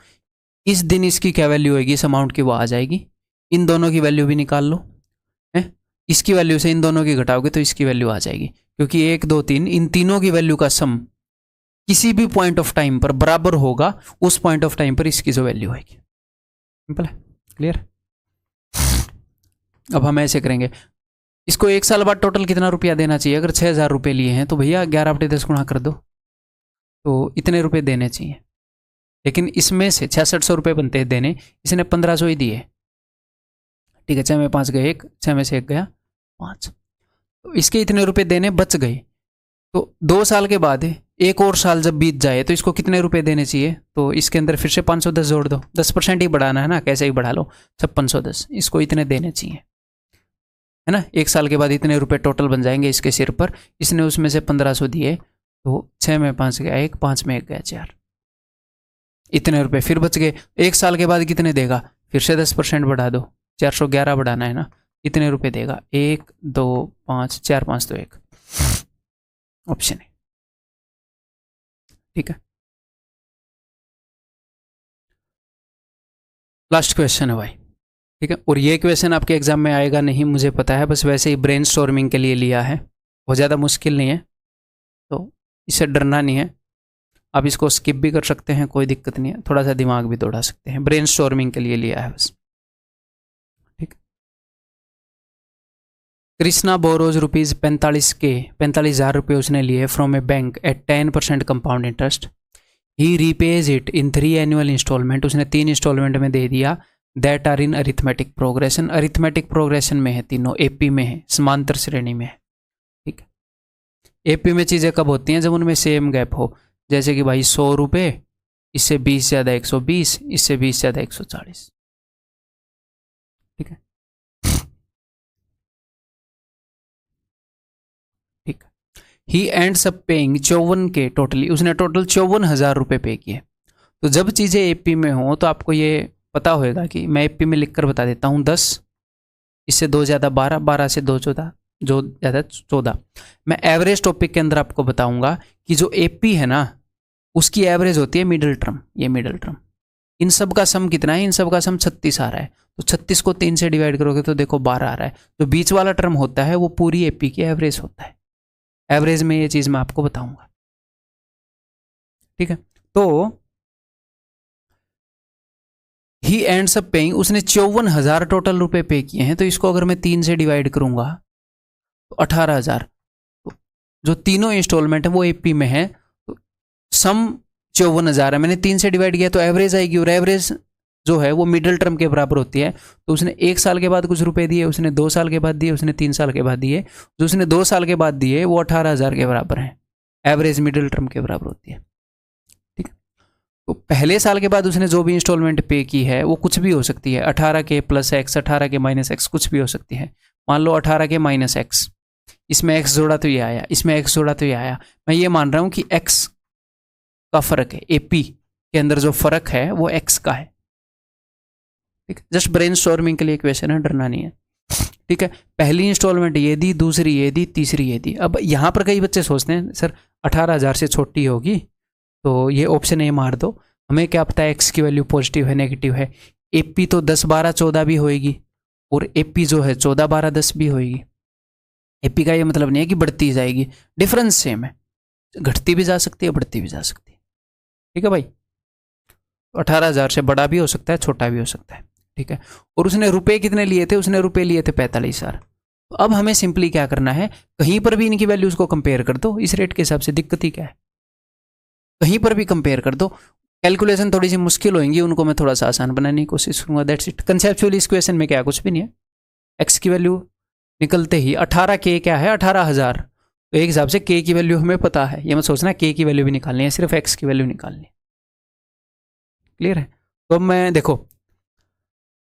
इस दिन इसकी क्या वैल्यू होगी, इस अमाउंट की वो आ जाएगी। इन दोनों की वैल्यू भी निकाल लो, है इसकी वैल्यू से इन दोनों की घटाओगे तो इसकी वैल्यू आ जाएगी, क्योंकि 1 2 3 इन तीनों की वैल्यू का सम किसी भी पॉइंट ऑफ टाइम पर बराबर होगा उस पॉइंट ऑफ टाइम पर इसकी जो वैल्यू आएगी। सिंपल है, क्लियर। अब हम ऐसे करेंगे, इसको 1 साल बाद टोटल कितना रुपया देना चाहिए। अगर 6,000 रुपये लिए हैं तो भैया 11/10 गुणा कर दो, तो इतने रुपए देने चाहिए। लेकिन इसमें से 6600 रुपये बनते हैं देने, इसने 1,500 ही दिए। ठीक है, 6 में 5 गए 1, 6 में से 1 गया 5, तो इसके इतने रुपए देने बच गए। तो 2 साल के बाद एक और साल जब बीत जाए तो इसको कितने रुपए देने चाहिए, तो इसके अंदर फिर से 510 जोड़ दो, 10% ही बढ़ाना है ना, कैसे ही बढ़ा लो, 5610, इसको इतने देने चाहिए, है ना। 1 साल के बाद इतने रुपए टोटल बन जाएंगे इसके सिर पर, इसने उसमें से 1,500 दिए, तो 6 में 5 गया 1, 5 में 1 गया 4, इतने रुपए फिर बच गए। 1 साल के बाद कितने देगा, फिर से 10% बढ़ा दो, 411 बढ़ाना है ना, इतने रुपए देगा 1 2 5 4 5 तो 1, ऑप्शन है। ठीक है, लास्ट क्वेश्चन है भाई। ठीक है, और ये क्वेश्चन आपके एग्जाम में आएगा नहीं मुझे पता है, बस वैसे ही ब्रेनस्टॉर्मिंग के लिए लिया है, बहुत ज़्यादा मुश्किल नहीं है, तो इससे डरना नहीं है। आप इसको स्किप भी कर सकते हैं, कोई दिक्कत नहीं है, थोड़ा सा दिमाग भी दौड़ा सकते हैं, ब्रेनस्टॉर्मिंग के लिए लिया है बस। ठीक, कृष्णा बोरोज ₹45,000 रुपये उसने लिए from a bank at 10% compound interest. He repays it in 3 annual instalment, उसने 3 इंस्टॉलमेंट में दे दिया। That are in arithmetic progression, arithmetic progression में है तीनों, एपी में है, समांतर श्रेणी में है। ठीक है, एपी में चीज़ें कब होती हैं, जब उनमें सेम गैप हो, जैसे कि भाई 100 रुपये, इससे 20 ज़्यादा 120, इससे 20 ज़्यादा 140। ठीक है, ठीक है। ही एंड्स अप पेइंग 54 के टोटली, उसने टोटल 54,000 रुपये पे किए। तो जब चीज़ें एपी में हो तो आपको ये पता होएगा कि मैं एपी में लिखकर बता देता हूँ 10, इससे 2 ज़्यादा 12, 12 से 2 14, जो ज़्यादा 14। मैं एवरेज टॉपिक के अंदर आपको बताऊंगा कि जो एपी है ना उसकी एवरेज होती है मिडिल टर्म, ये मिडिल टर्म, इन सब का सम कितना है, इन सब का सम 36 आ रहा है। तो 36 को 3 से डिवाइड करोगे तो देखो 12 आ रहा है। जो बीच वाला टर्म होता है वो पूरी एपी की एवरेज होता है। एवरेज में ये चीज मैं आपको बताऊंगा, ठीक है। तो ही एंड्स अप पेइंग, उसने 54,000 टोटल रुपए पे किए हैं। तो इसको अगर मैं 3 से डिवाइड करूंगा तो 18,000। जो तीनों इंस्टॉलमेंट है वो एपी में है, तो सम 54,000 है। मैंने 3 से डिवाइड किया तो एवरेज आएगी, और एवरेज जो है वो मिडिल टर्म के बराबर होती है। तो उसने 1 साल के बाद कुछ रुपए दिए, उसने 2 साल के बाद दिए, उसने 3 साल के बाद दिए। जो उसने 2 साल के बाद दिए वो 18,000 के बराबर है। एवरेज मिडिल टर्म के बराबर होती है, ठीक है। तो पहले साल के बाद उसने जो भी इंस्टॉलमेंट पे की है वो कुछ भी हो सकती है, 18 के प्लस एक्स, 18 के माइनस एक्स, कुछ भी हो सकती है। मान लो 18 के माइनस एक्स, इसमें x जोड़ा तो ये आया, इसमें x जोड़ा तो ये आया। मैं ये मान रहा हूं कि x का फर्क है, एपी के अंदर जो फर्क है वो x का है, ठीक है। जस्ट ब्रेनस्टॉर्मिंग के लिए क्वेश्चन है, डरना नहीं है, ठीक है। पहली इंस्टॉलमेंट ये दी, दूसरी ये दी, तीसरी ये दी। अब यहां पर कई बच्चे सोचते हैं सर 18,000 से छोटी होगी, तो ये ऑप्शन ए मार दो। हमें क्या पता है x की वैल्यू पॉजिटिव है नेगेटिव है। एपी तो 10, 12, 14 भी होएगी, और एपी जो है 14, 12, 10 भी होएगी। एपी का ये मतलब नहीं है कि बढ़ती जाएगी, डिफरेंस सेम है, घटती भी जा सकती है, बढ़ती भी जा सकती है, ठीक है भाई। 18,000 से बड़ा भी हो सकता है, छोटा भी हो सकता है, ठीक है। और उसने रुपए कितने लिए थे, उसने रुपए लिए थे 45,000। तो अब हमें सिंपली क्या करना है, कहीं पर भी इनकी वैल्यूज को कंपेयर कर दो इस रेट के हिसाब से, दिक्कत ही क्या है, कहीं पर भी कंपेयर कर दो। कैलकुलेशन थोड़ी सी मुश्किल होंगी, उनको मैं थोड़ा सा आसान बनाने की कोशिश करूंगा, दैट्स इट। कंसेप्चुअली इस क्वेश्चन में क्या कुछ भी नहीं है। एक्स की वैल्यू निकलते ही 18 के क्या है 18,000, तो एक हिसाब से के की वैल्यू हमें पता है, ये मत सोचना के की वैल्यू भी निकालनी है, सिर्फ एक्स की वैल्यू निकालनी है, क्लियर है। तो अब मैं देखो,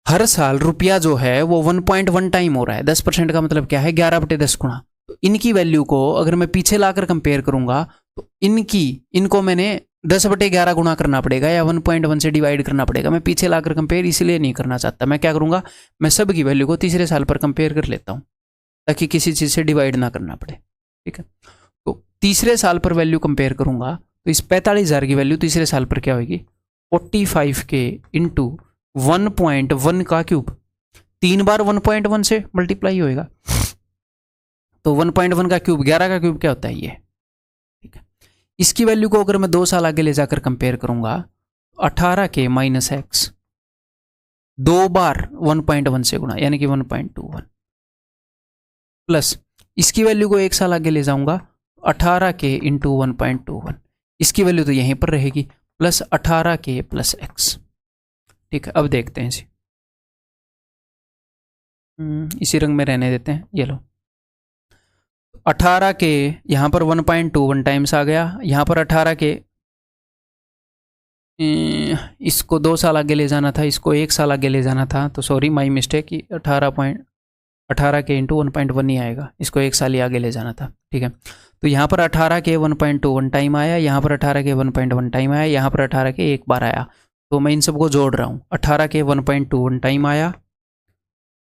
हर साल रुपया जो है वो 1.1 टाइम हो रहा है। 10% का मतलब क्या है, 11/10 गुणा। तो इनकी वैल्यू को अगर मैं पीछे लाकर कंपेयर करूंगा तो इनको मैंने 10/11 गुणा करना पड़ेगा, या 1.1 से डिवाइड करना पड़ेगा। मैं पीछे लाकर कंपेयर इसलिए नहीं करना चाहता। मैं क्या करूंगा, मैं सब की वैल्यू को तीसरे साल पर कंपेयर कर लेता हूं, ताकि किसी चीज से डिवाइड ना करना पड़े, ठीक है। तो तीसरे साल पर वैल्यू कंपेयर करूंगा तो इस 45,000 की वैल्यू तीसरे साल पर क्या होगी, 45 के इंटू 1.1 का क्यूब, 3 बार 1.1 से मल्टीप्लाई होएगा। तो 1.1 का क्यूब 11 का क्यूब क्या होता है, ये, ठीक है। इसकी वैल्यू को अगर मैं 2 साल आगे ले जाकर कंपेयर करूंगा, 18 के माइनस एक्स 2 बार 1.1 से गुणा, यानी कि 1.21, प्लस इसकी वैल्यू को 1 साल आगे ले जाऊंगा, 18 के इंटू 1.21, इसकी वैल्यू तो यहीं पर रहेगी, प्लस 18 के प्लस एक्स, ठीक है। अब देखते हैं इसी रंग में रहने देते हैं, ये लो। 18 के यहाँ पर 1.21 टाइम्स आ गया, यहाँ पर 18 के इसको 2 साल आगे ले जाना था, इसको 1 साल आगे ले जाना था, तो सॉरी माई मिस्टेक, 18 के इंटू 1.1 ही आएगा, इसको 1 साल ही आगे ले जाना था, ठीक है। तो यहाँ पर 18 के 1.21 टाइम आया, यहाँ पर 18 के 1.1 टाइम आया, यहाँ पर 18 के 1 बार आया। तो मैं इन सबको जोड़ रहा हूँ, 18 के 1.21 टाइम आया,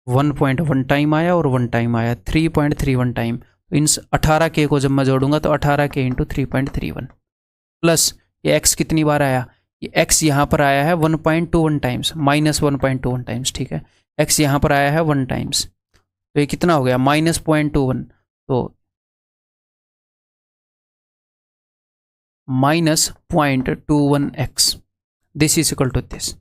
1.1 टाइम आया और 1 टाइम आया, 3.31 टाइम। तो इन 18 के को जब मैं जोड़ूंगा तो 18 के इंटू 3.31, प्लस ये एक्स कितनी बार आया, ये एक्स यहाँ पर आया है 1.21 टाइम्स, माइनस 1.21 टाइम्स, ठीक है। एक्स यहाँ पर आया है 1 टाइम्स, तो ये कितना हो गया, माइनस 0.21, तो minus 0.21 x, this is equal to this.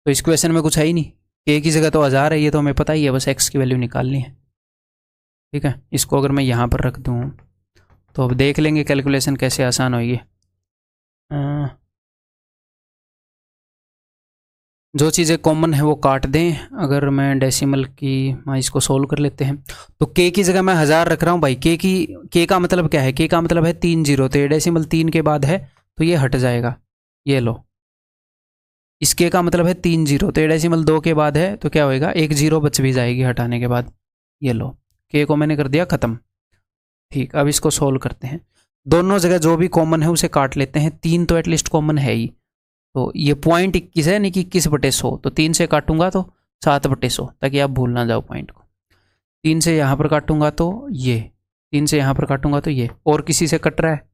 तो इस क्वेश्चन में कुछ है ही नहीं, के की जगह तो 1000 है, ये तो हमें पता ही है, बस एक्स की वैल्यू निकालनी है, ठीक है। इसको अगर मैं यहाँ पर रख दूँ तो अब देख लेंगे कैलकुलेशन कैसे आसान होगी। जो चीज़ें कॉमन है वो काट दें, अगर मैं डेसिमल की इसको सोल्व कर लेते हैं। तो के की जगह मैं 1000 रख रहा हूँ भाई, के का मतलब क्या है, के का मतलब है 3 जीरो, तो ये डेसिमल 3 के बाद है तो ये हट जाएगा, ये लो। इस के का मतलब है 3 जीरो, तो ये डेसिमल 2 के बाद है तो क्या होएगा, 1 जीरो बच भी जाएगी हटाने के बाद, ये लो। के को मैंने कर दिया ख़त्म, ठीक। अब इसको सोल्व करते हैं, दोनों जगह जो भी कॉमन है उसे काट लेते हैं, 3 तो एटलीस्ट कॉमन है ही। तो ये 0.21 है, यानी कि 21/100, तो 3 से काटूंगा तो 7/100, ताकि आप भूल ना जाओ पॉइंट को। 3 से यहाँ पर काटूंगा तो ये, 3 से यहाँ पर काटूंगा तो ये, और किसी से कट रहा है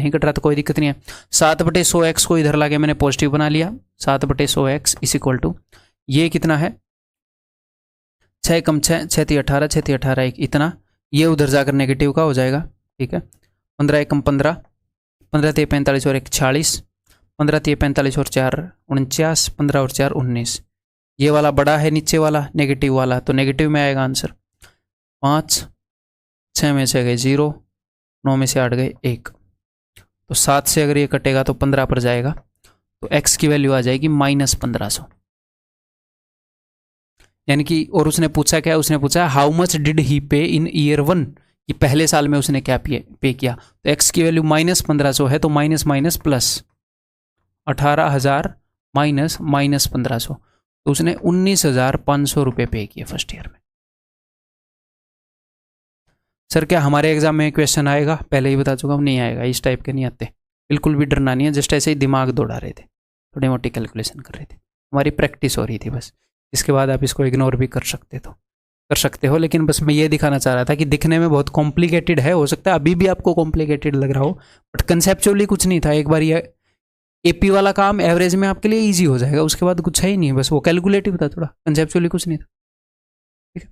नहीं कट रहा तो कोई दिक्कत नहीं है। 7/100x को इधर लाके मैंने पॉजिटिव बना लिया। 7/100x इज इक्वल टू ये कितना है 6 कम 6 6 × 18 6 × 18 1 इतना, ये उधर जाकर नेगेटिव का हो जाएगा। ठीक है 15 एकम 15 15 × 45 और 1 46 15 × 45 और 4 49 15 और 4 19। ये वाला बड़ा है नीचे वाला नेगेटिव वाला, तो नेगेटिव में आएगा आंसर। 5 6 में से गए 0 9 में से 8 गए 1, तो 7 से अगर ये कटेगा तो 15 पर जाएगा, तो x की वैल्यू आ जाएगी -1500। यानी कि और उसने पूछा क्या, उसने पूछा हाउ मच डिड ही पे इन ईयर 1, कि पहले साल में उसने क्या पे किया। तो x की वैल्यू -1500 है, तो माइनस माइनस प्लस 18,000 माइनस -1500, तो उसने 19,500 रुपये पे किए फर्स्ट ईयर में। सर क्या हमारे एग्जाम में क्वेश्चन आएगा? पहले ही बता चुका हूँ नहीं आएगा, इस टाइप के नहीं आते, बिल्कुल भी डरना नहीं है। जस्ट ऐसे ही दिमाग दौड़ा रहे थे, थोड़ी मोटी कैलकुलेशन कर रहे थे, हमारी प्रैक्टिस हो रही थी बस। इसके बाद आप इसको इग्नोर भी कर सकते हो, लेकिन बस मैं ये दिखाना चाह रहा था कि दिखने में बहुत कॉम्प्लिकेटेड है, हो सकता है अभी भी आपको कॉम्प्लिकेटेड लग रहा हो, बट कंसेप्चुअली कुछ नहीं था। एक बार ये एपी वाला काम एवरेज में आपके लिए ईजी हो जाएगा, उसके बाद कुछ है ही नहीं, बस वो कैलकुलेटिव था, थोड़ा कंसेप्चुअली कुछ नहीं था। ठीक है,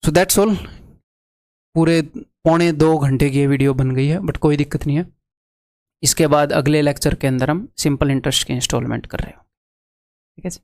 सो दैट्स ऑल। पूरे 1.25 घंटे की ये वीडियो बन गई है, बट कोई दिक्कत नहीं है। इसके बाद अगले लेक्चर के अंदर हम सिंपल इंटरेस्ट की इंस्टॉलमेंट कर रहे हो। ठीक है जी।